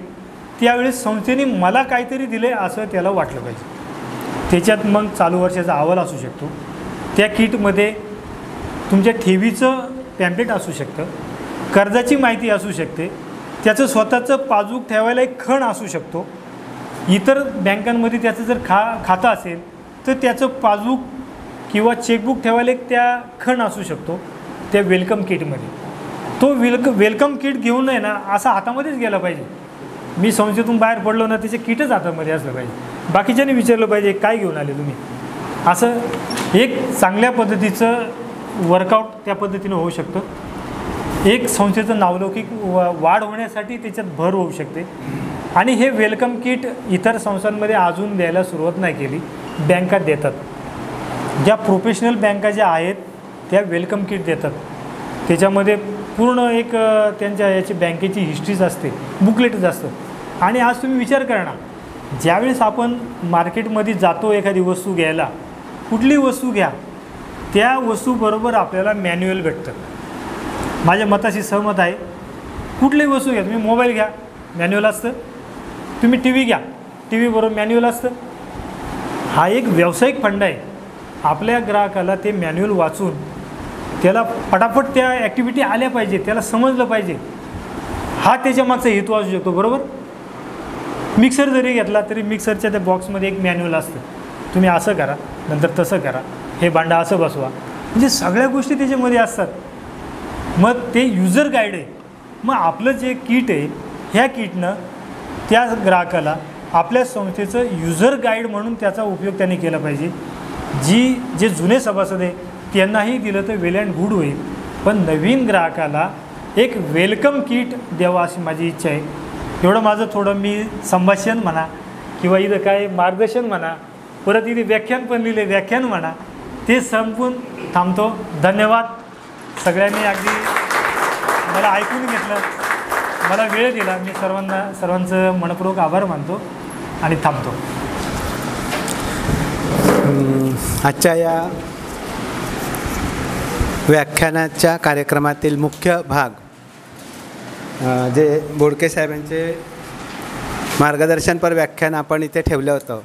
[SPEAKER 1] त्यावेळेस संस्थेने मला काहीतरी दिले असं त्याला वाटलं पाहिजे. त्याच्यात मग चालू वर्षाचा अहवाल असू शकतो, त्या किटमध्ये तुमच्या ठेवीचं पॅम्पलेट असू शकतं, कर्जाची माहिती असू शकते, त्याचं स्वतःचं पासबुक ठेवायला एक खण असू शकतो, इतर बँकांमध्ये त्याचं जर खातं असेल तर त्याचं पासबुक किंवा चेकबुक ठेवायला एक त्या खण असू शकतो त्या वेलकम किटमध्ये. तो वेलकम किट घेऊन आहे ना असा हातामध्येच गेला पाहिजे. मी संस्थेतून बाहेर पडलो ना त्याचे किटच हातामध्ये असलं पाहिजे, बाकीच्याने विचारलं पाहिजे काय घेऊन आले तुम्ही. असं एक चांगल्या पद्धतीचं वर्कआउट त्या पद्धतीनं होऊ शकतं. एक संस्थेचं नावलौकिक वाढ होण्यासाठी त्याच्यात भर होऊ शकते. आणि हे वेलकम किट इतर संस्थांमध्ये अजून द्यायला सुरुवात नाही केली, बँका देतात. ज्या प्रोफेशनल बँका ज्या आहेत त्या वेलकम किट देतात, त्याच्यामध्ये पूर्ण एक त्यांच्या याची बँकेची हिस्ट्रीज असते, बुकलेटच असतं. आणि आज तुम्ही विचार करा ना, ज्यावेळेस आपण मार्केटमध्ये जातो एखादी वस्तू घ्यायला, कुठली वस्तू घ्या त्या वस्तूबरोबर आपल्याला मॅन्युअल भेटतं. माझ्या मताशी सहमत आहे. कुठलीही वस्तू घ्या, तुम्ही मोबाईल घ्या मॅन्युअल असतं, तुम्ही टी व्ही घ्या टी व्हीबरोबर मॅन्युअल असतं. हा एक व्यावसायिक फंड आहे. आपल्या ग्राहकाला ते मॅन्युअल वाचून त्याला पटापट त्या ॲक्टिव्हिटी आल्या पाहिजे, त्याला समजलं पाहिजे, हा त्याच्या मागचा हेतू असू शकतो, बरोबर. मिक्सर जरी घेतला तरी मिक्सरच्या त्या बॉक्समध्ये एक मॅन्युअल असतं, तुम्ही असं करा नंतर तसं करा, हे भांडं असं बसवा, म्हणजे सगळ्या गोष्टी त्याच्यामध्ये असतात. मग ते युजर गाईड आहे. मग आपलं जे किट आहे ह्या किटनं त्या ग्राहकाला आपल्या संस्थेचं युजर गाईड म्हणून त्याचा उपयोग त्यांनी केला पाहिजे. जे जुने सभासद आहे त्यांनाही दिलं तर वेल अँड गुड होईल, पण नवीन ग्राहकाला एक वेलकम किट द्यावा अशी माझी इच्छा आहे. एवढं माझं थोडं मी संभाषण म्हणा किंवा इथं काय मार्गदर्शन म्हणा, परत इथे व्याख्यान पण लिहिले व्याख्यान म्हणा, ते संपून थांबतो. धन्यवाद सगळ्यांनी, अगदी मला ऐकून घेतलं, मला वेळ दिला. मी सर्वांचं मनपूर्वक आभार मानतो आणि थांबतो.
[SPEAKER 2] आजच्या या व्याख्यानाच्या कार्यक्रमातील मुख्य भाग जे बोडके साहेबांचे मार्गदर्शनपर व्याख्यान आपण इथे ठेवलं होतं,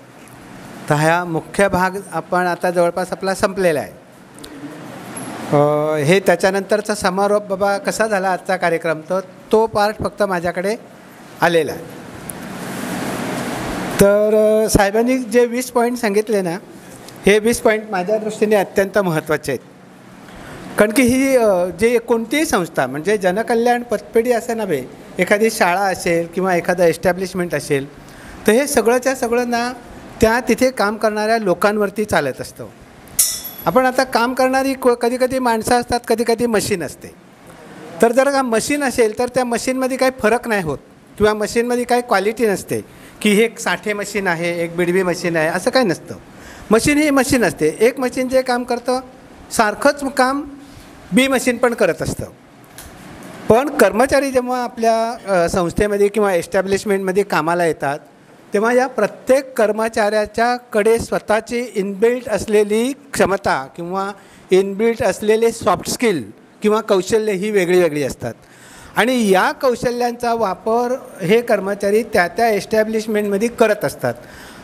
[SPEAKER 2] तर हा मुख्य भाग आपण आता जवळपास आपला संपलेला आहे. हे त्याच्यानंतरचा समारोप बाबा कसा झाला आजचा कार्यक्रम, तर तो पार्ट फक्त माझ्याकडे आलेला आहे. तर साहेबांनी जे 20 पॉईंट सांगितले ना, हे 20 पॉईंट माझ्या दृष्टीने अत्यंत महत्त्वाचे आहेत. कारण की ही जे कोणतीही संस्था म्हणजे जनकल्याण पतपेढी असं नव्हे, एखादी शाळा असेल किंवा एखादं एस्टॅब्लिशमेंट असेल, तर हे सगळंच्या सगळं ना त्या तिथे काम करणाऱ्या लोकांवरती चालत असतं. आपण आता काम करणारी कधी कधी माणसं असतात, कधी कधी मशीन असते. तर जर का मशीन असेल तर त्या मशीनमध्ये काही फरक नाही होत किंवा मशीनमध्ये काही क्वालिटी नसते की हे एक साठे मशीन आहे, एक बिडवी मशीन आहे, असं काही नसतं. मशीन ही मशीन असते. एक मशीन जे काम करतं सारखंच काम बी मशीन पण करत असतं. पण कर्मचारी जेव्हा आपल्या संस्थेमध्ये किंवा एस्टॅब्लिशमेंटमध्ये कामाला येतात तेव्हा या प्रत्येक कर्मचाऱ्याच्याकडे स्वतःची इनबिल्ट असलेली क्षमता किंवा इनबिल्ट असलेले सॉफ्ट स्किल किंवा कौशल्य ही वेगळी वेगळी असतात. आणि या कौशल्यांचा वापर हे कर्मचारी त्या त्या एस्टॅब्लिशमेंटमध्ये करत असतात.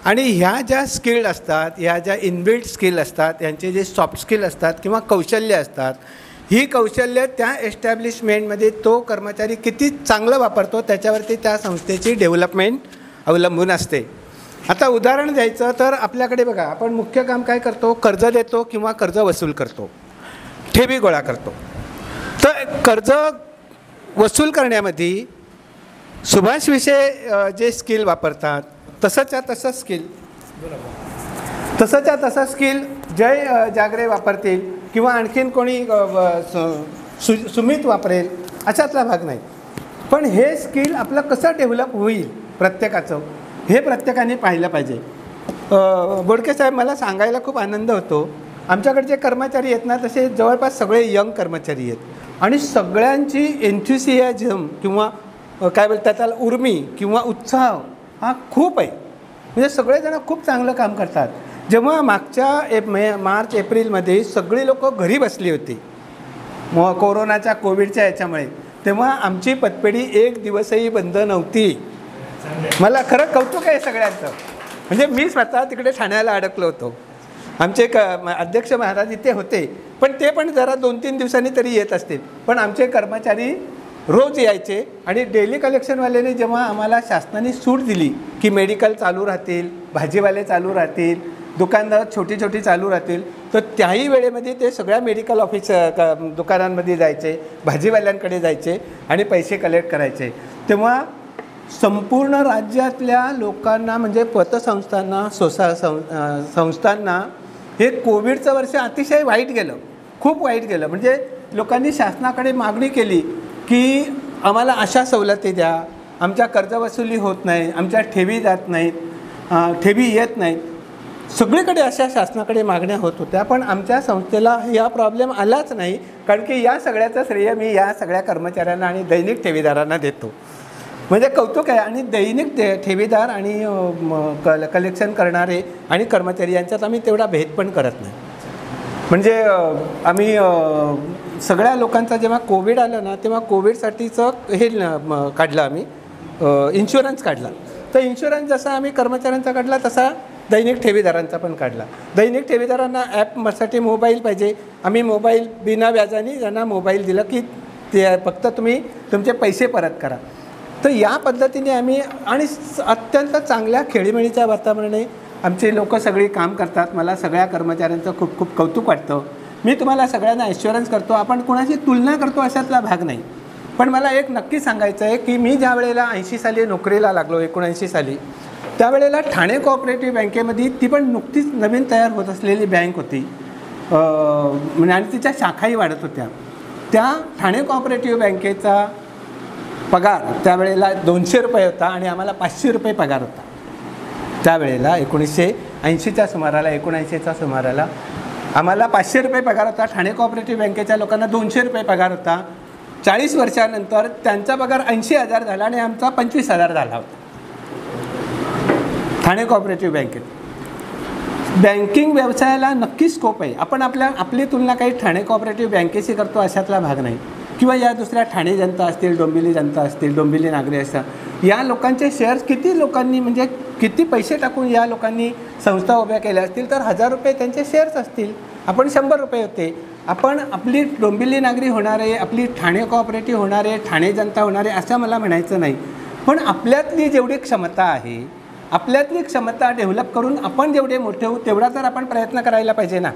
[SPEAKER 2] आणि ह्या ज्या स्किल्ड असतात, ह्या ज्या इनबिल्ट स्किल असतात, यांचे जे सॉफ्ट स्किल असतात किंवा कौशल्य असतात, ही कौशल्य त्या एस्टॅब्लिशमेंटमध्ये तो कर्मचारी किती चांगलं वापरतो त्याच्यावरती त्या संस्थेची डेव्हलपमेंट अवलंबून असते. आता उदाहरण द्यायचं तर आपल्याकडे बघा, आपण मुख्य काम काय करतो, कर्ज देतो किंवा कर्ज वसूल करतो, ठेवी गोळा करतो. तर कर्ज वसूल करण्यामध्ये सुभाष विषय जे स्किल वापरतात तसंच्या तसं स्किल जय जागरे वापरतील किंवा आणखीन कोणी सुमित वापरेल अशातला भाग नाही. पण हे स्किल आपलं कसं डेव्हलप होईल प्रत्येकाचं हे प्रत्येकाने पाहिलं पाहिजे. बोडके साहेब, मला सांगायला खूप आनंद होतो, आमच्याकडे जे कर्मचारी आहेत ना तसे जवळपास सगळे यंग कर्मचारी आहेत आणि सगळ्यांची एन्थुसियाझम किंवा काय बोलतात त्याला उर्मी किंवा उत्साह हा खूप आहे. म्हणजे सगळेजण खूप चांगलं काम करतात. जेव्हा मागच्या मार्च एप्रिलमध्ये सगळी लोक घरी बसली होती कोरोनाच्या कोविडच्या याच्यामुळे, तेव्हा आमची पतपेढी एक दिवसही बंद नव्हती. मला खरं कौतुक आहे सगळ्यांचं. म्हणजे मी स्वतः तिकडे ठाण्याला अडकलो होतो. आमचे अध्यक्ष महाराज इथे होते, पण ते पण जरा 2-3 दिवसांनी तरी येत असतील. पण आमचे कर्मचारी रोज यायचे आणि डेली कलेक्शनवाल्याने जेव्हा आम्हाला शासनाने सूट दिली की मेडिकल चालू राहतील, भाजीवाले चालू राहतील, दुकानं छोटी छोटी चालू राहतील, तर त्याही वेळेमध्ये ते सगळ्या मेडिकल दुकानांमध्ये जायचे, भाजीवाल्यांकडे जायचे आणि पैसे कलेक्ट करायचे. तेव्हा संपूर्ण राज्यातल्या लोकांना म्हणजे पतसंस्थांना संस्थांना हे कोविडचं वर्ष अतिशय वाईट गेलं, खूप वाईट गेलं. म्हणजे लोकांनी शासनाकडे मागणी केली की आम्हाला अशा सवलती द्या, आमच्या कर्जवसुली होत नाही, आमच्या ठेवी जात नाहीत, ठेवी येत नाहीत. सगळीकडे अशा शासनाकडे मागण्या होत होत्या. पण आमच्या संस्थेला या प्रॉब्लेम आलाच नाही, कारण की या सगळ्याचं श्रेय मी या सगळ्या कर्मचाऱ्यांना आणि दैनिक ठेवीदारांना देतो. म्हणजे कौतुक आहे. आणि दैनिक ठेवीदार आणि कलेक्शन करणारे आणि कर्मचारी यांच्यात आम्ही तेवढा भेद पण करत नाही. म्हणजे आम्ही सगळ्या लोकांचा जेव्हा कोविड आलं ना तेव्हा कोविडसाठीचं हे काढलं, आम्ही इन्शुरन्स काढला. तर इन्शुरन्स जसा आम्ही कर्मचाऱ्यांचा काढला तसा दैनिक ठेवीदारांचा पण काढला. दैनिक ठेवीदारांना ॲपसाठी मोबाईल पाहिजे, आम्ही मोबाईल बिना व्याजाने त्यांना मोबाईल दिलं की ते फक्त तुम्ही तुमचे पैसे परत करा. तर या पद्धतीने आम्ही आणि अत्यंत चांगल्या खेळीमेळीच्या वातावरणाने आमचे लोक सगळी काम करतात. मला सगळ्या कर्मचाऱ्यांचं खूप खूप कौतुक वाटतं. मी तुम्हाला सगळ्यांना ॲश्युरन्स करतो, आपण कोणाची तुलना करतो अशातला भाग नाही. पण मला एक नक्की सांगायचं आहे की मी ज्या वेळेला 80 साली नोकरीला लागलो, 79 साली, त्यावेळेला ठाणे कोऑपरेटिव्ह बँकेमध्ये ती पण नुकतीच नवीन तयार होत असलेली बँक होती, म्हणजे आणि तिच्या शाखाही वाढत होत्या. त्या ठाणे कोऑपरेटिव्ह बँकेचा पगार त्यावेळेला 200 रुपये होता आणि आम्हाला 500 रुपये पगार होता. त्यावेळेला 1980च्या सुमाराला 79च्या सुमाराला आम्हाला 500 रुपये पगार होता. ठाणे कोऑपरेटिव्ह बँकेच्या लोकांना 200 रुपये पगार होता. 40 वर्षानंतर त्यांचा पगार 80,000 झाला आणि आमचा 25,000 झाला होता ठाणे कोऑपरेटिव्ह बँकेत. बँकिंग व्यवसायाला नक्की स्कोप आहे. आपण आपली तुलना काही ठाणे कोऑपरेटिव्ह बँकेशी करतो अशातला भाग नाही. किंवा या दुसऱ्या ठाणे जनता असतील, डोंबिवली जनता असतील, डोंबिवली नागरी असतात, या लोकांचे शेअर्स किती लोकांनी म्हणजे किती पैसे टाकून या लोकांनी संस्था उभ्या केल्या असतील, तर 1000 रुपये त्यांचे शेअर्स असतील. आपण 100 रुपये होते. आपण आपली डोंबिवली नागरी होणारे, आपली ठाणे कोऑपरेटिव्ह होणारे, ठाणे जनता होणारे असं मला म्हणायचं नाही. पण आपल्यातली जेवढी क्षमता आहे, आपल्यातली क्षमता डेव्हलप करून आपण जेवढे मोठे होऊ तेवढा तर आपण प्रयत्न करायला पाहिजे ना,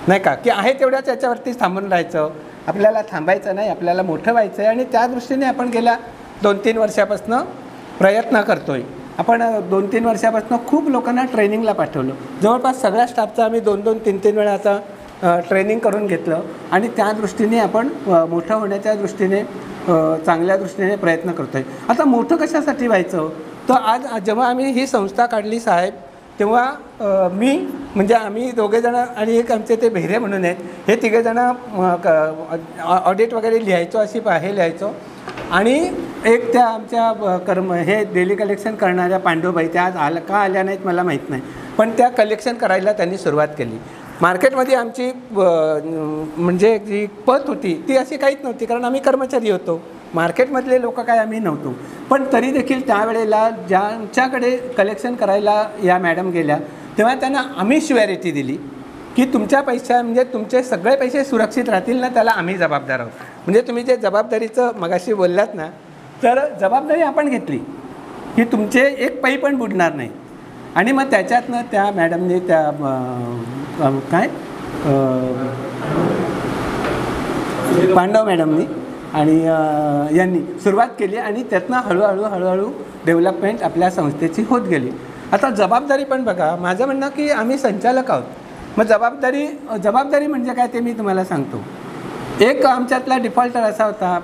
[SPEAKER 2] नाही का? की आहे तेवढ्याच याच्यावरतीच थांबून राहायचं, आपल्याला थांबायचं नाही, आपल्याला मोठं व्हायचं आहे. आणि त्या दृष्टीने आपण गेल्या 2-3 वर्षापासून प्रयत्न करतो आहे. आपण 2-3 वर्षापासून खूप लोकांना ट्रेनिंगला पाठवलं. जवळपास सगळ्या स्टाफचा आम्ही 2-2, 3-3 वेळा आता ट्रेनिंग करून घेतलं आणि त्या दृष्टीने आपण मोठं होण्याच्या दृष्टीने चांगल्या दृष्टीने प्रयत्न करतो आहे. आता मोठं कशासाठी व्हायचं, तर आज जेव्हा आम्ही ही संस्था काढली साहेब, तेव्हा मी म्हणजे आम्ही दोघेजणं आणि एक आमचे ते बेहरे म्हणून आहेत, हे तिघेजणं ऑडिट वगैरे लिहायचो, अशी हे लिहायचो. आणि एक त्या आमच्या हे डेली कलेक्शन करणाऱ्या पांडुबाई, त्या आज का आल्या नाहीत मला माहीत नाही, पण त्या कलेक्शन करायला त्यांनी सुरुवात केली. मार्केटमध्ये आमची म्हणजे जी पत होती ती अशी काहीच नव्हती, कारण आम्ही कर्मचारी होतो, मार्केटमधले लोक काय आम्ही नव्हतो. पण तरी देखील त्यावेळेला ज्यांच्याकडे कलेक्शन करायला या मॅडम गेल्या, तेव्हा त्यांना आम्ही श्युअरिटी दिली की तुमच्या पैसा म्हणजे तुमचे सगळे पैसे सुरक्षित राहतील ना, त्याला आम्ही जबाबदार आहोत. म्हणजे तुम्ही जे जबाबदारीचं मगाशी बोललात ना, तर जबाबदारी आपण घेतली की तुमचे एक पै पण बुडणार नाही. आणि मग त्याच्यातनं त्या मॅडमने त्या काय पांडव मॅडमनी आणि यांनी सुरुवात केली आणि त्यातनं हळूहळू डेव्हलपमेंट आपल्या संस्थेची होत गेली. आता जबाबदारी पण बघा, माझं म्हणणं की आम्ही संचालक आहोत, मग जबाबदारी म्हणजे काय ते मी तुम्हाला सांगतो. एक आमच्यातला डिफॉल्टर असा होता,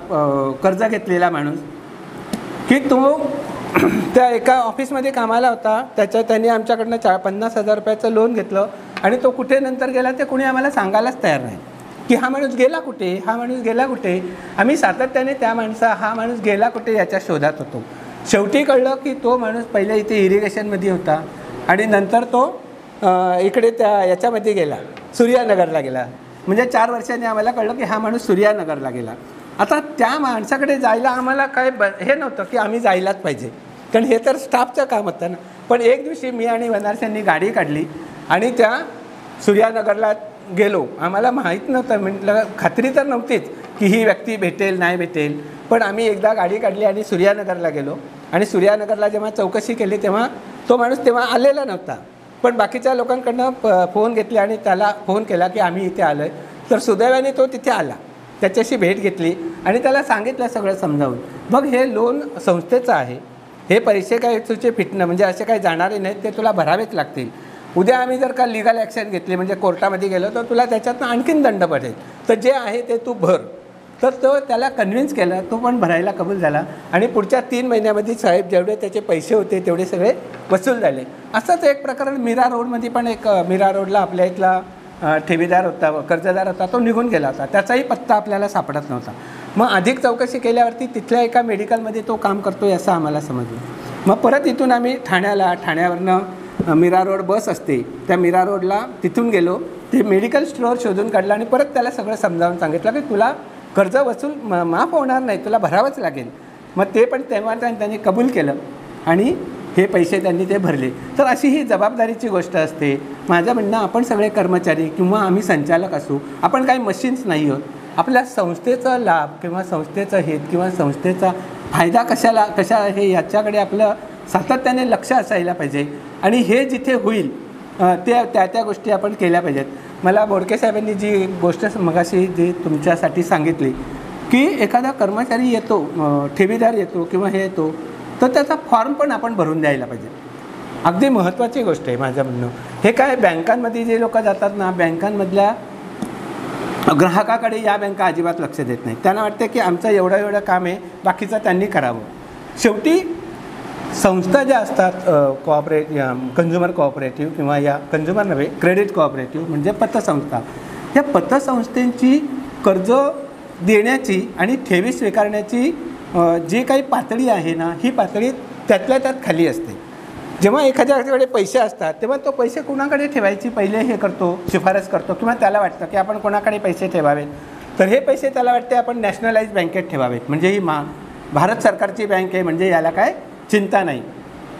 [SPEAKER 2] कर्ज घेतलेला माणूस, की तो त्या एका ऑफिसमध्ये कामाला होता, त्यांनी आमच्याकडनं 50,000 रुपयाचं लोन घेतलं आणि तो कुठे नंतर गेला ते कुणी आम्हाला सांगायलाच तयार नाही की हा माणूस गेला कुठे. आम्ही सातत्याने हा माणूस गेला कुठे याच्या शोधात होतो. शेवटी कळलं की तो माणूस पहिले इथे इरिगेशनमध्ये होता आणि नंतर तो इकडे याच्यामध्ये गेला, सूर्यानगरला गेला. म्हणजे 4 वर्षांनी आम्हाला कळलं की हा माणूस सूर्यानगरला गेला. आता त्या माणसाकडे जायला आम्हाला काय हे नव्हतं की आम्ही जायलाच पाहिजे, कारण हे तर स्टाफचं काम होतं ना. पण एक दिवशी मी आणि वनारशांनी गाडी काढली आणि त्या सूर्यानगरला गेलो. आम्हाला माहीत नव्हतं, म्हटलं खात्री तर नव्हतीच की ही व्यक्ती भेटेल नाही भेटेल, पण आम्ही एकदा गाडी काढली आणि सूर्यानगरला गेलो. आणि सूर्यानगरला जेव्हा चौकशी केली तेव्हा तो माणूस तेव्हा आलेला नव्हता, पण बाकीच्या लोकांकडनं फोन घेतले आणि त्याला फोन केला की आम्ही इथे आलो आहे. तर सुदैवाने तो तिथे आला, त्याच्याशी भेट घेतली आणि त्याला सांगितलं सगळं समजावून. मग हे लोन संस्थेचं आहे, हे पैसे काय तुझे फिटणं म्हणजे असे काही जाणारे नाहीत, ते तुला भरावेच लागतील. उद्या आम्ही जर का लिगल ॲक्शन घेतली म्हणजे कोर्टामध्ये गेलो तर तुला त्याच्यातनं आणखीन दंड पडेल, तर जे आहे ते तू भर. तर तो त्याला कन्व्हिन्स केला, तो पण भरायला कबूल झाला आणि पुढच्या 3 महिन्यामध्ये साहेब जेवढे त्याचे पैसे होते तेवढे सगळे वसूल झाले. असंच एक प्रकरण मीरा रोडमध्ये पण एक मीरा रोडला आपल्या इथला ठेवीदार होता, कर्जदार होता, तो निघून गेला होता, त्याचाही पत्ता आपल्याला सापडत नव्हता. मग अधिक चौकशी केल्यावरती तिथल्या एका मेडिकलमध्ये तो काम करतो आहे असं आम्हाला समजलं. मग परत इथून आम्ही ठाण्यावरनं मीरा रोड बस असते, त्या मीरा रोडला तिथून गेलो, ते मेडिकल स्टोअर शोधून काढलं आणि परत त्याला सगळं समजावून सांगितलं की तुला कर्ज वसूल माफ होणार नाही, तुला भरावंच लागेल. मग ते पण तेव्हा त्यांनी कबूल केलं आणि हे पैसे त्यांनी ते भरले. तर अशी ही जबाबदारीची गोष्ट असते. माझं म्हणणं, आपण सगळे कर्मचारी किंवा आम्ही संचालक असू, आपण काही मशीन्स नाही आहोत. आपल्या संस्थेचा लाभ किंवा संस्थेचं हित किंवा संस्थेचा फायदा कशा हे याच्याकडे आपलं सातत्याने लक्ष असायला पाहिजे आणि हे जिथे होईल त्या गोष्टी आपण केल्या पाहिजेत. मला बोडके साहेबांनी जी गोष्ट मगाशी जी तुमच्यासाठी सांगितली की एखादा कर्मचारी येतो, ठेवीदार येतो किंवा हे येतो, तर त्याचा फॉर्म पण आपण भरून द्यायला पाहिजे. अगदी महत्त्वाची गोष्ट आहे माझं म्हणणं. हे काय बँकांमध्ये जे लोक जातात ना, बँकांमधल्या ग्राहकाकडे या बँका अजिबात लक्ष देत नाही. त्यांना वाटतं की आमचं एवढं काम आहे, बाकीचं त्यांनी करावं. शेवटी संस्था ज्या असतात कन्झ्युमर कोऑपरेटिव्ह किंवा या कन्झ्युमर नव्हे क्रेडिट कोऑपरेटिव्ह म्हणजे पतसंस्था, या पतसंस्थेची कर्ज देण्याची आणि ठेवी स्वीकारण्याची जी काही पातळी आहे ना, ही पातळी त्यातल्या त्यात खाली असते. जेव्हा एखाद्याकडे पैसे असतात तेव्हा तो पैसे कोणाकडे ठेवायची पहिले हे करतो, शिफारस करतो किंवा त्याला वाटतं की आपण कोणाकडे पैसे ठेवावेत. तर हे पैसे त्याला वाटते आपण नॅशनलाइज बँकेत ठेवावेत, म्हणजे ही भारत सरकारची बँक आहे, म्हणजे याला काय चिंता नाही.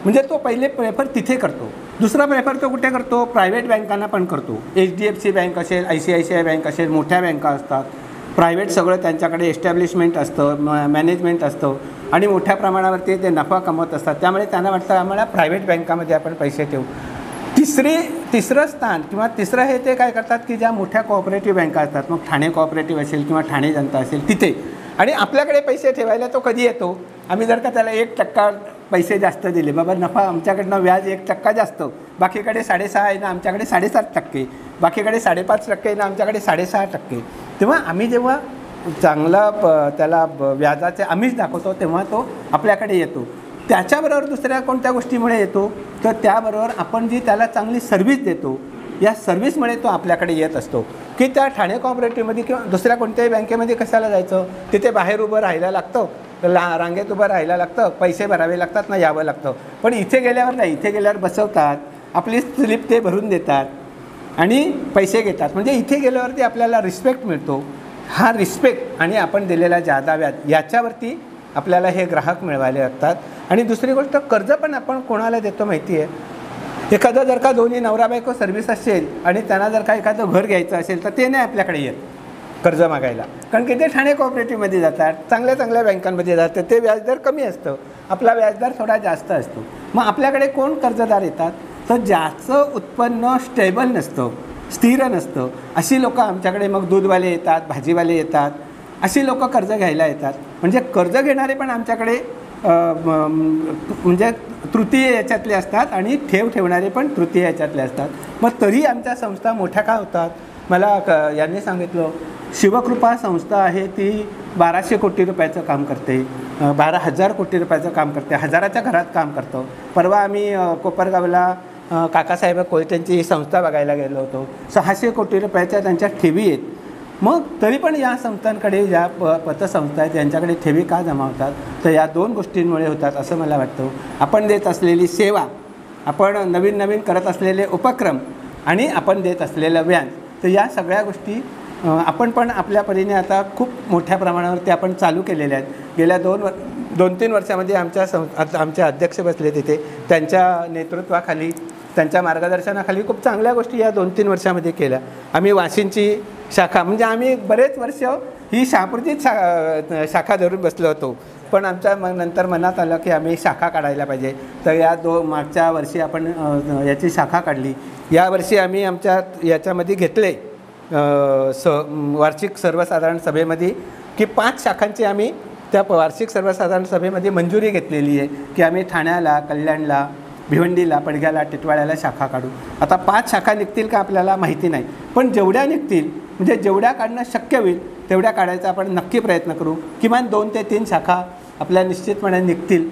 [SPEAKER 2] म्हणजे तो पहिले प्रेफर तिथे करतो. दुसरा प्रेफर तो कुठे करतो? प्रायव्हेट बँकांना पण करतो. HDFC बँक असेल, ICICI बँक असेल, मोठ्या बँका असतात, प्रायव्हेट सगळं त्यांच्याकडे एस्टॅब्लिशमेंट असतं, मॅनेजमेंट असतं आणि मोठ्या प्रमाणावरती ते नफा कमवत असतात. त्यामुळे त्यांना वाटतं आम्हाला प्रायव्हेट बँकामध्ये आपण पैसे ठेवू. तिसरं स्थान किंवा तिसरं हे ते काय करतात की ज्या मोठ्या कोऑपरेटिव्ह बँका असतात, मग ठाणे कोऑपरेटिव्ह असेल किंवा ठाणे जनता असेल तिथे, आणि आपल्याकडे पैसे ठेवायला तो कधी येतो? आम्ही जर का त्याला 1% पैसे जास्त दिले, बाबा नफा आमच्याकडनं व्याज 1% जास्त, बाकीकडे 6.5 आहे ना आमच्याकडे 7.5%, बाकीकडे 5.5% आहे ना आमच्याकडे 6.5%. तेव्हा आम्ही जेव्हा चांगला त्याला व्याजाचे आमिष दाखवतो तेव्हा तो आपल्याकडे येतो. त्याच्याबरोबर दुसऱ्या कोणत्या गोष्टीमुळे येतो तर त्याबरोबर आपण जी त्याला चांगली सर्व्हिस देतो, या सर्व्हिसमुळे तो आपल्याकडे येत असतो. की त्या ठाणे कोऑपरेटिव्हमध्ये किंवा दुसऱ्या कोणत्याही बँकेमध्ये कशाला जायचं, तिथे बाहेर उभं राहायला लागतं, रांगेत उभं राहायला लागतं, पैसे भरावे लागतात ना, यावं लागतं. पण इथे गेल्यावर नाही, इथे गेल्यावर बसवतात, आपली स्लिप ते भरून देतात आणि पैसे घेतात. म्हणजे इथे गेल्यावरती आपल्याला रिस्पेक्ट मिळतो. हा रिस्पेक्ट आणि आपण दिलेला जादा व्याज याच्यावरती आपल्याला हे ग्राहक मिळवायला लागतात. आणि दुसरी गोष्ट, कर्ज पण आपण कोणाला देतो माहिती आहे, एखादं जर का दोन्ही नवरा बायको सर्व्हिस असेल आणि त्यांना जर का एखादं घर घ्यायचं असेल तर ते नाही आपल्याकडे येत कर्ज मागायला, कारण की ते ठाणे कोऑपरेटिव्हमध्ये जातात, चांगल्या चांगल्या बँकांमध्ये जातात, ते व्याजदर कमी असतं, आपला व्याजदर थोडा जास्त असतो. मग आपल्याकडे कोण कर्जदार येतात तर ज्याचं उत्पन्न स्टेबल नसतं, स्थिर नसतं, अशी लोकं आमच्याकडे, मग दूधवाले येतात, भाजीवाले येतात, अशी लोकं कर्ज घ्यायला येतात. म्हणजे कर्ज घेणारे पण आमच्याकडे म्हणजे तृतीय याच्यातले असतात आणि ठेवणारे पण तृतीय याच्यातले असतात. मग तरी आमच्या संस्था मोठ्या का होतात. मला यांनी सांगितलं, शिवकृपा संस्था आहे ती 1200 कोटी रुपयाचं काम करते, 12,000 कोटी रुपयाचं काम करते, हजाराच्या घरात काम करतो. परवा आम्ही कोपरगावला काकासाहेब कोयत्यांची ही संस्था बघायला गेलो होतो, 600 कोटी रुपयाच्या त्यांच्या ठेवी आहेत. मग तरी पण या संस्थांकडे, ज्या पतसंस्था आहेत यांच्याकडे ठेवी का जमा होतात तर या दोन गोष्टींमुळे होतात असं मला वाटतं. आपण देत असलेली सेवा, आपण नवीन नवीन करत असलेले उपक्रम आणि आपण देत असलेलं व्याज, तर या सगळ्या गोष्टी आपण पण आपल्या परीने आता खूप मोठ्या प्रमाणावरती आपण चालू केलेल्या आहेत. गेल्या 2-3 वर्षामध्ये आमचे अध्यक्ष बसले तिथे, त्यांच्या नेतृत्वाखाली, त्यांच्या मार्गदर्शनाखाली खूप चांगल्या गोष्टी या 2-3 वर्षामध्ये केल्या. आम्ही वाशिंची शाखा, म्हणजे आम्ही बरेच वर्ष ही शहापूरचीच शाखा धरून बसलो होतो, पण आमच्या नंतर मनात आलं की आम्ही शाखा काढायला पाहिजे. तर या मागच्या वर्षी आपण याची शाखा काढली. यावर्षी आम्ही आमच्या याच्यामध्ये घेतले वार्षिक सर्वसाधारण सभेमध्ये की 5 शाखांची आम्ही त्या वार्षिक सर्वसाधारण सभेमध्ये मंजुरी घेतलेली आहे की आम्ही ठाण्याला, कल्याणला, भिवंडीला, पडघ्याला, टिटवाळ्याला शाखा काढू. आता 5 शाखा निघतील का आपल्याला माहिती नाही, पण जेवढ्या निघतील, म्हणजे जेवढ्या काढणं शक्य होईल तेवढ्या काढायचा आपण नक्की प्रयत्न करू. किमान 2 ते 3 शाखा आपल्या निश्चितपणे निघतील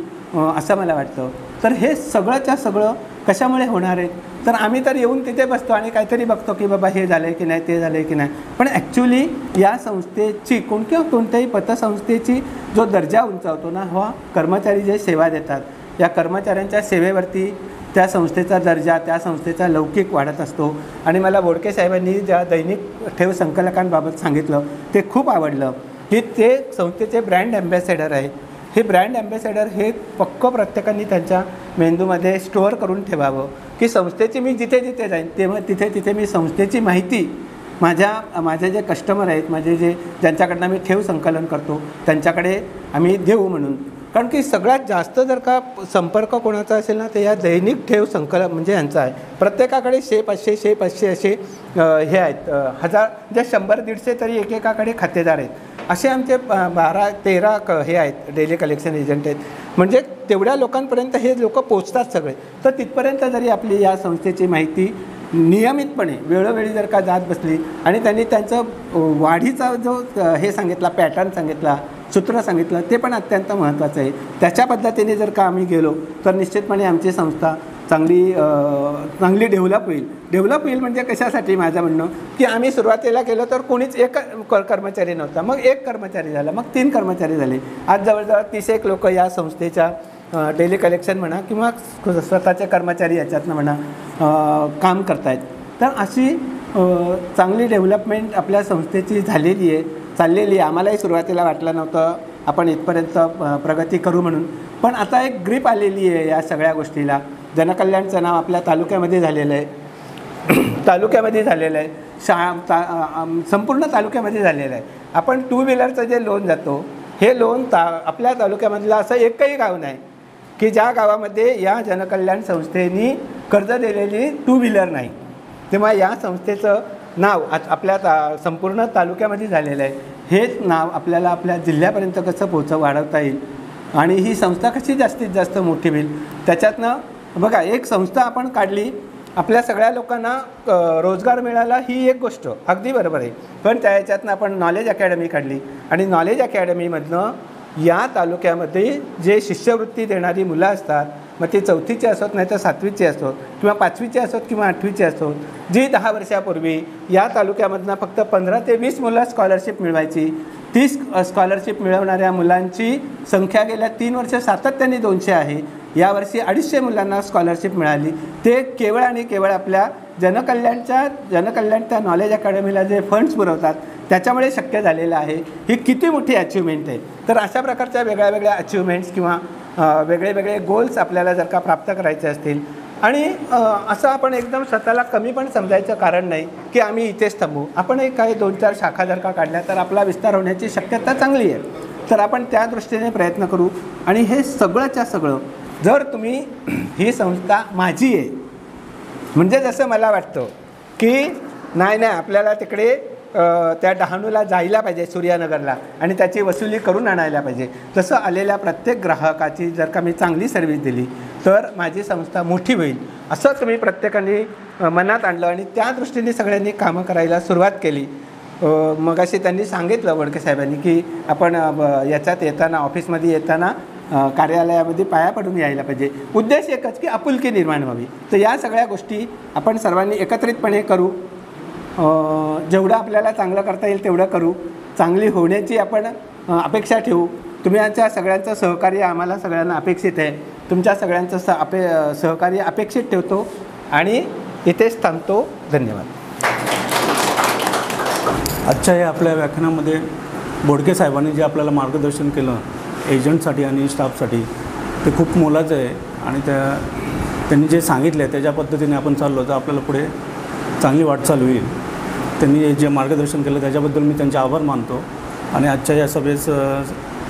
[SPEAKER 2] असं मला वाटतं. तर हे सगळंच्या सगळं कशामुळे होणार आहे तर आम्ही तर येऊन तिथे बसतो आणि काहीतरी बघतो की बाबा हे झालं आहे की नाही, ते झालं आहे की नाही, पण ॲक्च्युली या संस्थेची कोणत्याही पतसंस्थेची जो दर्जा उंचावतो ना, हा कर्मचारी जे सेवा देतात, या कर्मचाऱ्यांच्या सेवेवरती त्या संस्थेचा दर्जा, त्या संस्थेचा लौकिक वाढत असतो. आणि मला बोडके साहेबांनी ज्या दैनिक ठेव संकलकांबाबत सांगितलं ते खूप आवडलं की ते संस्थेचे ब्रँड ॲम्बॅसेडर आहे. हे ब्रँड ॲम्बॅसेडर हे पक्क प्रत्येकाने त्यांच्या मेंदूमध्ये स्टोअर करून ठेवावं की संस्थेची मी जिथे जिथे जाईन तेव्हा तिथे मी संस्थेची माहिती माझे जे कस्टमर आहेत, माझे ज्यांच्याकडनं मी ठेव संकलन करतो त्यांच्याकडे आम्ही देऊ म्हणून. कारण की सगळ्यात जास्त जर का संपर्क कोणाचा असेल ना ते या दैनिक ठेव संकलन म्हणजे यांचा आहे. प्रत्येकाकडे 100-500 असे हे आहेत, 1000 जे 100-150 तरी एकेकाकडे खातेदार आहेत. असे आमचे 12-13 हे आहेत, डेली कलेक्शन एजंट आहेत. म्हणजे तेवढ्या लोकांपर्यंत हे लोक पोचतात सगळे. तर तिथपर्यंत जरी आपली या संस्थेची माहिती नियमितपणे वेळोवेळी जर का जात बसली आणि त्यांनी त्यांचं वाढीचा जो हे सांगितला, पॅटर्न सांगितला, सूत्र सांगितलं, ते पण अत्यंत महत्त्वाचं आहे. त्याच्या पद्धतीने जर का आम्ही गेलो तर निश्चितपणे आमची संस्था चांगली डेव्हलप होईल. म्हणजे कशासाठी माझं म्हणणं की आम्ही सुरुवातीला केलं तर कोणीच एक कर्मचारी नव्हता, मग 1 कर्मचारी झाला, मग 3 कर्मचारी झाले. आज जवळजवळ 30 लोक या संस्थेच्या डेली कलेक्शन म्हणा किंवा स्वतःचे कर्मचारी याच्यातनं म्हणा काम करत आहेत. तर अशी चांगली डेव्हलपमेंट आपल्या संस्थेची झालेली आहे, चाललेली आहे. आम्हालाही सुरुवातीला वाटलं नव्हतं आपण इथपर्यंत प्रगती करू म्हणून, पण आता एक ग्रीप आलेली आहे या सगळ्या गोष्टीला. जनकल्याणचं नाव आपल्या तालुक्यामध्ये झालेलं आहे, संपूर्ण तालुक्यामध्ये झालेलं आहे. आपण 2 व्हीलरचं जे लोन जातो हे लोन आपल्या तालुक्यामधलं असं एकही गाव नाही की ज्या गावामध्ये या जनकल्याण संस्थेने कर्ज दिलेली 2 व्हीलर नाही. तेव्हा या संस्थेचं नाव आपल्या संपूर्ण तालुक्यामध्ये झालेलं आहे. हेच नाव आपल्याला आपल्या जिल्ह्यापर्यंत कसं वाढवता येईल आणि ही संस्था कशी जास्तीत जास्त मोठी होईल त्याच्यातनं बघा, एक संस्था आपण काढली, आपल्या सगळ्या लोकांना रोजगार मिळाला, ही एक गोष्ट अगदी बरोबर आहे. पण त्या ह्याच्यातनं आपण नॉलेज अकॅडमी काढली आणि नॉलेज अकॅडमीमधनं या तालुक्यामध्ये जे शिष्यवृत्ती देणारी मुलं असतात, मग ते 4थीचे असोत नाही तर 7वीचे असोत किंवा 5वीचे असोत किंवा 8वीचे असोत, जी 10 वर्षापूर्वी या तालुक्यामधनं फक्त 15 ते 20 मुलं स्कॉलरशिप मिळवायची, ती स्कॉलरशिप मिळवणाऱ्या मुलांची संख्या गेल्या 3 वर्ष सातत्याने 200 आहे. यावर्षी 250 मुलांना स्कॉलरशिप मिळाली. ते केवळ आणि केवळ आपल्या जनकल्याण त्या नॉलेज अकॅडमीला जे फंड्स पुरवतात त्याच्यामुळे शक्य झालेलं आहे. ही किती मोठी अचिव्हमेंट आहे. तर अशा प्रकारच्या वेगळ्या वेगळ्या अचिव्हमेंट्स किंवा वेगळे वेगळे गोल्स आपल्याला जर का प्राप्त करायचे असतील आणि असं आपण एकदम स्वतःला कमी पण समजायचं कारण नाही की आम्ही इथेच थांबू. आपण एक काही 2-4 शाखा जर का काढल्या तर आपला विस्तार होण्याची शक्यता चांगली आहे. तर आपण त्या दृष्टीने प्रयत्न करू. आणि हे सगळंच्या सगळं जर तुम्ही ही संस्था माझी आहे म्हणजे जसं मला वाटतं की नाही आपल्याला तिकडे त्या डहाणूला जायला पाहिजे सूर्यानगरला आणि त्याची वसुली करून आणायला पाहिजे, तसं आलेल्या प्रत्येक ग्राहकाची जर का मी चांगली सर्व्हिस दिली तर माझी संस्था मोठी होईल असं तुम्ही प्रत्येकाने मनात आणलं आणि त्या दृष्टीने सगळ्यांनी कामं करायला सुरुवात केली. मग असे त्यांनी सांगितलं वडके साहेबांनी की आपण याच्यात येताना ऑफिसमध्ये येताना कार्यालयामध्ये पाया पडून यायला पाहिजे. उद्देश एकच की आपुलकी निर्माण व्हावी. तर या सगळ्या गोष्टी आपण सर्वांनी एकत्रितपणे करू. जेवढं आपल्याला चांगलं करता येईल तेवढं करू. चांगली होण्याची आपण अपेक्षा ठेवू. तुम्ही सगळ्यांचं सहकार्य आम्हाला सगळ्यांना अपेक्षित आहे. तुमच्या सगळ्यांचं सहकार्य अपेक्षित ठेवतो आणि इथेच थांबतो. धन्यवाद.
[SPEAKER 3] आजच्या या आपल्या व्याख्यानामध्ये बोडके साहेबांनी जे आपल्याला मार्गदर्शन केलं एजंटसाठी आणि स्टाफसाठी ते खूप मोलाचं आहे आणि त्यांनी जे सांगितलं आहे त्याच्या पद्धतीने आपण चाललो तर आपल्याला पुढे चांगली वाटचाल होईल. त्यांनी जे मार्गदर्शन केलं त्याच्याबद्दल मी त्यांचे आभार मानतो. आणि आजच्या या सभेस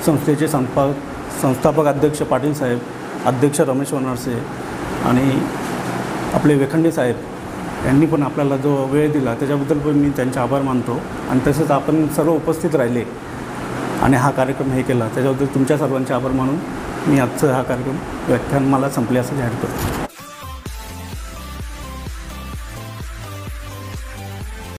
[SPEAKER 3] संस्थेचे संस्थापक अध्यक्ष पाटील साहेब, अध्यक्ष रमेश वनरसे आणि आपले वेखंडे साहेब यांनी पण आपल्याला जो वेळ दिला त्याच्याबद्दल पण मी त्यांचे आभार मानतो. आणि तसंच आपण सर्व उपस्थित राहिले आणि हा कार्यक्रम हे केला त्याच्याबद्दल तुमच्या सर्वांचे आभार मानून मी आजचं हा कार्यक्रम व्याख्यान मला संपले असं जाहीर करतो.